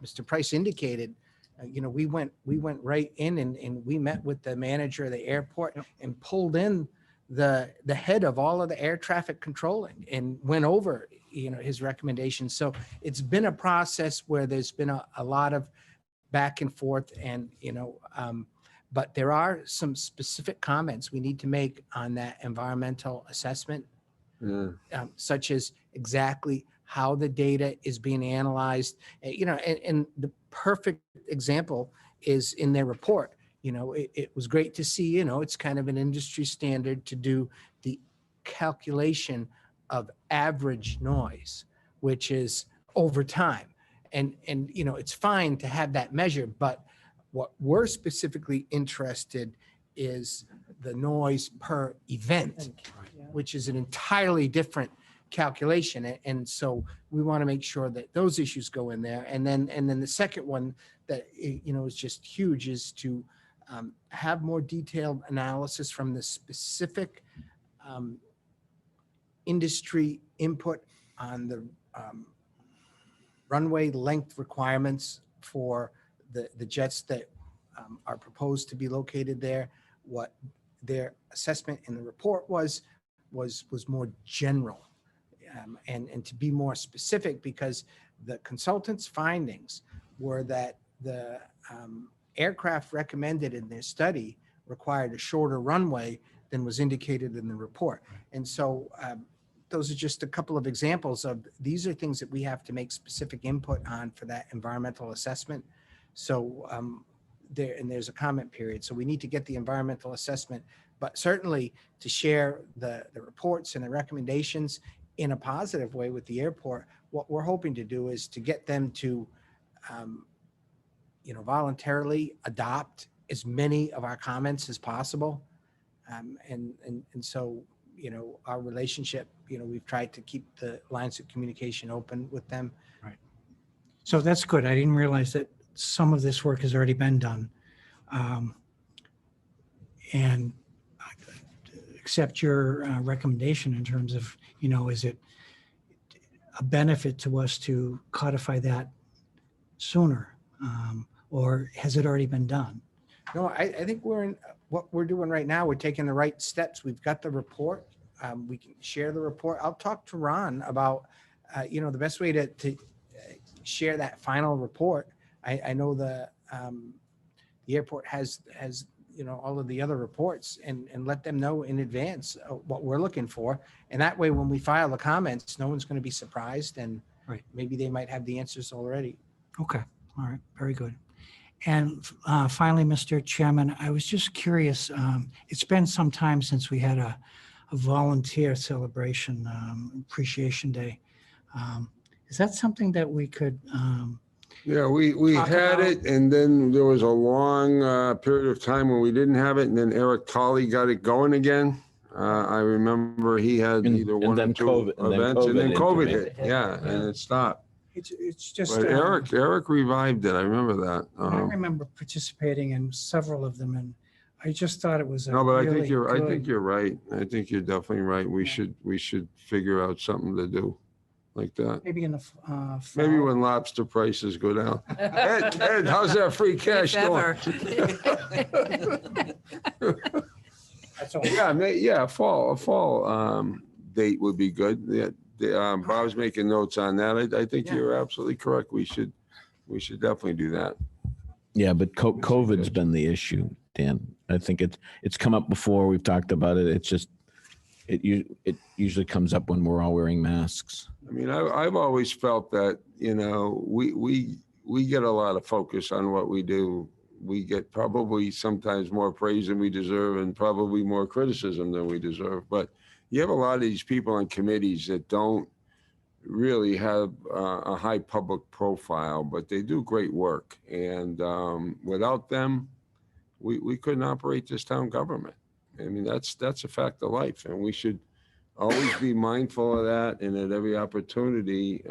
S7: Mr. Price indicated. We went right in and we met with the manager of the airport and pulled in the head of all of the air traffic controlling and went over, his recommendations. So it's been a process where there's been a lot of back and forth, and, but there are some specific comments we need to make on that environmental assessment, such as exactly how the data is being analyzed, and the perfect example is in their report. It was great to see, it's kind of an industry standard to do the calculation of average noise, which is over time. And it's fine to have that measured, but what we're specifically interested is the noise per event, which is an entirely different calculation. And so we want to make sure that those issues go in there. And then the second one that, is just huge is to have more detailed analysis from the specific industry input on the runway length requirements for the jets that are proposed to be located there. What their assessment in the report was more general, and to be more specific, because the consultant's findings were that the aircraft recommended in their study required a shorter runway than was indicated in the report. And so those are just a couple of examples of, these are things that we have to make specific input on for that environmental assessment. So there's a comment period. So we need to get the environmental assessment, but certainly to share the reports and the recommendations in a positive way with the airport. What we're hoping to do is to get them to, voluntarily adopt as many of our comments as possible. And so, our relationship, we've tried to keep the lines of communication open with them.
S1: So that's good. I didn't realize that some of this work has already been done. And accept your recommendation in terms of, is it a benefit to us to codify that sooner? Or has it already been done?
S7: No, I think what we're doing right now, we're taking the right steps. We've got the report. We can share the report. I'll talk to Ron about, the best way to share that final report. I know the airport has all of the other reports, and let them know in advance what we're looking for. And that way, when we file the comments, no one's going to be surprised, and maybe they might have the answers already.
S1: Okay. All right. Very good. And finally, Mr. Chairman, I was just curious. It's been some time since we had a volunteer celebration, Appreciation Day. Is that something that we could?
S3: Yeah, we
S1: Talk
S3: had
S1: about-
S3: it, and then there was a long period of time when we didn't have it, and then Eric Colley got it going again. I remember he had
S5: And-
S3: either
S5: and
S3: one or
S5: then
S3: two
S5: COVID- and then
S3: events, and then
S5: COVID
S3: COVID hit.
S5: intervened.
S3: Yeah, and it stopped.
S1: It's just.
S3: But Eric revived it. I remember that.
S1: I remember participating in several of them, and I just thought it was a
S3: No, but I
S1: really
S3: think you're
S1: good-
S3: right. I think you're definitely right. We should figure out something to do like that.
S1: Maybe in the
S3: Maybe
S1: fall.
S3: when lobster prices go down. Ed, how's that free cash
S2: If
S3: going?
S2: ever.
S1: That's all.
S3: Yeah, a fall date would be good. Yeah, Bob's making notes on that. I think
S7: Yeah.
S3: you're absolutely correct. We should definitely do that.
S5: Yeah, but COVID's been the issue, Dan. I think it's come up before. We've talked about it. It's just, it usually comes up when we're all wearing masks.
S3: I mean, I've always felt that, we get a lot of focus on what we do. We get probably sometimes more praise than we deserve, and probably more criticism than we deserve. But you have a lot of these people on committees that don't really have a high public profile, but they do great work. And without them, we couldn't operate this town government. I mean, that's a fact of life, and we should always be mindful of that, and at every opportunity,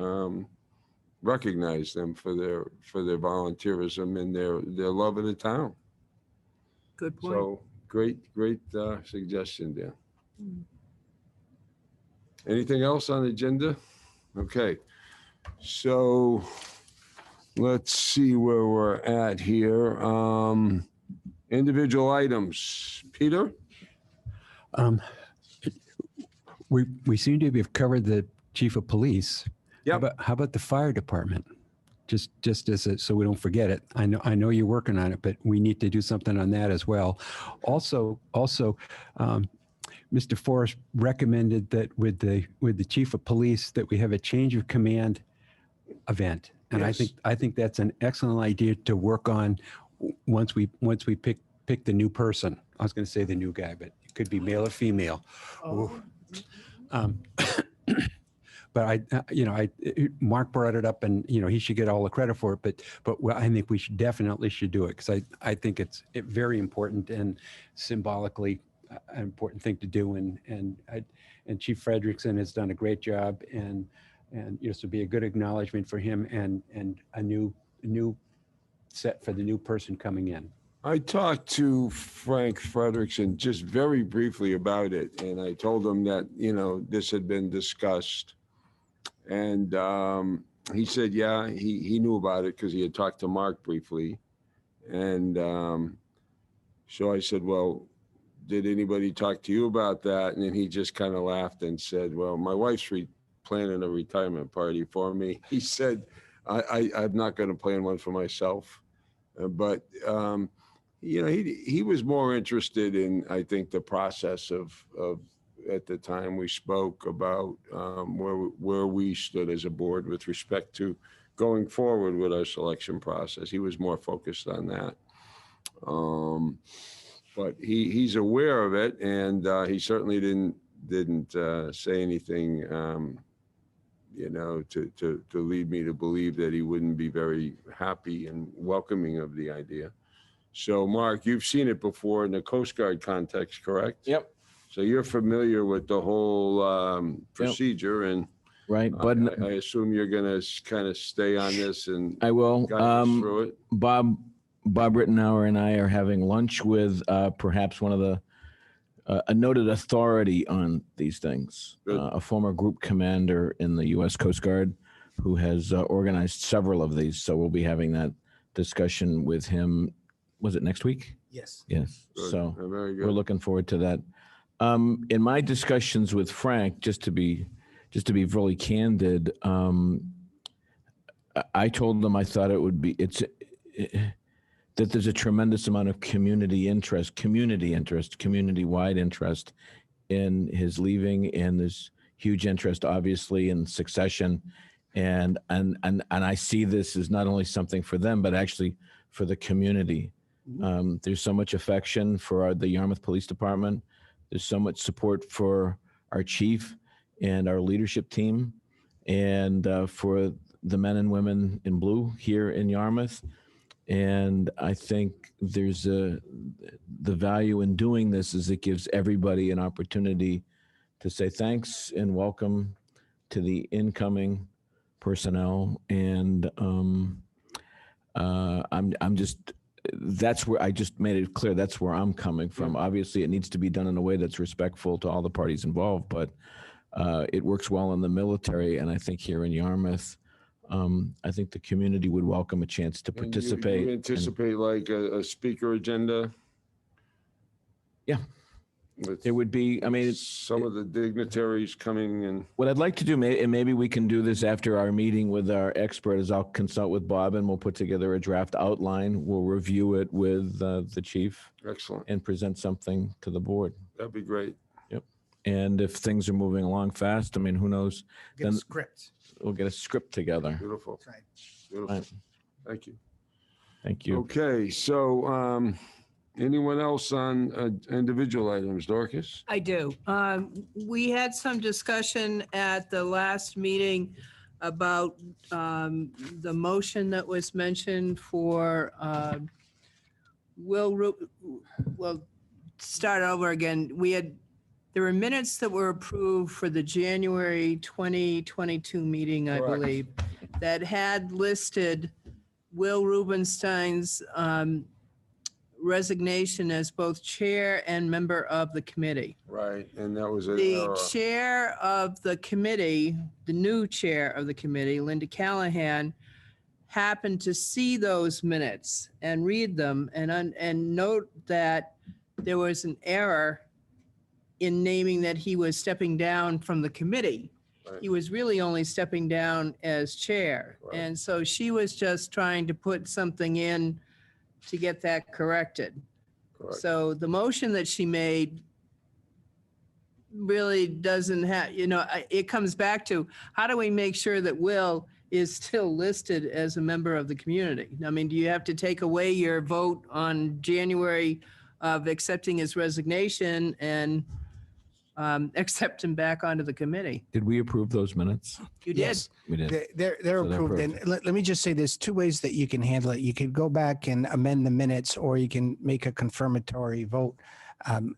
S3: recognize them for their volunteerism and their love of the town.
S2: Good point.
S3: So great suggestion, Dan. Anything else on the agenda? Okay, so let's see where we're at here. Individual items. Peter?
S6: We seem to have covered the chief of police.
S3: Yep.
S6: How about the fire department? Just as so we don't forget it. I know you're working on it, but we need to do something on that as well. Also, Mr. Forrest recommended that with the chief of police that we have a change of command event, and
S3: Yes.
S6: I think that's an excellent idea to work on once we pick the new person. I was going to say the new guy, but it could be male or female. Ooh. But Mark brought it up, and he should get all the credit for it. But I think we definitely should do it, because I think it's very important and symbolically an important thing to do. And Chief Frederickson has done a great job, and this would be a good acknowledgement for him, and a new set for the new person coming in.
S3: I talked to Frank Frederickson just very briefly about it, and I told him that, this had been discussed. And he said, yeah, he knew about it because he had talked to Mark briefly. And so I said, well, did anybody talk to you about that? And then he just kind of laughed and said, well, my wife's planning a retirement party for me. He said, I'm not going to plan one for myself. But, he was more interested in, I think, the process of at the time we spoke about where we stood as a board with respect to going forward with our selection process. He was more focused on that. But he's aware of it, and he certainly didn't say anything, to lead me to believe that he wouldn't be very happy and welcoming of the idea. So, Mark, you've seen it before in the Coast Guard context, correct?
S5: Yep.
S3: So you're familiar with the whole procedure, and
S5: Right, but
S3: I assume you're going to kind of stay on this and
S5: I will.
S3: guide us through it.
S5: Bob Rittenauer and I are having lunch with perhaps one of the a noted authority on these things,
S3: Good.
S5: a former group commander in the U.S. Coast Guard who has organized several of these. So we'll be having that discussion with him. Was it next week?
S7: Yes.
S5: Yes.
S3: Good.
S5: So
S3: Very
S5: we're
S3: good.
S5: looking forward to that. In my discussions with Frank, just to be really candid, I told them I thought it would be that there's a tremendous amount of community-wide interest in his leaving, and there's huge interest, obviously, in succession, and I see this as not only something for them, but actually for the community. There's so much affection for the Yarmouth Police Department. There's so much support for our chief and our leadership team, and for the men and women in blue here in Yarmouth. And I think there's the value in doing this is it gives everybody an opportunity to say thanks and welcome to the incoming personnel. And that's where I just made it clear. That's where I'm coming from. Obviously, it needs to be done in a way that's respectful to all the parties involved, but it works well in the military. And I think here in Yarmouth, I think the community would welcome a chance to
S3: And
S5: participate.
S3: You anticipate like a speaker agenda?
S5: Yeah.
S3: With
S5: It would be, I mean,
S3: some of the dignitaries coming and.
S5: what I'd like to do, and maybe we can do this after our meeting with our expert, is I'll consult with Bob and we'll put together a draft outline. We'll review it with the chief
S3: Excellent.
S5: and present something to the board.
S3: That'd be great.
S5: Yep. And if things are moving along fast, I mean, who knows?
S7: Get a
S5: Then
S7: script.
S5: we'll get a script together.
S3: Beautiful.
S7: That's right.
S3: Beautiful.
S5: Right.
S3: Thank you.
S5: Thank you.
S3: Okay, so anyone else on individual items, Dorcas?
S2: I do. We had some discussion at the last meeting about the motion that was mentioned for well, start over again. There were minutes that were approved for the January 2022 meeting, I
S3: Correct.
S2: believe, that had listed Will Rubenstein's resignation as both chair and member of the committee.
S3: Right, and that was an
S2: The
S3: error.
S2: chair of the committee, the new chair of the committee, Linda Callahan, happened to see those minutes and read them and note that there was an error in naming that he was stepping down from the committee.
S3: Right.
S2: He was really only stepping down as chair.
S3: Right.
S2: And so she was just trying to put something in to get that corrected.
S3: Correct.
S2: So the motion that she made really doesn't have, it comes back to how do we make sure that Will is still listed as a member of the community? I mean, do you have to take away your vote on January of accepting his resignation and accept him back onto the committee?
S5: Did we approve those minutes?
S2: You did.
S7: Yes,
S5: We did.
S7: they're
S5: So they're
S7: approved. And let me just say, there's two ways that you can handle it. You could go back and amend the minutes, or you can make a confirmatory vote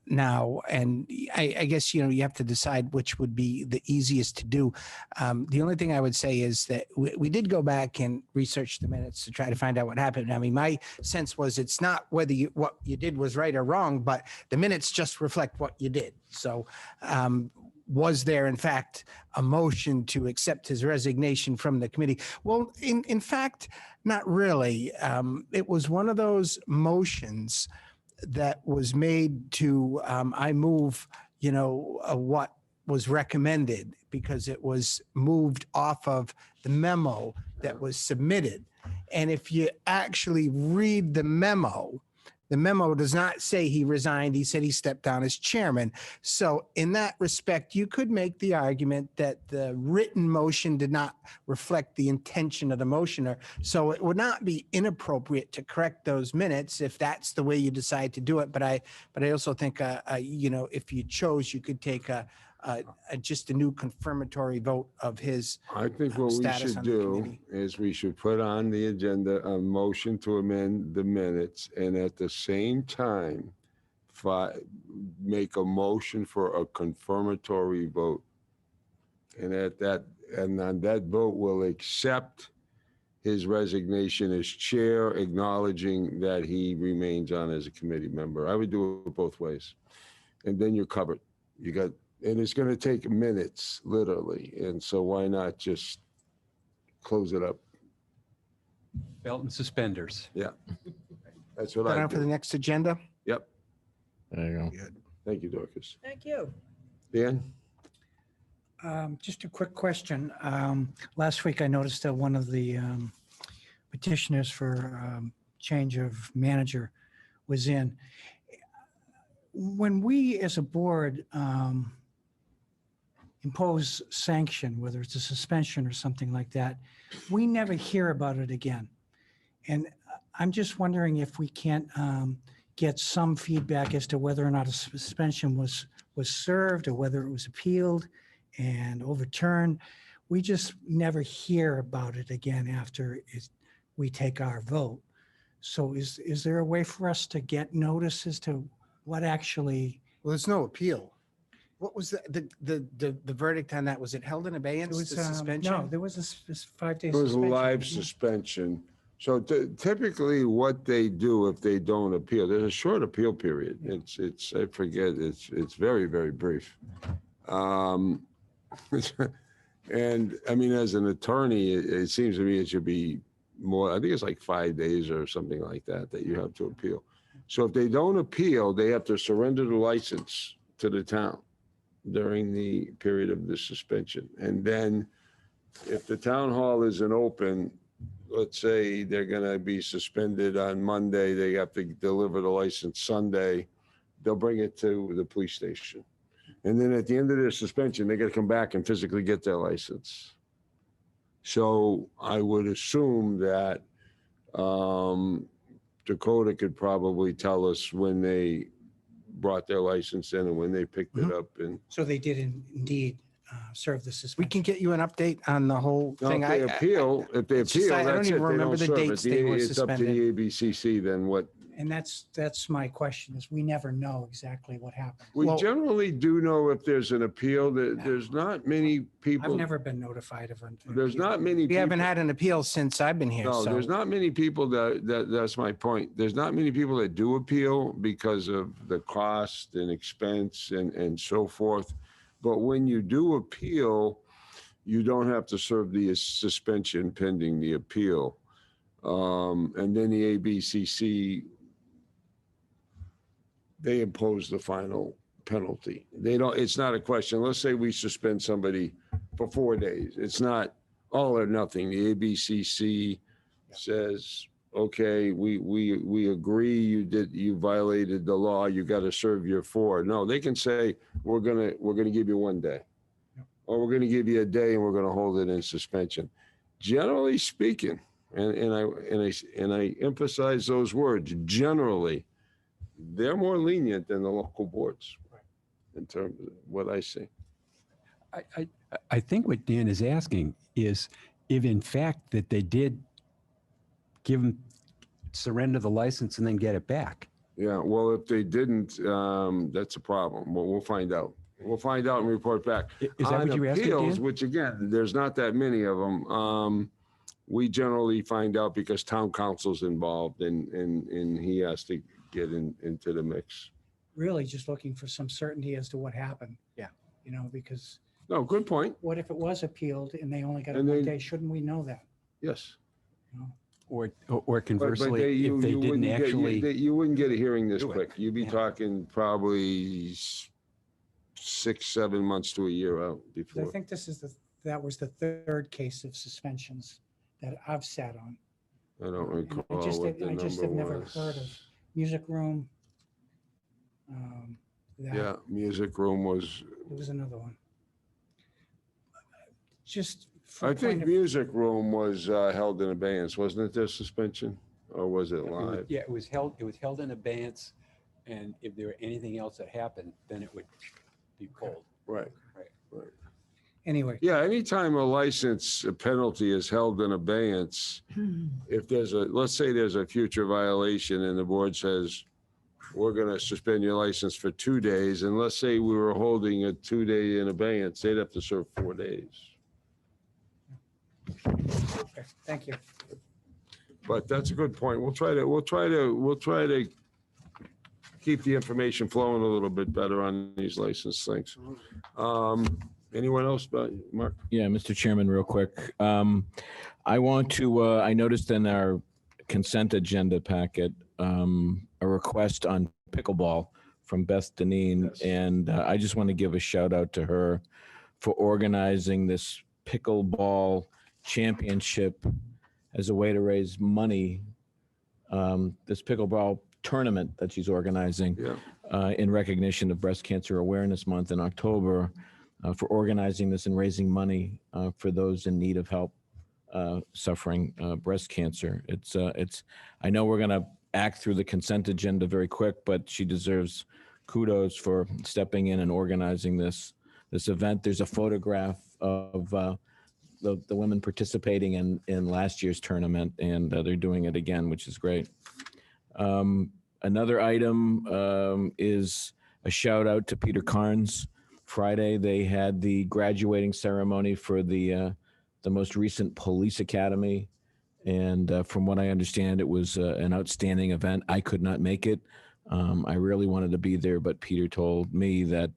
S7: now. And I guess, you have to decide which would be the easiest to do. The only thing I would say is that we did go back and research the minutes to try to find out what happened. I mean, my sense was it's not whether what you did was right or wrong, but the minutes just reflect what you did. So was there, in fact, a motion to accept his resignation from the committee? Well, in fact, not really. It was one of those motions that was made to, I move, what was recommended, because it was moved off of the memo that was submitted. And if you actually read the memo does not say he resigned. He said he stepped down as chairman. So in that respect, you could make the argument that the written motion did not reflect the intention of the motioner. So it would not be inappropriate to correct those minutes if that's the way you decide to do it. But I also think, if you chose, you could take just a new confirmatory vote of his.
S3: I think what we
S7: status
S3: should
S7: on the
S3: do
S7: committee.
S3: is we should put on the agenda a motion to amend the minutes and at the same time make a motion for a confirmatory vote. And on that vote, we'll accept his resignation as chair, acknowledging that he remains on as a committee member. I would do it both ways. And then you're covered. And it's going to take minutes, literally. And so why not just close it up?
S6: Belt and suspenders.
S3: That's what
S7: Put
S3: I
S7: on for the
S3: do.
S7: next agenda.
S3: Yep.
S5: There you go.
S3: Thank you, Dorcas.
S2: Thank you.
S3: Dan?
S1: Just a quick question. Last week, I noticed that one of the petitioners for change of manager was in. When we, as a board, impose sanction, whether it's a suspension or something like that, we never hear about it again. And I'm just wondering if we can't get some feedback as to whether or not a suspension was served or whether it was appealed and overturned. We just never hear about it again after we take our vote. So is there a way for us to get notice as to what actually?
S7: Well, there's no appeal. What was the verdict on that? Was it held in abeyance,
S1: It was,
S7: the suspension?
S1: no, there was a 5-day
S3: It was a
S1: suspension.
S3: live suspension. So typically what they do if they don't appeal, there's a short appeal period. It's I forget, it's very, very brief. And I mean, as an attorney, it seems to me it should be more, I think it's like 5 days or something like that you have to appeal. So if they don't appeal, they have to surrender the license to the town during the period of the suspension. And then if the town hall isn't open, let's say they're going to be suspended on Monday, they have to deliver the license Sunday, they'll bring it to the police station. And then at the end of their suspension, they got to come back and physically get their license. So I would assume that Dakota could probably tell us when they brought their license in and when they picked it up. And
S1: So they did indeed serve the
S7: We
S1: suspension.
S7: can get you an update on the whole
S3: now,
S7: thing.
S3: if they appeal,
S7: it's just I don't
S3: that's it.
S7: even
S3: They
S7: remember
S3: don't
S7: the
S3: serve
S7: dates
S3: it.
S7: they were
S3: It's up to
S7: suspended.
S3: the ABCC then what.
S1: And that's my question, is we never know exactly what happened.
S3: We
S7: Well-
S3: generally do know if there's an appeal. There's not many
S1: I've
S3: people.
S1: never been notified of it.
S3: There's not many.
S7: We haven't
S3: people-
S7: had an appeal since I've been here.
S3: No,
S7: So
S3: there's not many people that's my point. There's not many people that do appeal because of the cost and expense and so forth. But when you do appeal, you don't have to serve the suspension pending the appeal. And then the ABCC, they impose the final penalty. It's not a question. Let's say we suspend somebody for 4 days. It's not all or nothing. The ABCC says, okay, we agree you violated the law. You got to serve your 4. No, they can say, we're gonna give you 1 day. Or we're gonna give you a day and we're gonna hold it in suspension. Generally speaking, and I emphasize those words, generally, they're more lenient than the local boards in terms of what I see.
S6: I think what Dan is asking is if in fact that they did give him, surrender the license and then get it back.
S3: Yeah, well, if they didn't, that's a problem. Well, we'll find out. We'll find out and report back.
S6: Is that what you were asking,
S3: appeals,
S6: Dan?
S3: which again, there's not that many of them. We generally find out because town council's involved and he has to get into the mix.
S1: Really just looking for some certainty as to what happened.
S7: Yeah.
S1: Because
S3: No, good point.
S1: what if it was appealed and they only got
S3: And
S1: 1
S3: they-
S1: day? Shouldn't we know that?
S3: Yes.
S1: You know?
S6: Or
S3: But
S6: conversely, if they didn't actually.
S3: You wouldn't get a hearing this
S6: do it.
S3: quick. You'd be
S1: Yeah.
S3: talking probably 6-7 months to a year out
S1: 'Cause I
S3: before.
S1: think that was the third case of suspensions that I've sat on.
S3: I don't
S1: And
S3: recall
S1: I just
S3: what the
S1: I just
S3: number
S1: have never
S3: was.
S1: heard of music room. That-
S3: Yeah, music room was,
S1: There was another one. Just for
S3: I
S1: point
S3: think
S1: of-
S3: music room was held in abeyance, wasn't it, their suspension? Or was it live?
S6: Yeah, it was held in abeyance, and if there were anything else that happened, then it would be pulled.
S3: Right.
S1: Anyway,
S3: Yeah, anytime a license penalty is held in abeyance, if there's let's say there's a future violation and the board says, we're gonna suspend your license for 2 days, and let's say we were holding a 2-day in abeyance, they'd have to serve 4 days.
S1: okay, thank you.
S3: But that's a good point. We'll try to keep the information flowing a little bit better on these license things. Anyone else, Mark?
S5: Yeah, Mr. Chairman, real quick. I want to, I noticed in our consent agenda packet, a request on pickleball from Beth Deneen.
S3: Yes.
S5: And I just want to give a shout out to her for organizing this pickleball championship as a way to raise money. This pickleball tournament that she's organizing
S3: Yeah.
S5: in recognition of Breast Cancer Awareness Month in October, for organizing this and raising money for those in need of help suffering breast cancer. It's. I know we're going to act through the consent agenda very quick, but she deserves kudos for stepping in and organizing this event. There's a photograph of the women participating in last year's tournament, and they're doing it again, which is great. Another item is a shout out to Peter Carnes. Friday, they had the graduating ceremony for the most recent police academy. And from what I understand, it was an outstanding event. I could not make it. I really wanted to be there, but Peter told me that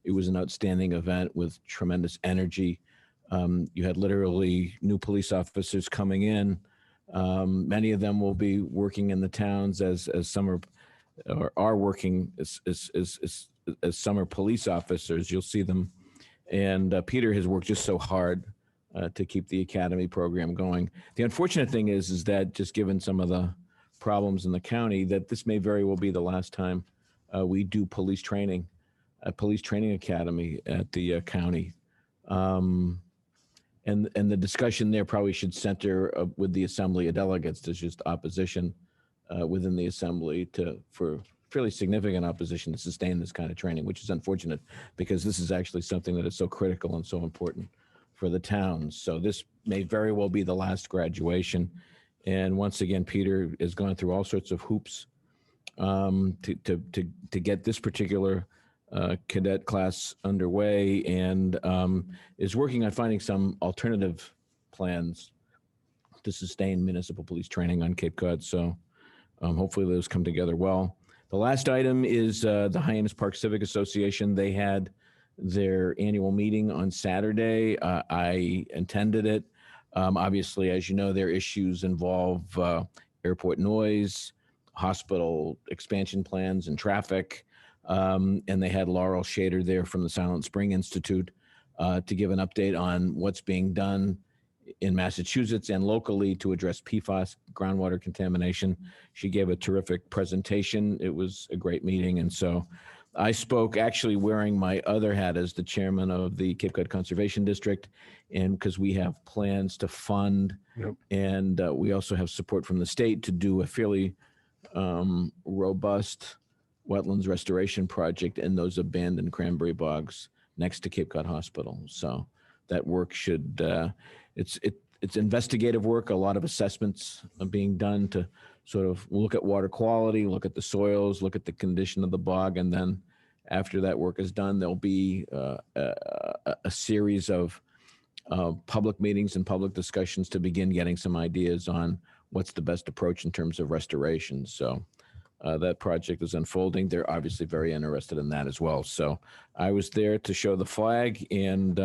S5: it was an outstanding event with tremendous energy. You had literally new police officers coming in. Many of them will be working in the towns as summer, or are working as summer police officers. You'll see them. And Peter has worked just so hard to keep the academy program going. The unfortunate thing is that just given some of the problems in the county, that this may very well be the last time we do police training, a police training academy at the county. And the discussion there probably should center with the Assembly of Delegates. There's just opposition within the Assembly for fairly significant opposition to sustain this kind of training, which is unfortunate because this is actually something that is so critical and so important for the towns. So this may very well be the last graduation. And once again, Peter is going through all sorts of hoops to get this particular cadet class underway, and is working on finding some alternative plans to sustain municipal police training on Cape Cod. So hopefully those come together well. The last item is the Hyannis Park Civic Association. They had their annual meeting on Saturday. I attended it. Obviously, as you know, their issues involve airport noise, hospital expansion plans, and traffic. And they had Laurel Shader there from the Silent Spring Institute to give an update on what's being done in Massachusetts and locally to address PFAS groundwater contamination. She gave a terrific presentation. It was a great meeting. And so I spoke actually wearing my other hat as the chairman of the Cape Cod Conservation District, and because we have plans to fund, and we also have support from the state to do a fairly robust wetlands restoration project in those abandoned cranberry bogs next to Cape Cod Hospital. So that work should, it's investigative work. A lot of assessments are being done to sort of look at water quality, look at the soils, look at the condition of the bog. And then after that work is done, there'll be a series of public meetings and public discussions to begin getting some ideas on what's the best approach in terms of restoration. So that project is unfolding. They're obviously very interested in that as well. So I was there to show the flag, and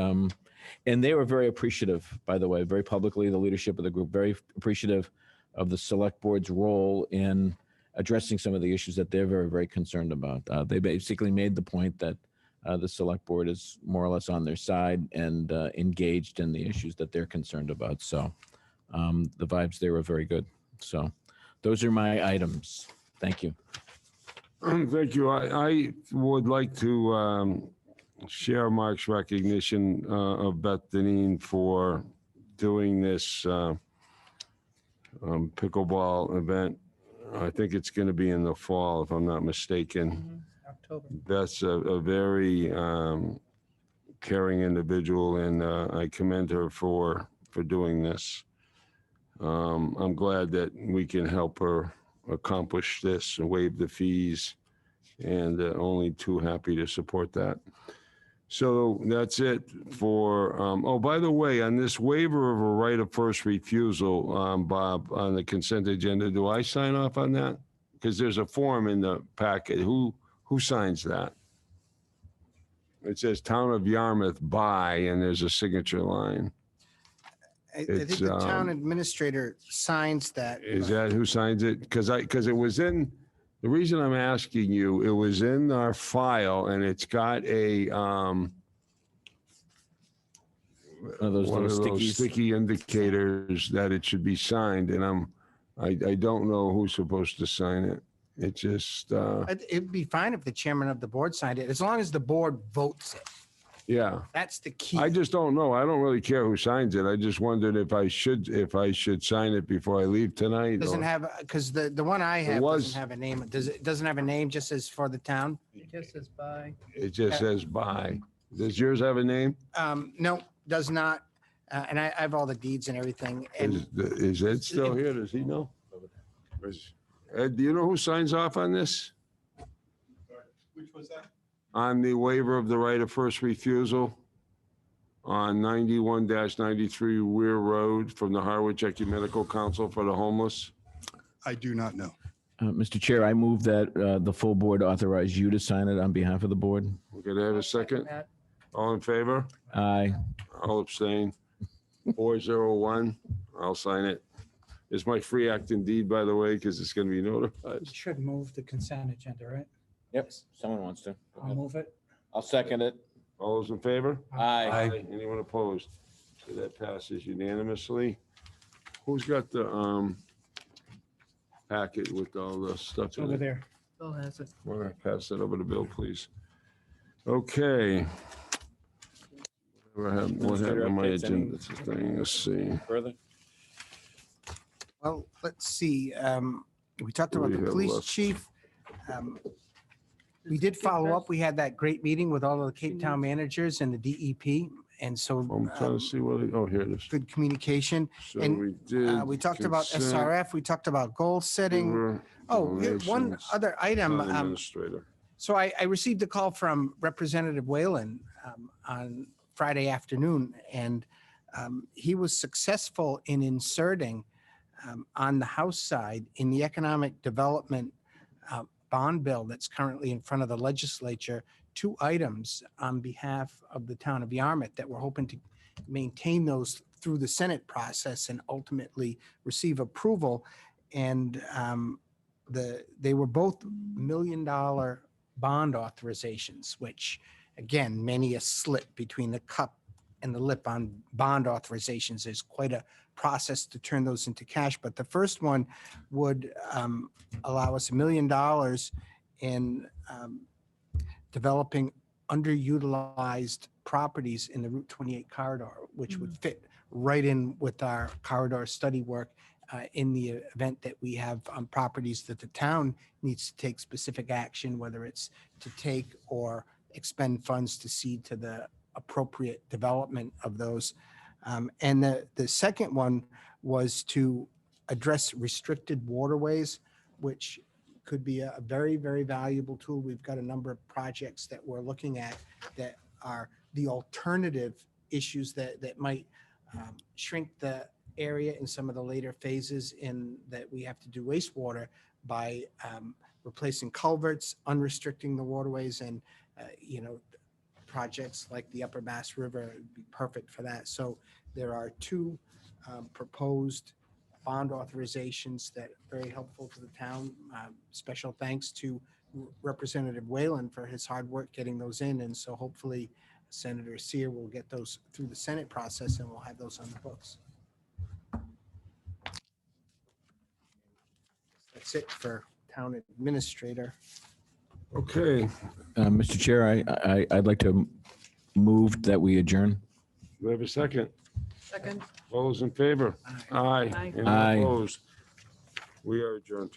S5: they were very appreciative, by the way, very publicly, the leadership of the group, very appreciative of the select board's role in addressing some of the issues that they're very, very concerned about. They basically made the point that the select board is more or less on their side and engaged in the issues that they're concerned about. So the vibes there were very good. So those are my items. Thank you.
S3: Thank you. I would like to share Mark's recognition of Beth Deneen for doing this pickleball event. I think it's going to be in the fall, if I'm not mistaken.
S7: October.
S3: Beth's a very caring individual, and I commend her for doing this. I'm glad that we can help her accomplish this and waive the fees, and only too happy to support that. So that's it for, oh, by the way, on this waiver of a right of first refusal, Bob, on the consent agenda, do I sign off on that? Because there's a form in the packet. Who signs that? It says Town of Yarmouth by, and there's a signature line.
S7: I think
S3: It's,
S7: the town administrator signs that.
S3: Is that who signs it? Because it was in, the reason I'm asking you, it was in our file, and it's got a,
S5: One of those
S3: one of
S5: little
S3: those
S5: stickies.
S3: sticky indicators that it should be signed, and I don't know who's supposed to sign it. It just,
S7: It'd be fine if the chairman of the board signed it, as long as the board votes it.
S3: yeah.
S7: That's the key.
S3: I just don't know. I don't really care who signs it. I just wondered if I should sign it before I leave tonight.
S7: Doesn't
S3: or-
S7: have, because the one I have
S3: was-
S7: doesn't have a name. Doesn't have a name, just as for the town?
S2: It just says by.
S3: It just says by. Does yours have a name?
S7: No, does not. And I have all the deeds and everything. And
S3: Is Ed still here? Does he know? Ed, do you know who signs off on this?
S11: Which was that?
S3: On the waiver of the right of first refusal on 91-93 Weir Road from the Harwich Ecumenical Council for the Homeless?
S11: I do not know.
S5: Mr. Chair, I move that the full board authorize you to sign it on behalf of the board.
S3: We could have a second?
S2: That.
S3: All in favor?
S5: Aye.
S3: I'll abstain. 401, I'll sign it. It's my free act indeed, by the way, because it's going to be notified.
S1: You should move the consent agenda, right?
S5: Yep, someone wants to.
S1: I'll move it.
S5: I'll second it.
S3: All those in favor?
S5: Aye.
S3: Anyone opposed? So that passes unanimously. Who's got the packet with all the stuff
S1: It's
S3: in
S1: over
S3: it?
S1: there.
S2: Bill has it.
S3: Want to pass that over to Bill, please? Okay. What happened on my agenda thing? Let's see.
S5: Further?
S7: well, let's see. We talked about
S3: We
S7: the
S3: have
S7: police
S3: left.
S7: chief. We did follow up. We had that great meeting with all of the Cape Town managers and the DEP. And so
S3: I'm trying to see what, oh, here it is.
S7: good communication.
S3: So
S7: and,
S3: we did.
S7: We talked about
S3: consent,
S7: SRF. We talked about goal setting.
S3: waiver,
S7: Oh, here, one
S3: donations,
S7: other item.
S3: town administrator.
S7: So I received a call from Representative Whalen on Friday afternoon, and he was successful in inserting on the House side in the economic development bond bill that's currently in front of the legislature, 2 items on behalf of the town of Yarmouth that we're hoping to maintain those through the Senate process and ultimately receive approval. And they were both $1 million bond authorizations, which again, many a slip between the cup and the lip on bond authorizations. There's quite a process to turn those into cash. But the first one would allow us $1 million in developing underutilized properties in the Route 28 corridor, which would fit right in with our corridor study work in the event that we have properties that the town needs to take specific action, whether it's to take or expend funds to seed to the appropriate development of those. And the second one was to address restricted waterways, which could be a very, very valuable tool. We've got a number of projects that we're looking at that are the alternative issues that might shrink the area in some of the later phases in that we have to do wastewater by replacing culverts, unrestricting the waterways, and projects like the Upper Bass River would be perfect for that. So there are 2 proposed bond authorizations that are very helpful to the town. Special thanks to Representative Whalen for his hard work getting those in. And so hopefully Senator Sear will get those through the Senate process and we'll have those on the books. that's it for town administrator.
S3: Okay,
S5: Mr. Chair, I'd like to move that we adjourn.
S3: we have a second.
S2: Second.
S3: All those in favor? Aye.
S2: Aye.
S3: Anyone
S5: Aye.
S3: opposed? We are adjourned.